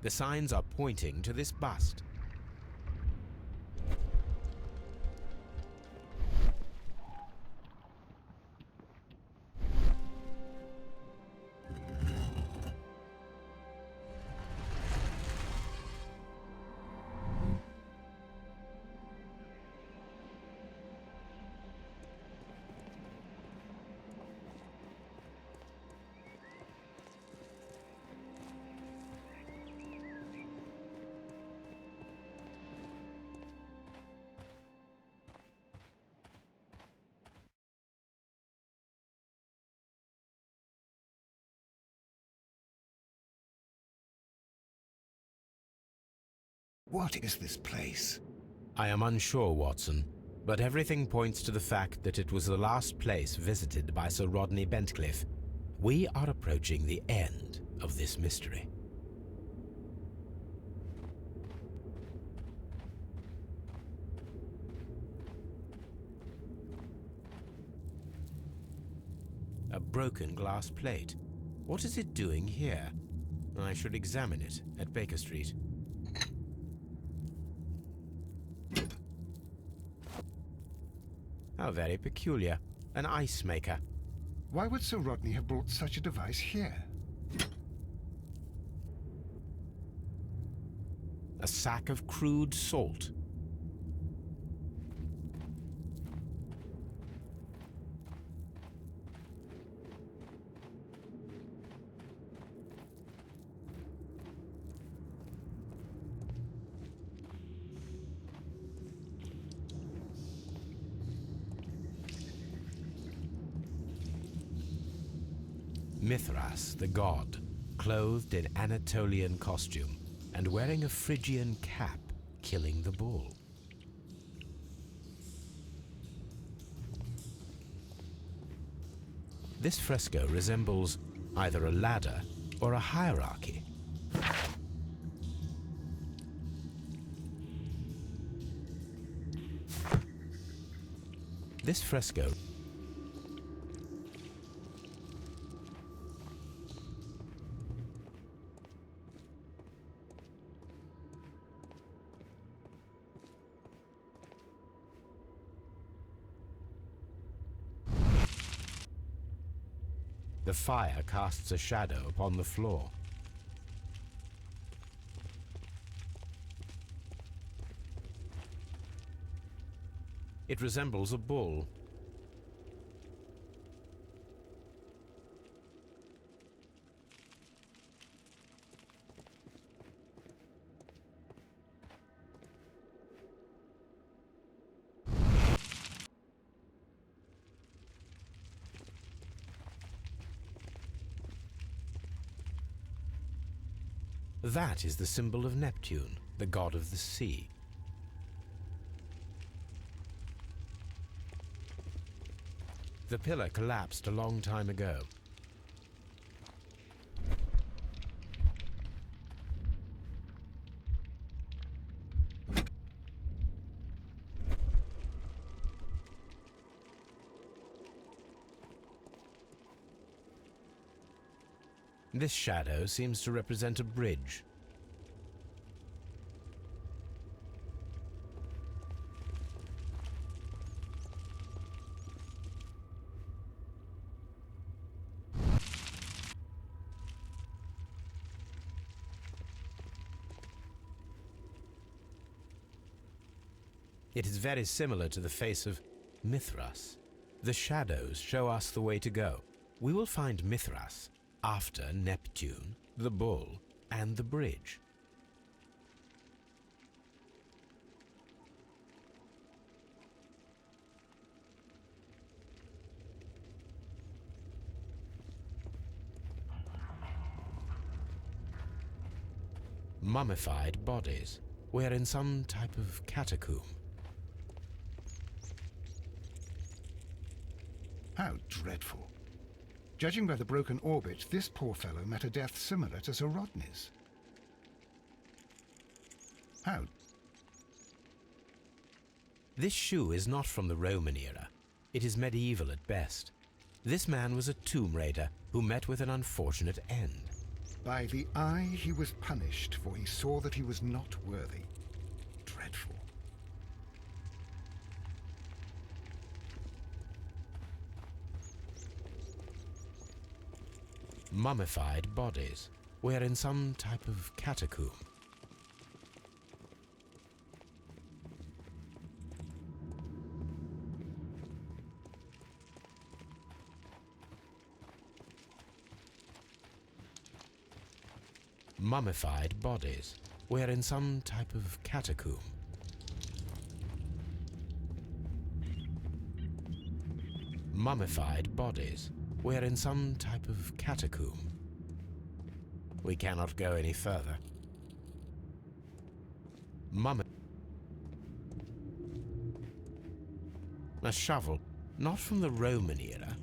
The signs are pointing to this bust. What is this place? I am unsure, Watson, but everything points to the fact that it was the last place visited by Sir Rodney Bentcliffe. We are approaching the end of this mystery. A broken glass plate. What is it doing here? I should examine it at Baker Street. How very peculiar. An ice maker. Why would Sir Rodney have brought such a device here? A sack of crude salt. Mithras, the god, clothed in Anatolian costume and wearing a Phrygian cap, killing the bull. This fresco resembles either a ladder or a hierarchy. This fresco The fire casts a shadow upon the floor. It resembles a bull. That is the symbol of Neptune, the god of the sea. The pillar collapsed a long time ago. This shadow seems to represent a bridge. It is very similar to the face of Mithras. The shadows show us the way to go. We will find Mithras after Neptune, the bull, and the bridge. Mummified bodies. We're in some type of catacomb. How dreadful. Judging by the broken orbit, this poor fellow met a death similar to Sir Rodney's. How? This shoe is not from the Roman era. It is medieval at best. This man was a tomb raider who met with an unfortunate end. By the eye he was punished, for he saw that he was not worthy. Dreadful. Mummified bodies. We're in some type of catacomb. Mummified bodies. We're in some type of catacomb. Mummified bodies. We're in some type of catacomb. We cannot go any further. A shovel, not from the Roman era.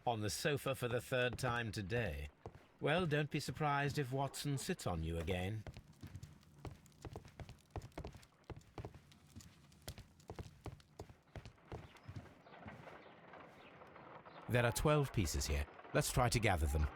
On the sofa for the third time today. Well, don't be surprised if Watson sits on you again. There are 12 pieces here. Let's try to gather them.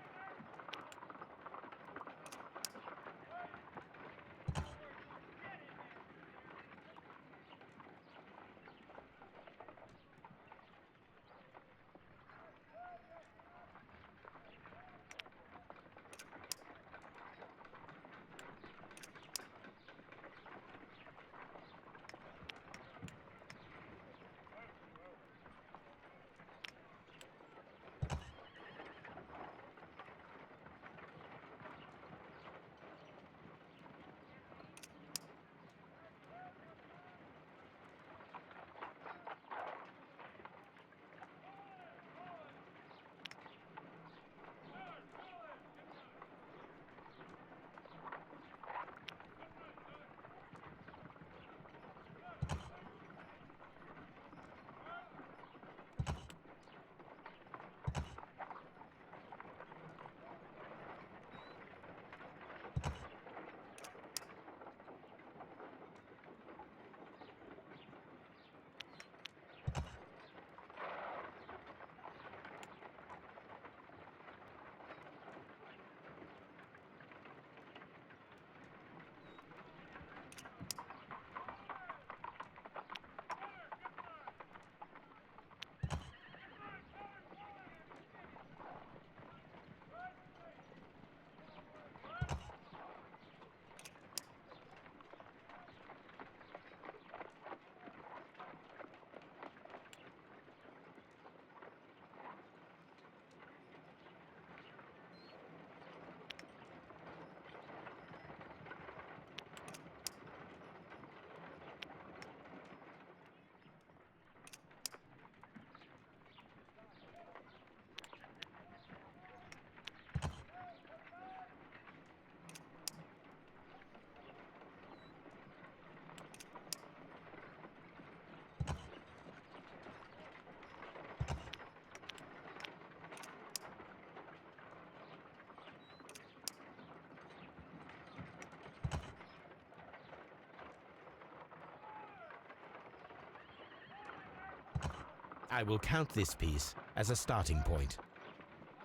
I will count this piece as a starting point.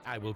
I will...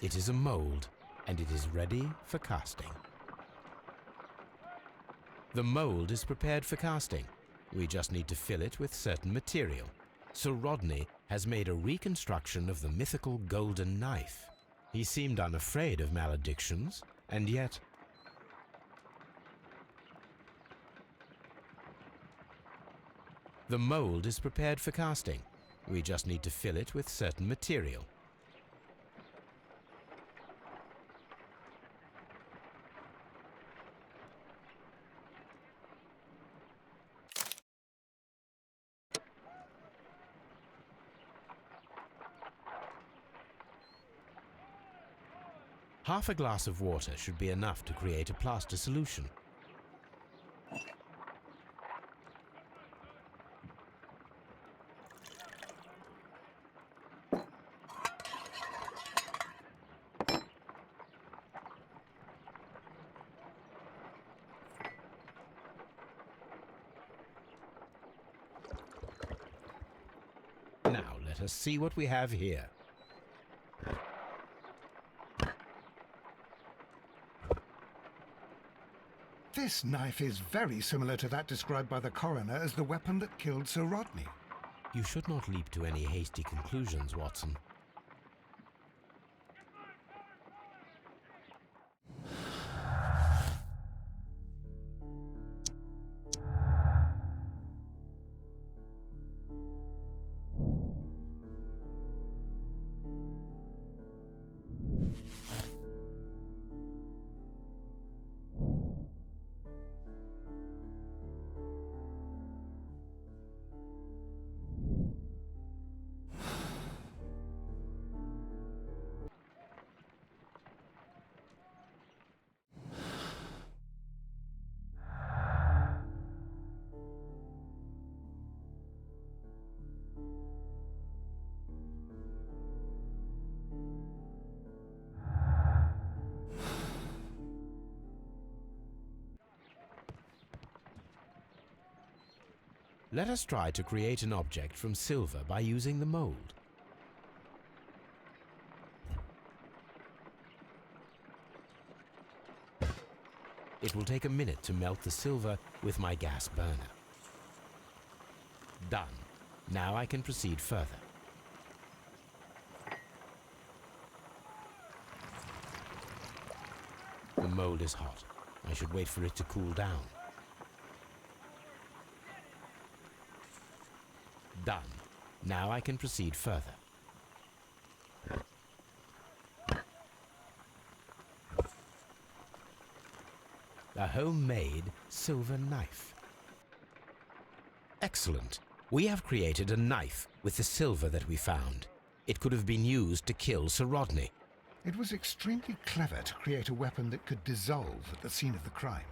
It is a mold, and it is ready for casting. The mold is prepared for casting. We just need to fill it with certain material. Sir Rodney has made a reconstruction of the mythical golden knife. He seemed unafraid of maledictions, and yet... The mold is prepared for casting. We just need to fill it with certain material. Half a glass of water should be enough to create a plaster solution. Now let us see what we have here. This knife is very similar to that described by the coroner as the weapon that killed Sir Rodney. You should not leap to any hasty conclusions, Watson. Let us try to create an object from silver by using the mold. It will take a minute to melt the silver with my gas burner. Done. Now I can proceed further. The mold is hot. I should wait for it to cool down. Done. Now I can proceed further. A homemade silver knife. Excellent. We have created a knife with the silver that we found. It could have been used to kill Sir Rodney. It was extremely clever to create a weapon that could dissolve at the scene of the crime.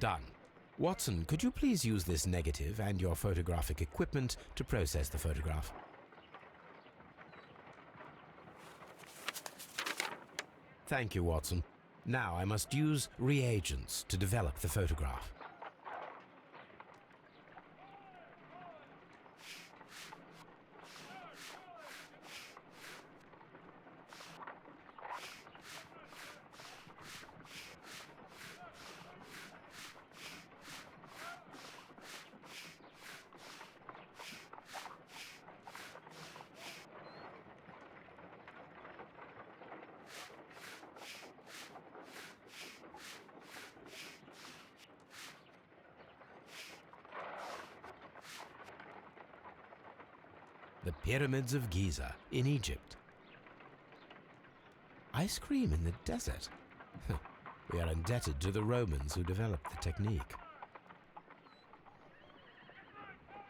Done. Watson, could you please use this negative and your photographic equipment to process the photograph? Thank you, Watson. Now I must use reagents to develop the photograph. The Pyramids of Giza in Egypt. Ice cream in the desert. We are indebted to the Romans who developed the technique.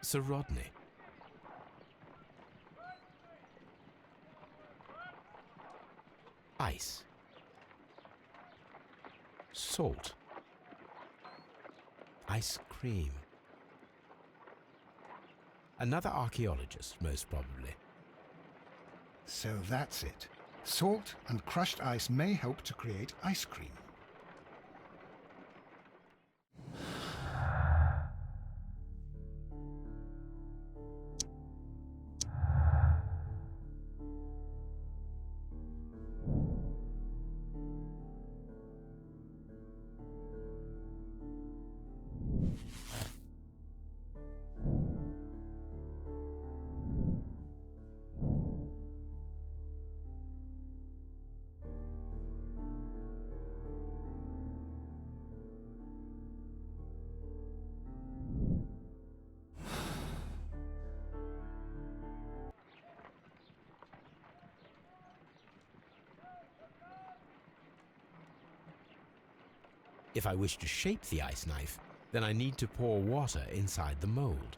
Sir Rodney. Ice. Salt. Ice cream. Another archaeologist, most probably. So that's it. Salt and crushed ice may help to create ice cream. If I wish to shape the ice knife, then I need to pour water inside the mold.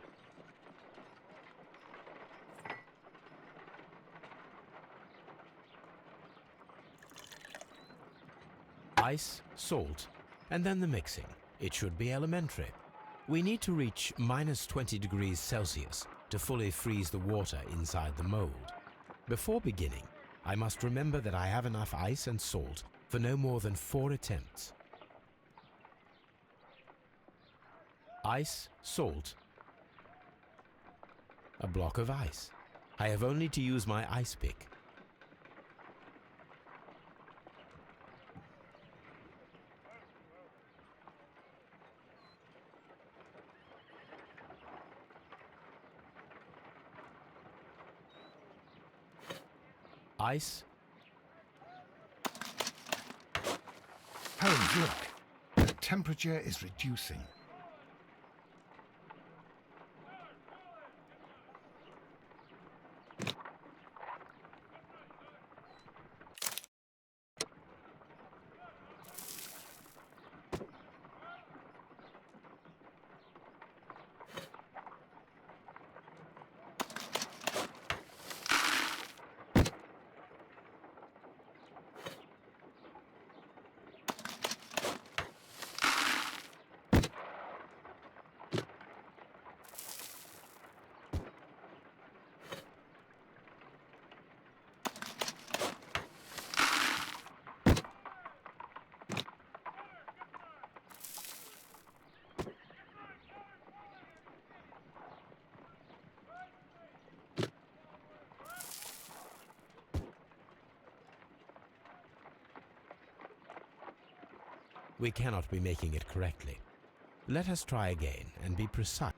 Ice, salt, and then the mixing. It should be elementary. We need to reach -20 degrees Celsius to fully freeze the water inside the mold. Before beginning, I must remember that I have enough ice and salt for no more than 4 attempts. Ice, salt, a block of ice. I have only to use my ice pick. Ice. Holmes, look. The temperature is reducing. We cannot be making it correctly. Let us try again and be precise.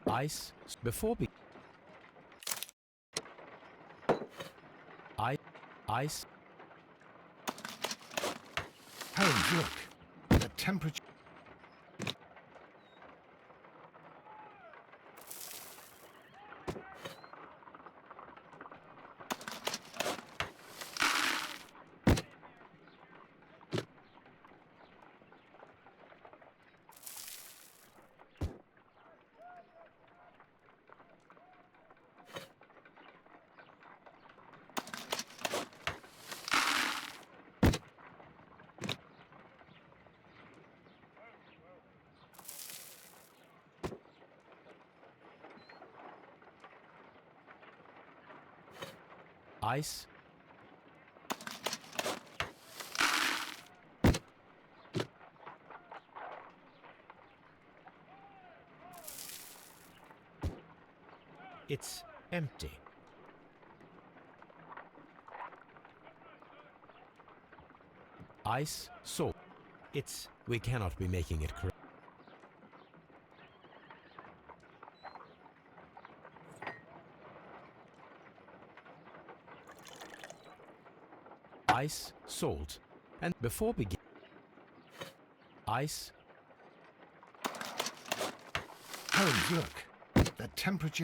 Ice before be ice. Holmes, look. The temperature. Ice. It's empty. Ice, salt. We cannot be making it correct. Ice, salt, and before begin. Ice. Holmes, look. The temperature.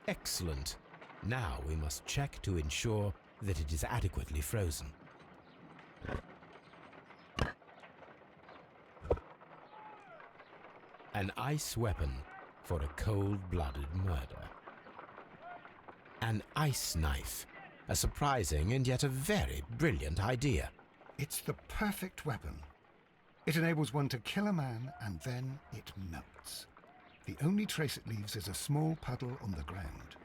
Excellent. Now we must check to ensure that it is adequately frozen. An ice weapon for a cold-blooded murder. An ice knife. A surprising and yet a very brilliant idea. It's the perfect weapon. It enables one to kill a man and then it melts. The only trace it leaves is a small puddle on the ground.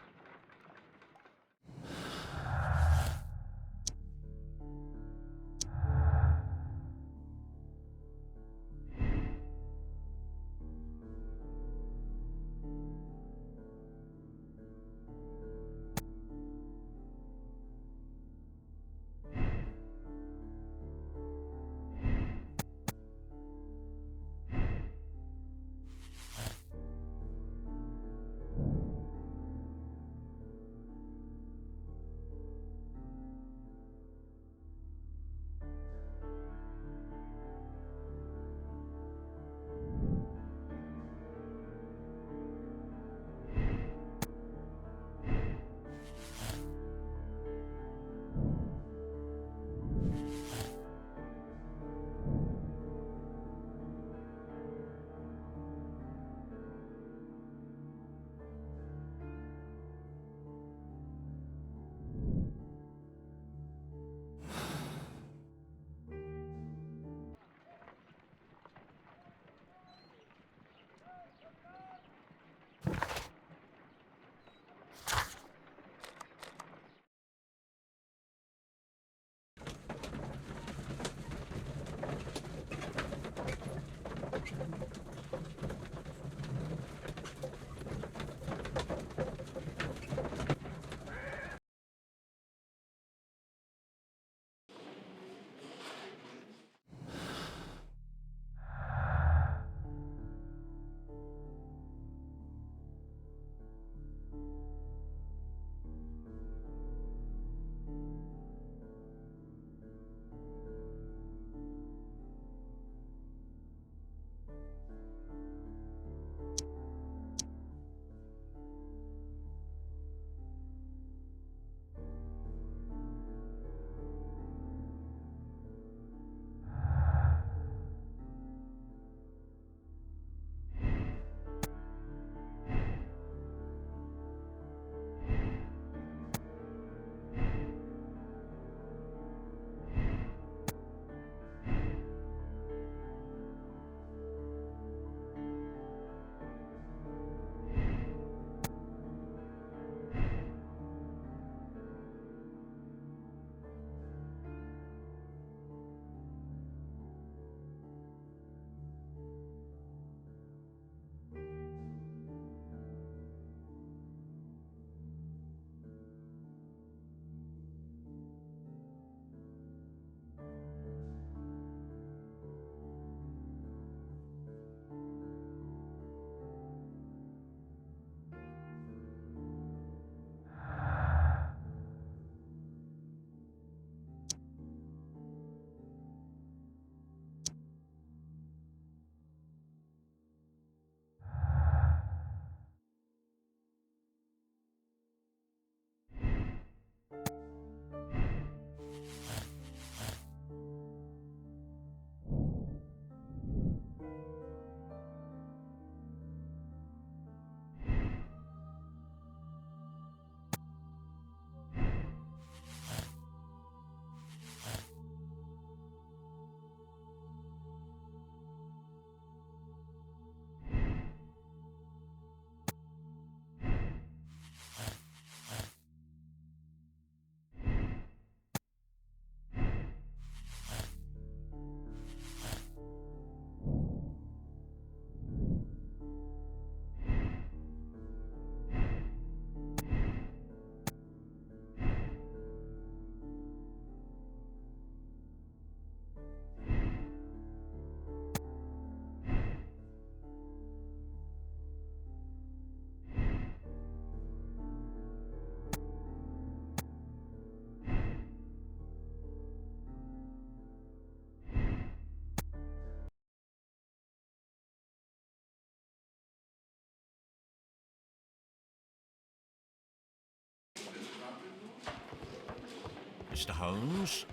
Mr. Holmes.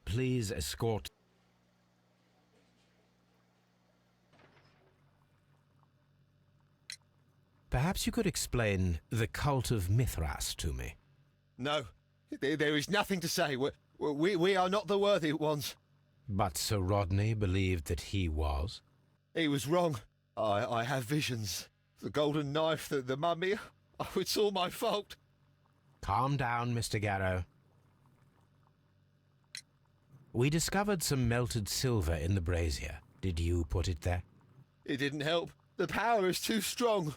Please escort. Perhaps you could explain the cult of Mithras to me. No, there is nothing to say. We are not the worthy ones. But Sir Rodney believed that he was. He was wrong. I have visions. The golden knife, the mummy. Oh, it's all my fault. Calm down, Mr. Garrow. We discovered some melted silver in the brazier. Did you put it there? It didn't help. The power is too strong.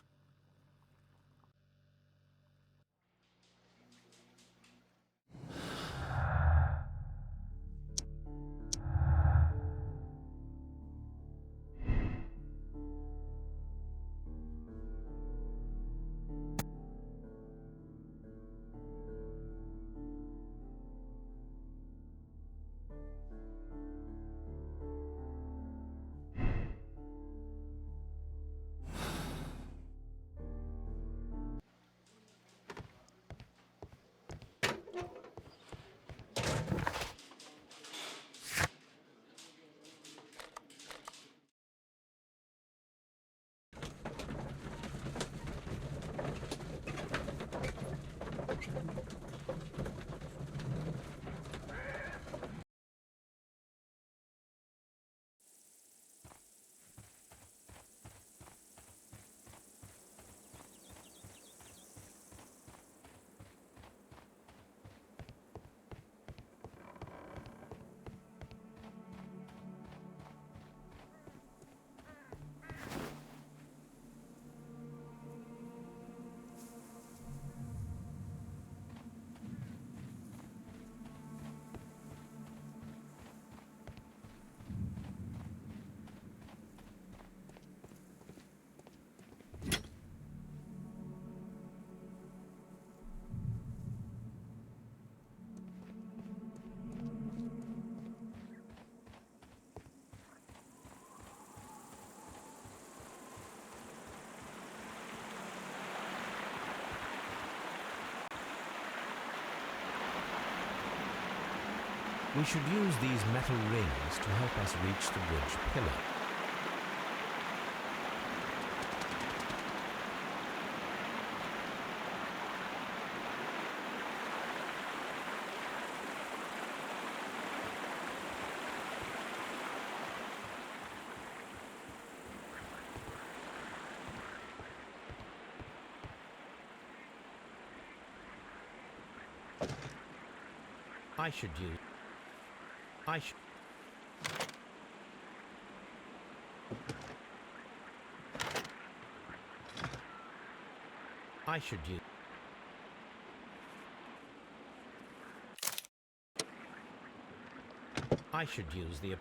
We should use these metal rings to help us reach the bridge pillar. I should use the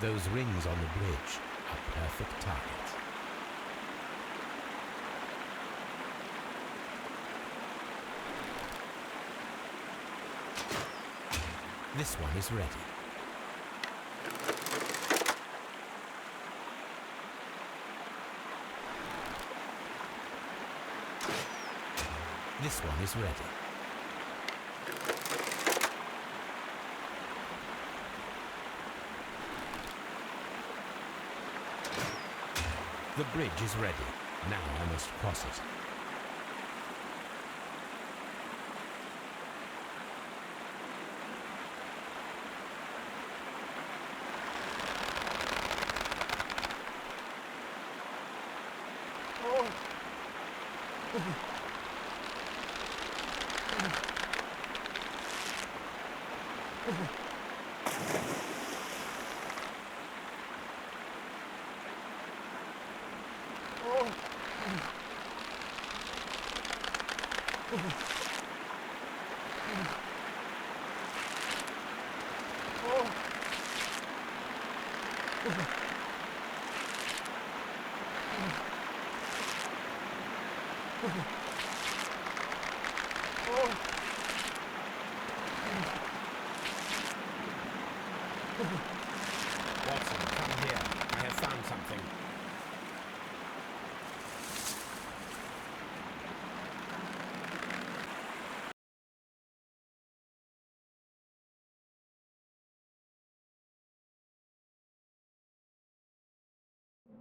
Those rings on the bridge are perfect targets. This one is ready. This one is ready. The bridge is ready. Now I must cross it. Watson, come here. I have found something.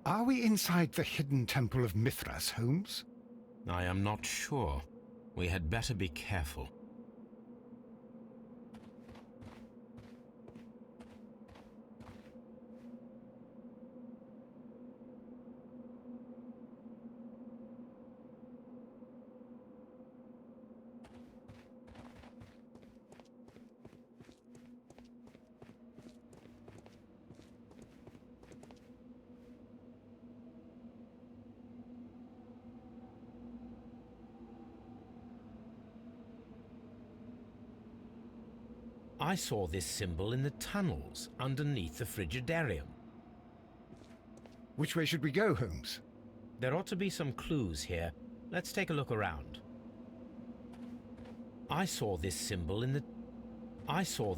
Are we inside the hidden temple of Mithras, Holmes? I am not sure. We had better be careful. I saw this symbol in the tunnels underneath the Frigidarium. Which way should we go, Holmes? There ought to be some clues here. Let's take a look around. I saw this symbol in the... I saw...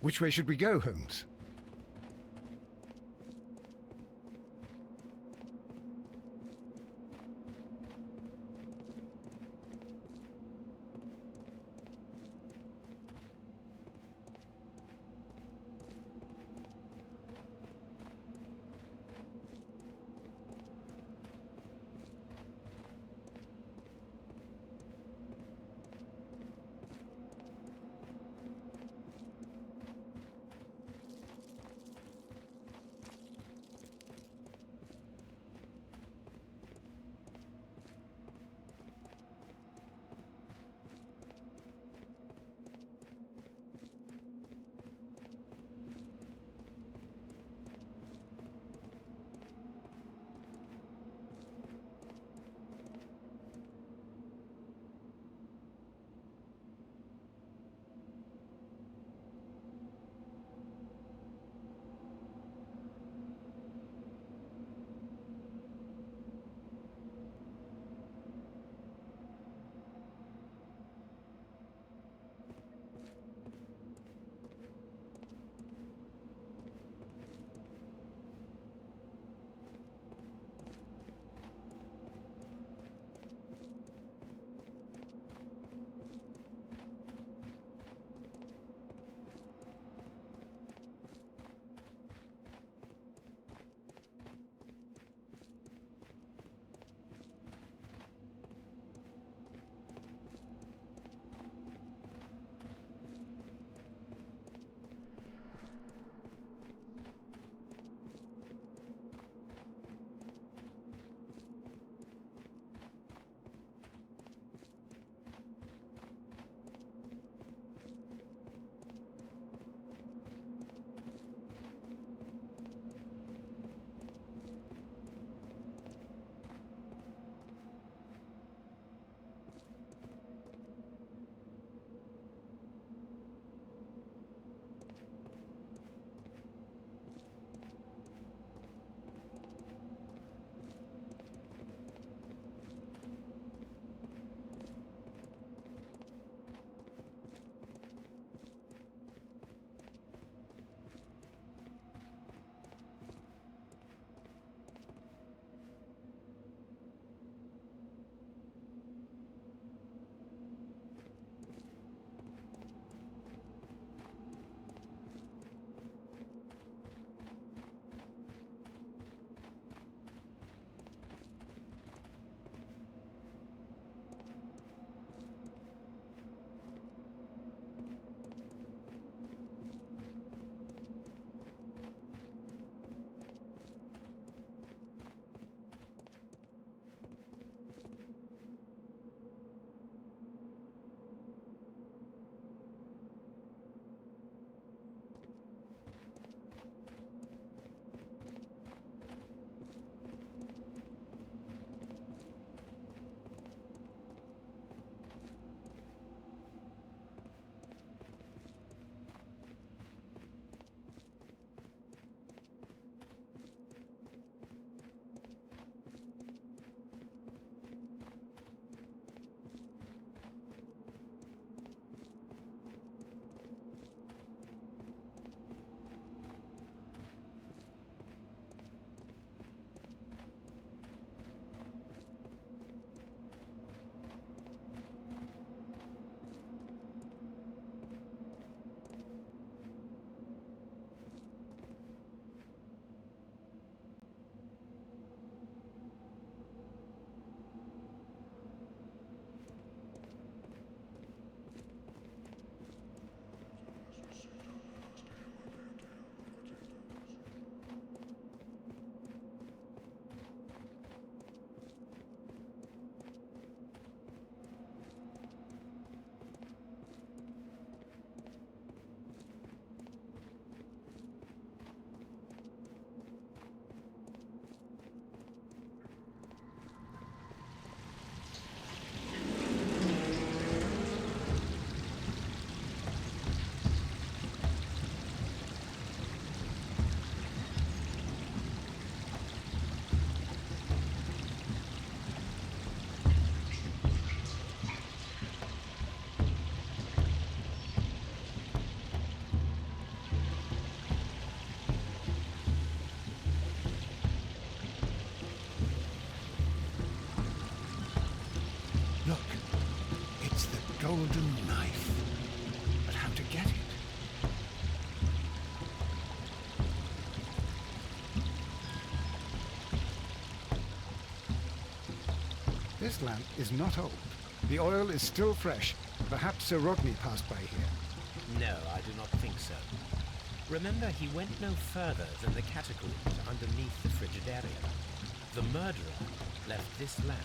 Which way should we go, Holmes? golden knife. But how to get it? This lamp is not old. The oil is still fresh. Perhaps Sir Rodney passed by here. No, I do not think so. Remember, he went no further than the catacombs underneath the Frigidaria. The murderer left this lamp.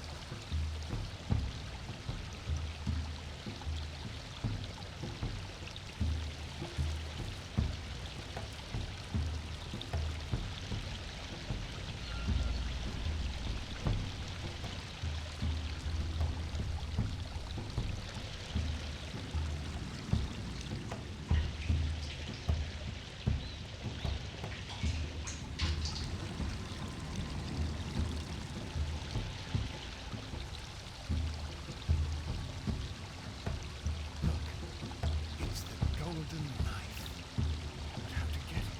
It's the golden knife. But how to get it?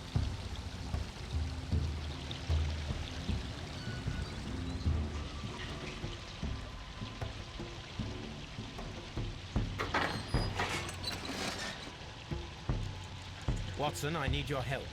Watson, I need your help.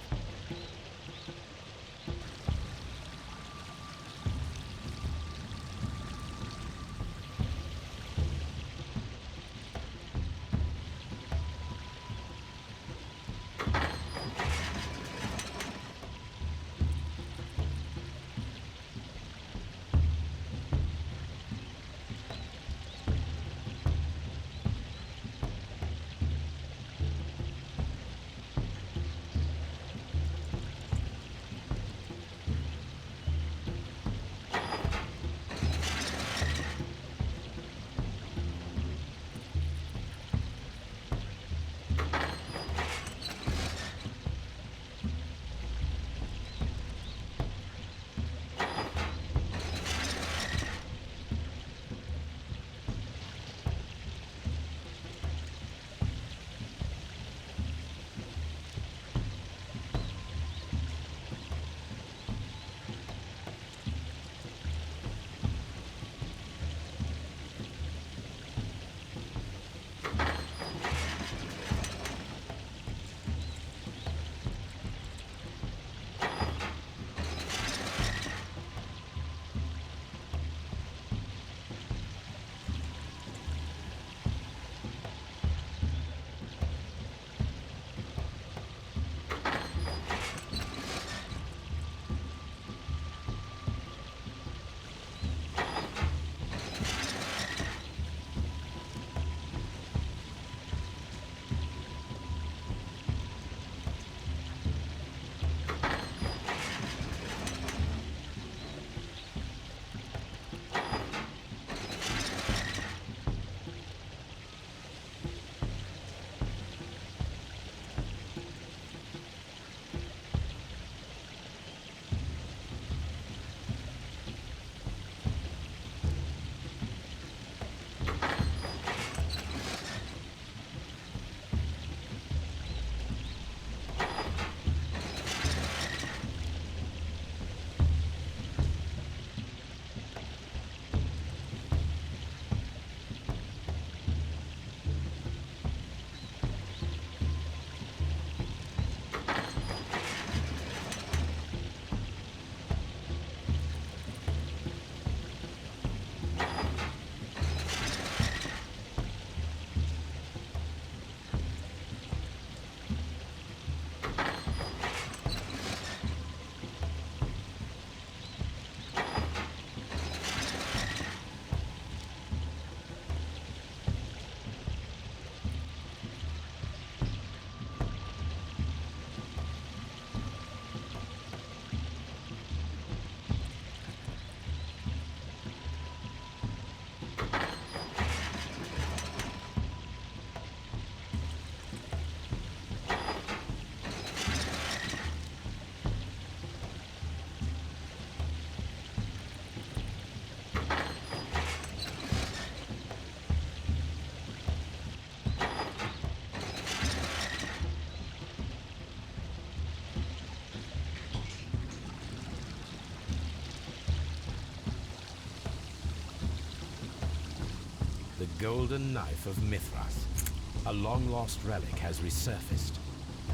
The golden knife of Mithras. A long-lost relic has resurfaced.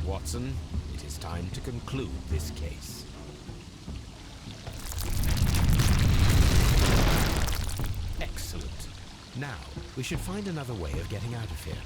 Watson, it is time to conclude this case. Excellent. Now, we should find another way of getting out of here.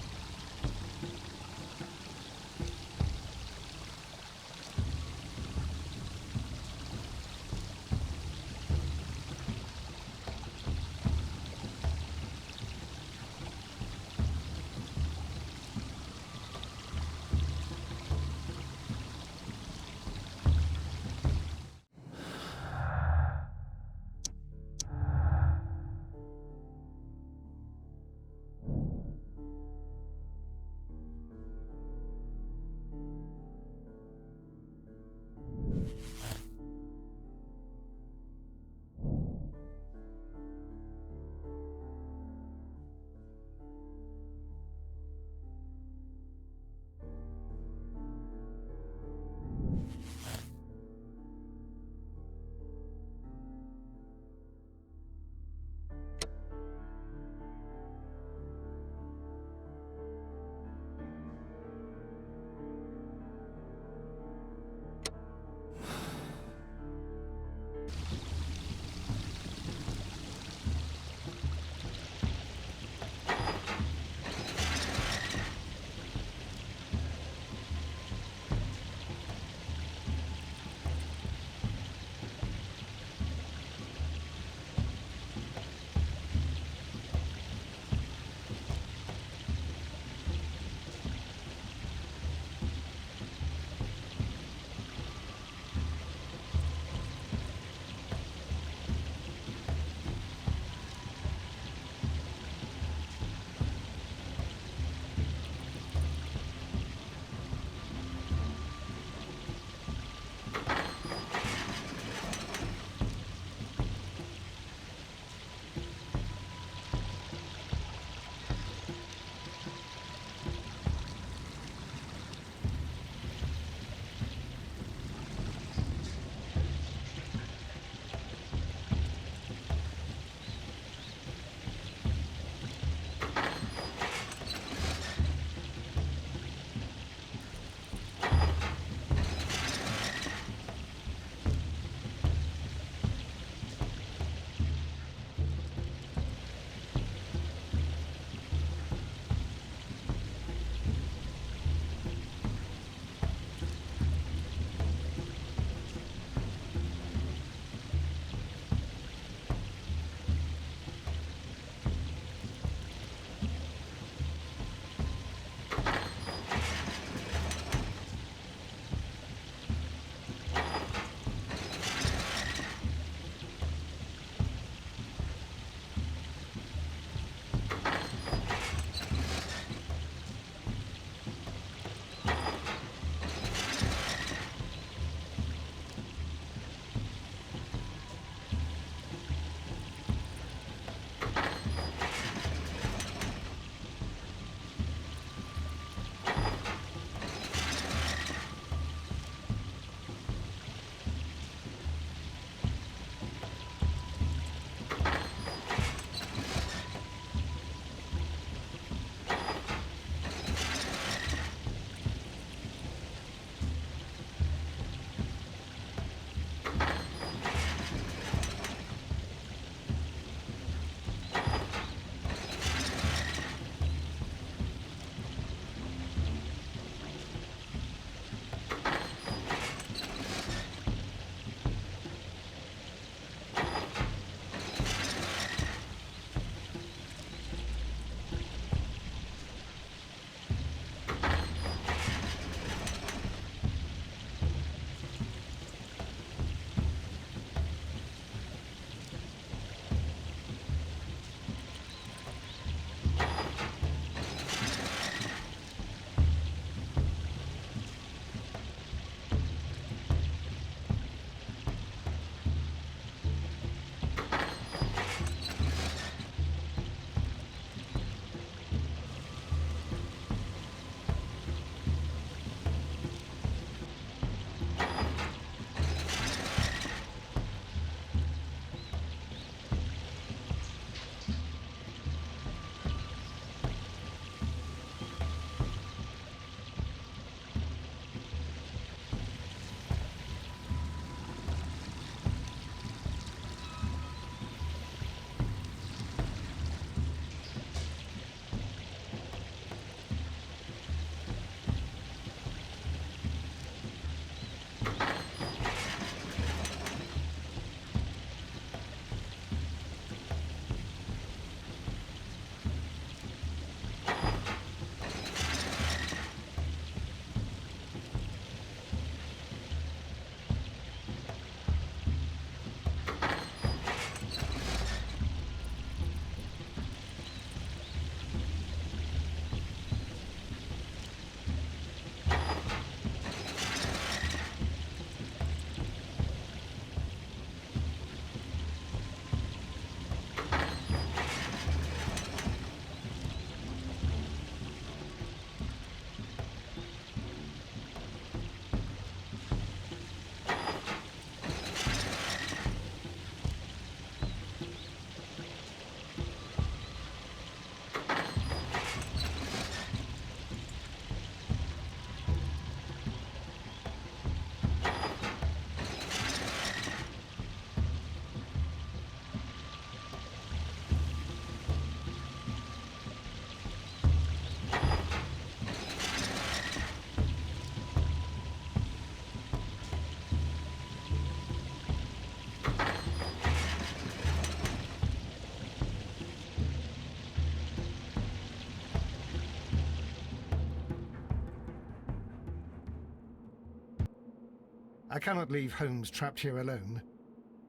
I cannot leave Holmes trapped here alone,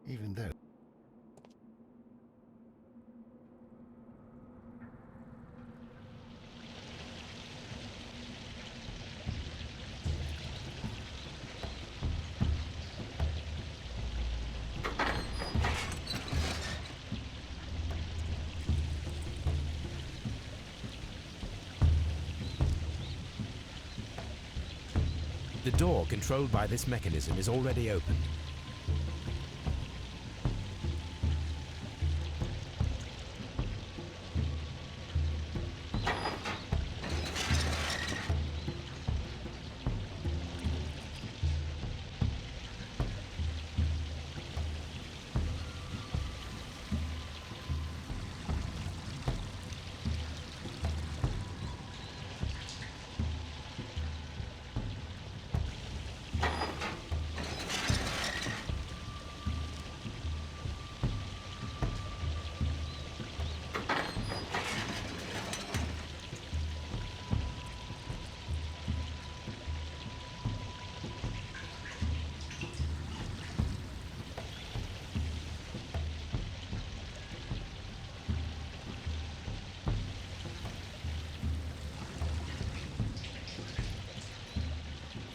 even though... The door controlled by this mechanism is already opened.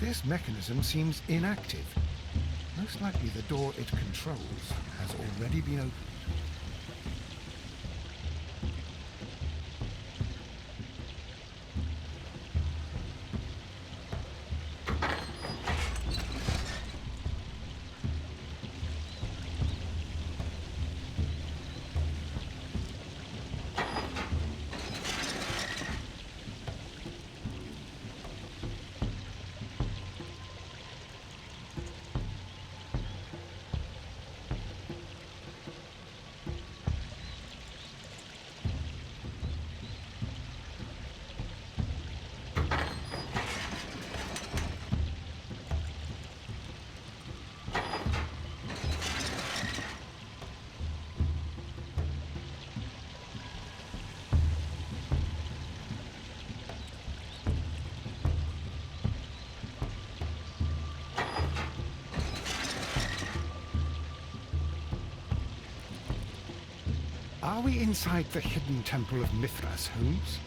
This mechanism seems inactive. Most likely the door it controls has already been opened. Are we inside the hidden temple of Mithras, Holmes?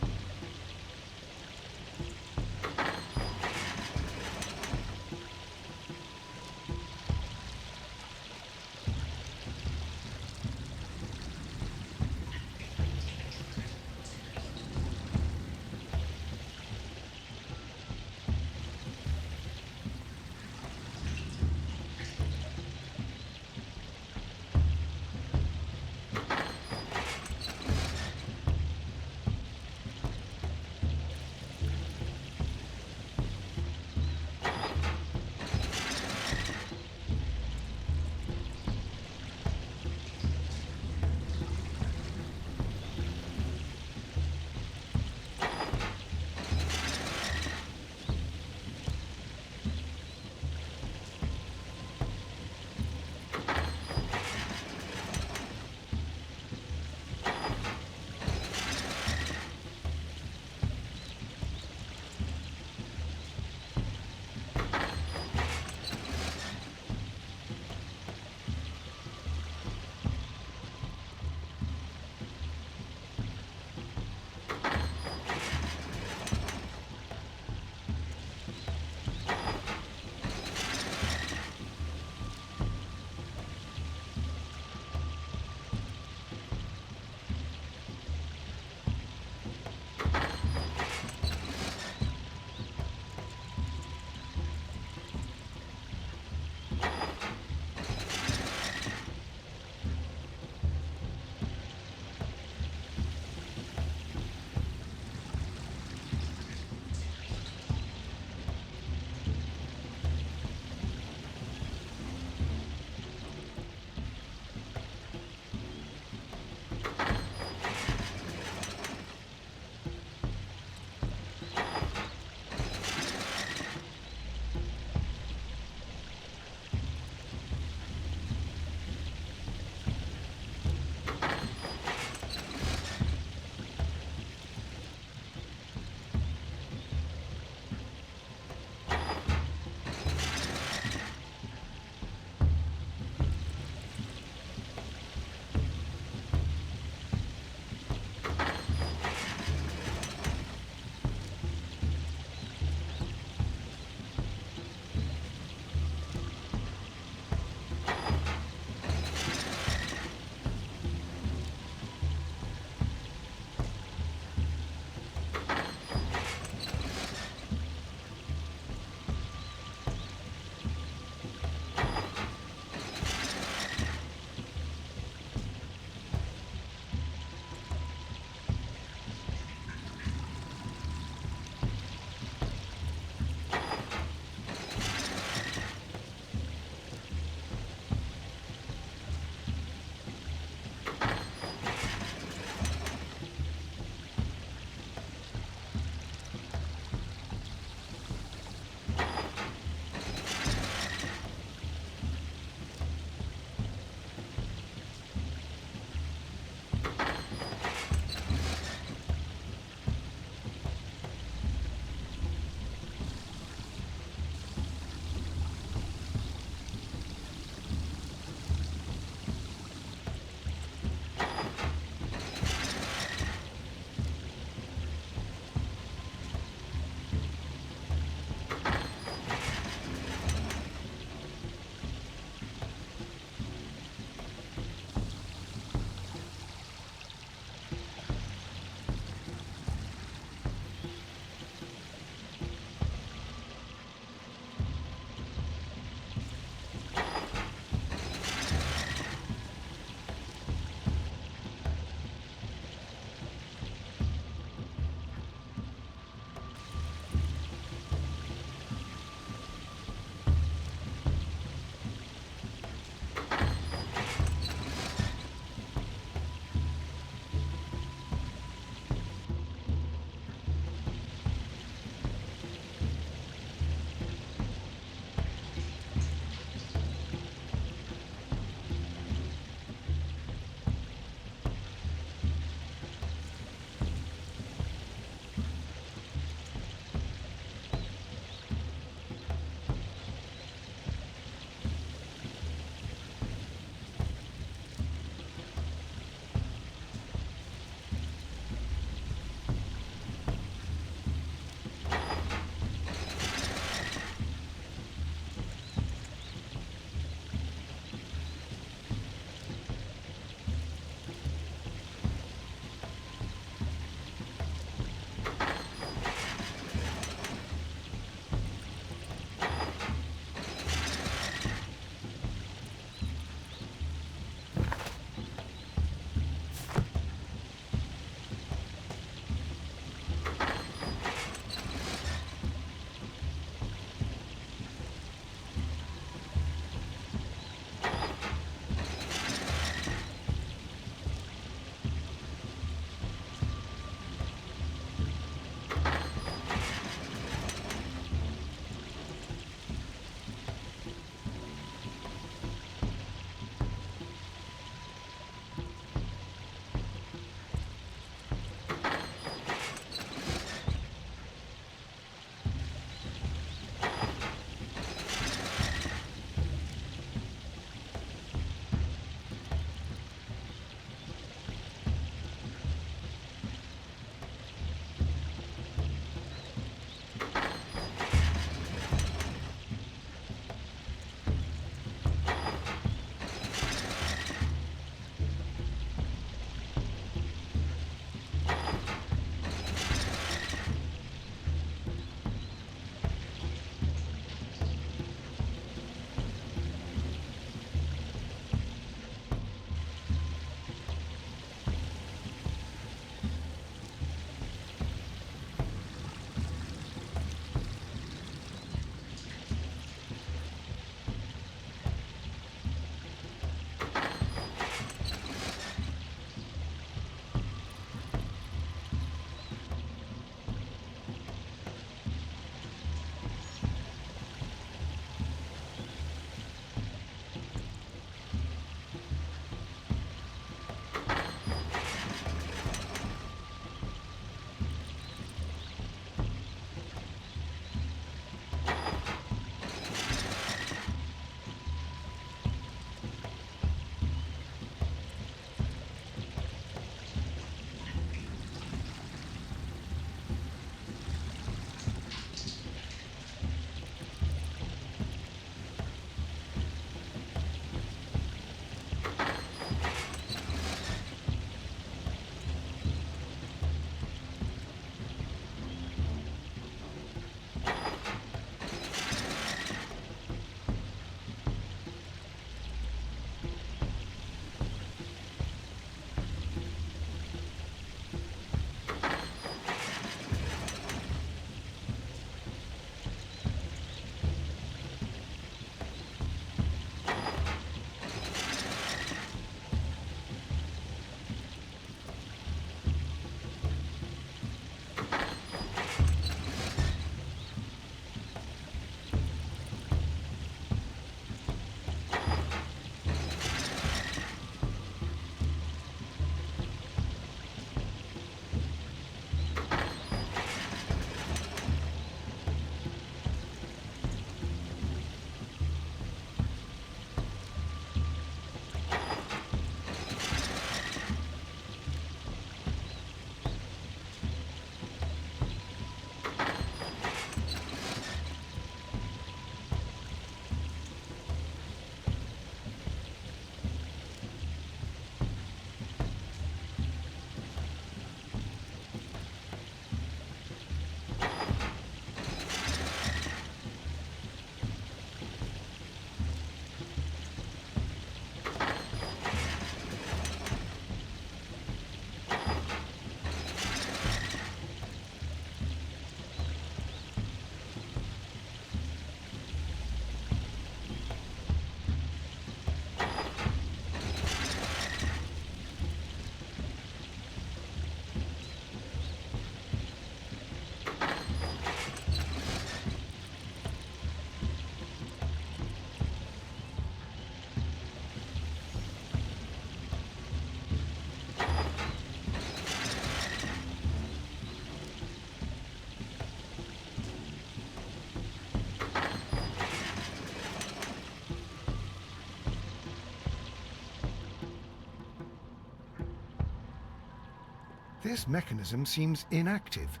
This mechanism seems inactive.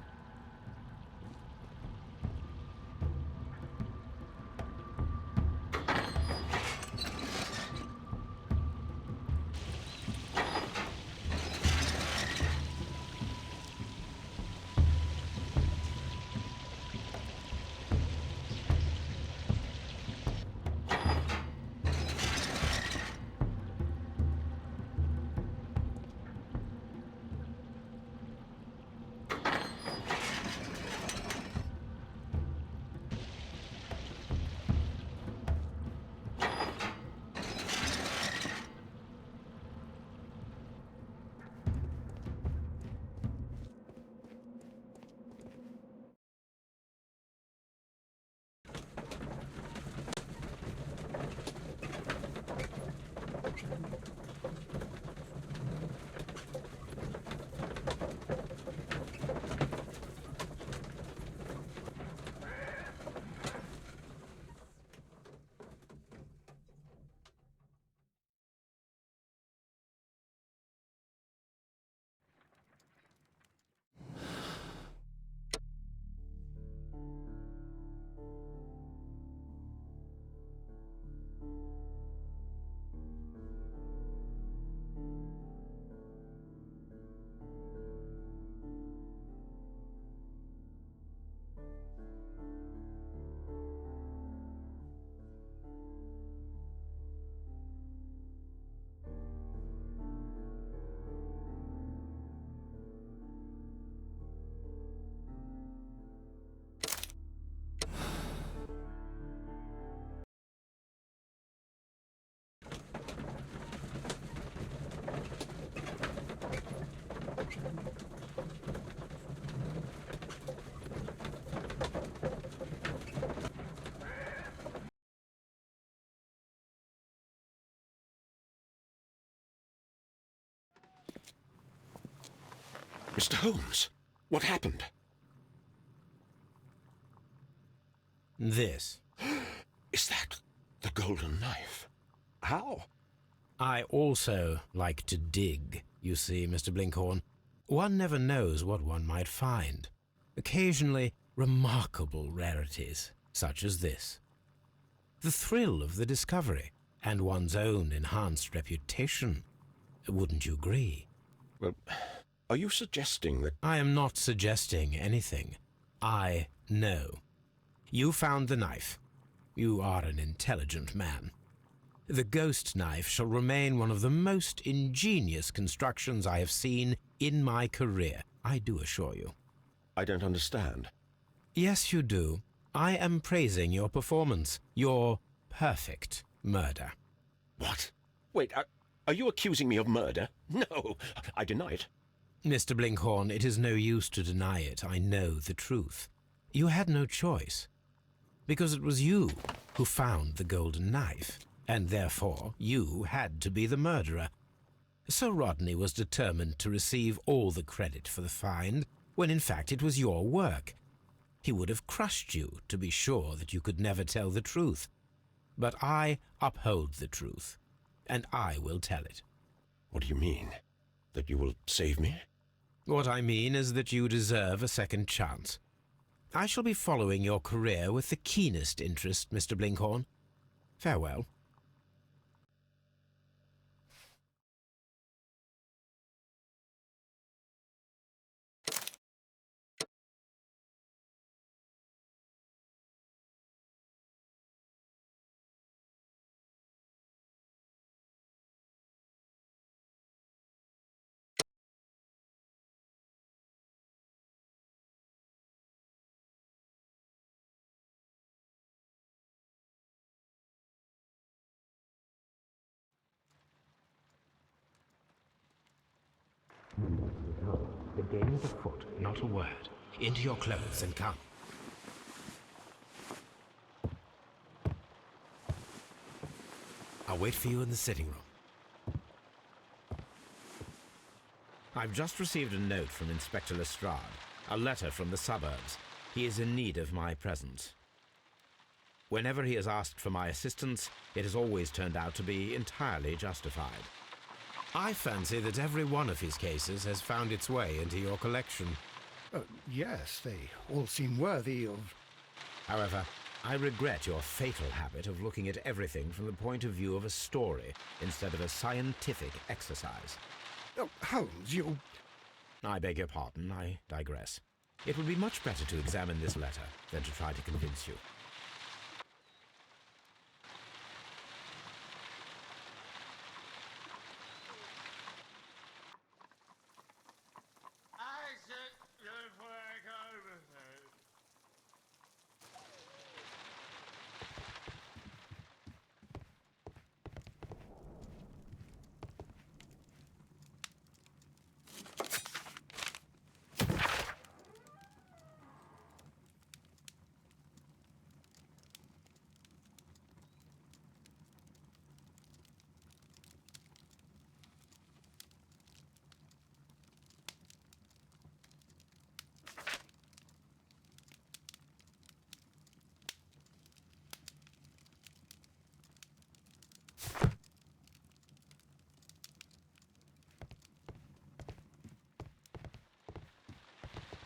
Mr. Holmes, what happened? This. Is that the golden knife? How? I also like to dig, you see, Mr. Blinkhorn. One never knows what one might find. Occasionally, remarkable rarities, such as this. The thrill of the discovery, and one's own enhanced reputation. Wouldn't you agree? Well, are you suggesting that... I am not suggesting anything. I know. You found the knife. You are an intelligent man. The ghost knife shall remain one of the most ingenious constructions I have seen in my career, I do assure you. I don't understand. Yes, you do. I am praising your performance, your perfect murder. What? Wait, are you accusing me of murder? No, I deny it. Mr. Blinkhorn, it is no use to deny it. I know the truth. You had no choice. Because it was you who found the golden knife, and therefore you had to be the murderer. Sir Rodney was determined to receive all the credit for the find, when in fact it was your work. He would have crushed you to be sure that you could never tell the truth. But I uphold the truth, and I will tell it. What do you mean? That you will save me? What I mean is that you deserve a second chance. I shall be following your career with the keenest interest, Mr. Blinkhorn. Farewell. The game is afoot, not a word. Into your clothes and come. I'll wait for you in the sitting room. I've just received a note from Inspector Lestrade, a letter from the suburbs. He is in need of my presence. Whenever he has asked for my assistance, it has always turned out to be entirely justified. I fancy that every one of his cases has found its way into your collection. Yes, they all seem worthy of... However, I regret your fatal habit of looking at everything from the point of view of a story instead of a scientific exercise. Oh, Holmes, you... I beg your pardon, I digress. It would be much better to examine this letter than to try to convince you.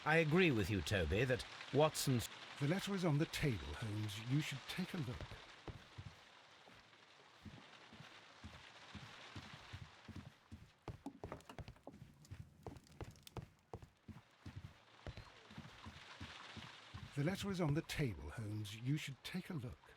I agree with you, Toby, that Watson's... The letter is on the table, Holmes. You should take a look. The letter is on the table, Holmes. You should take a look.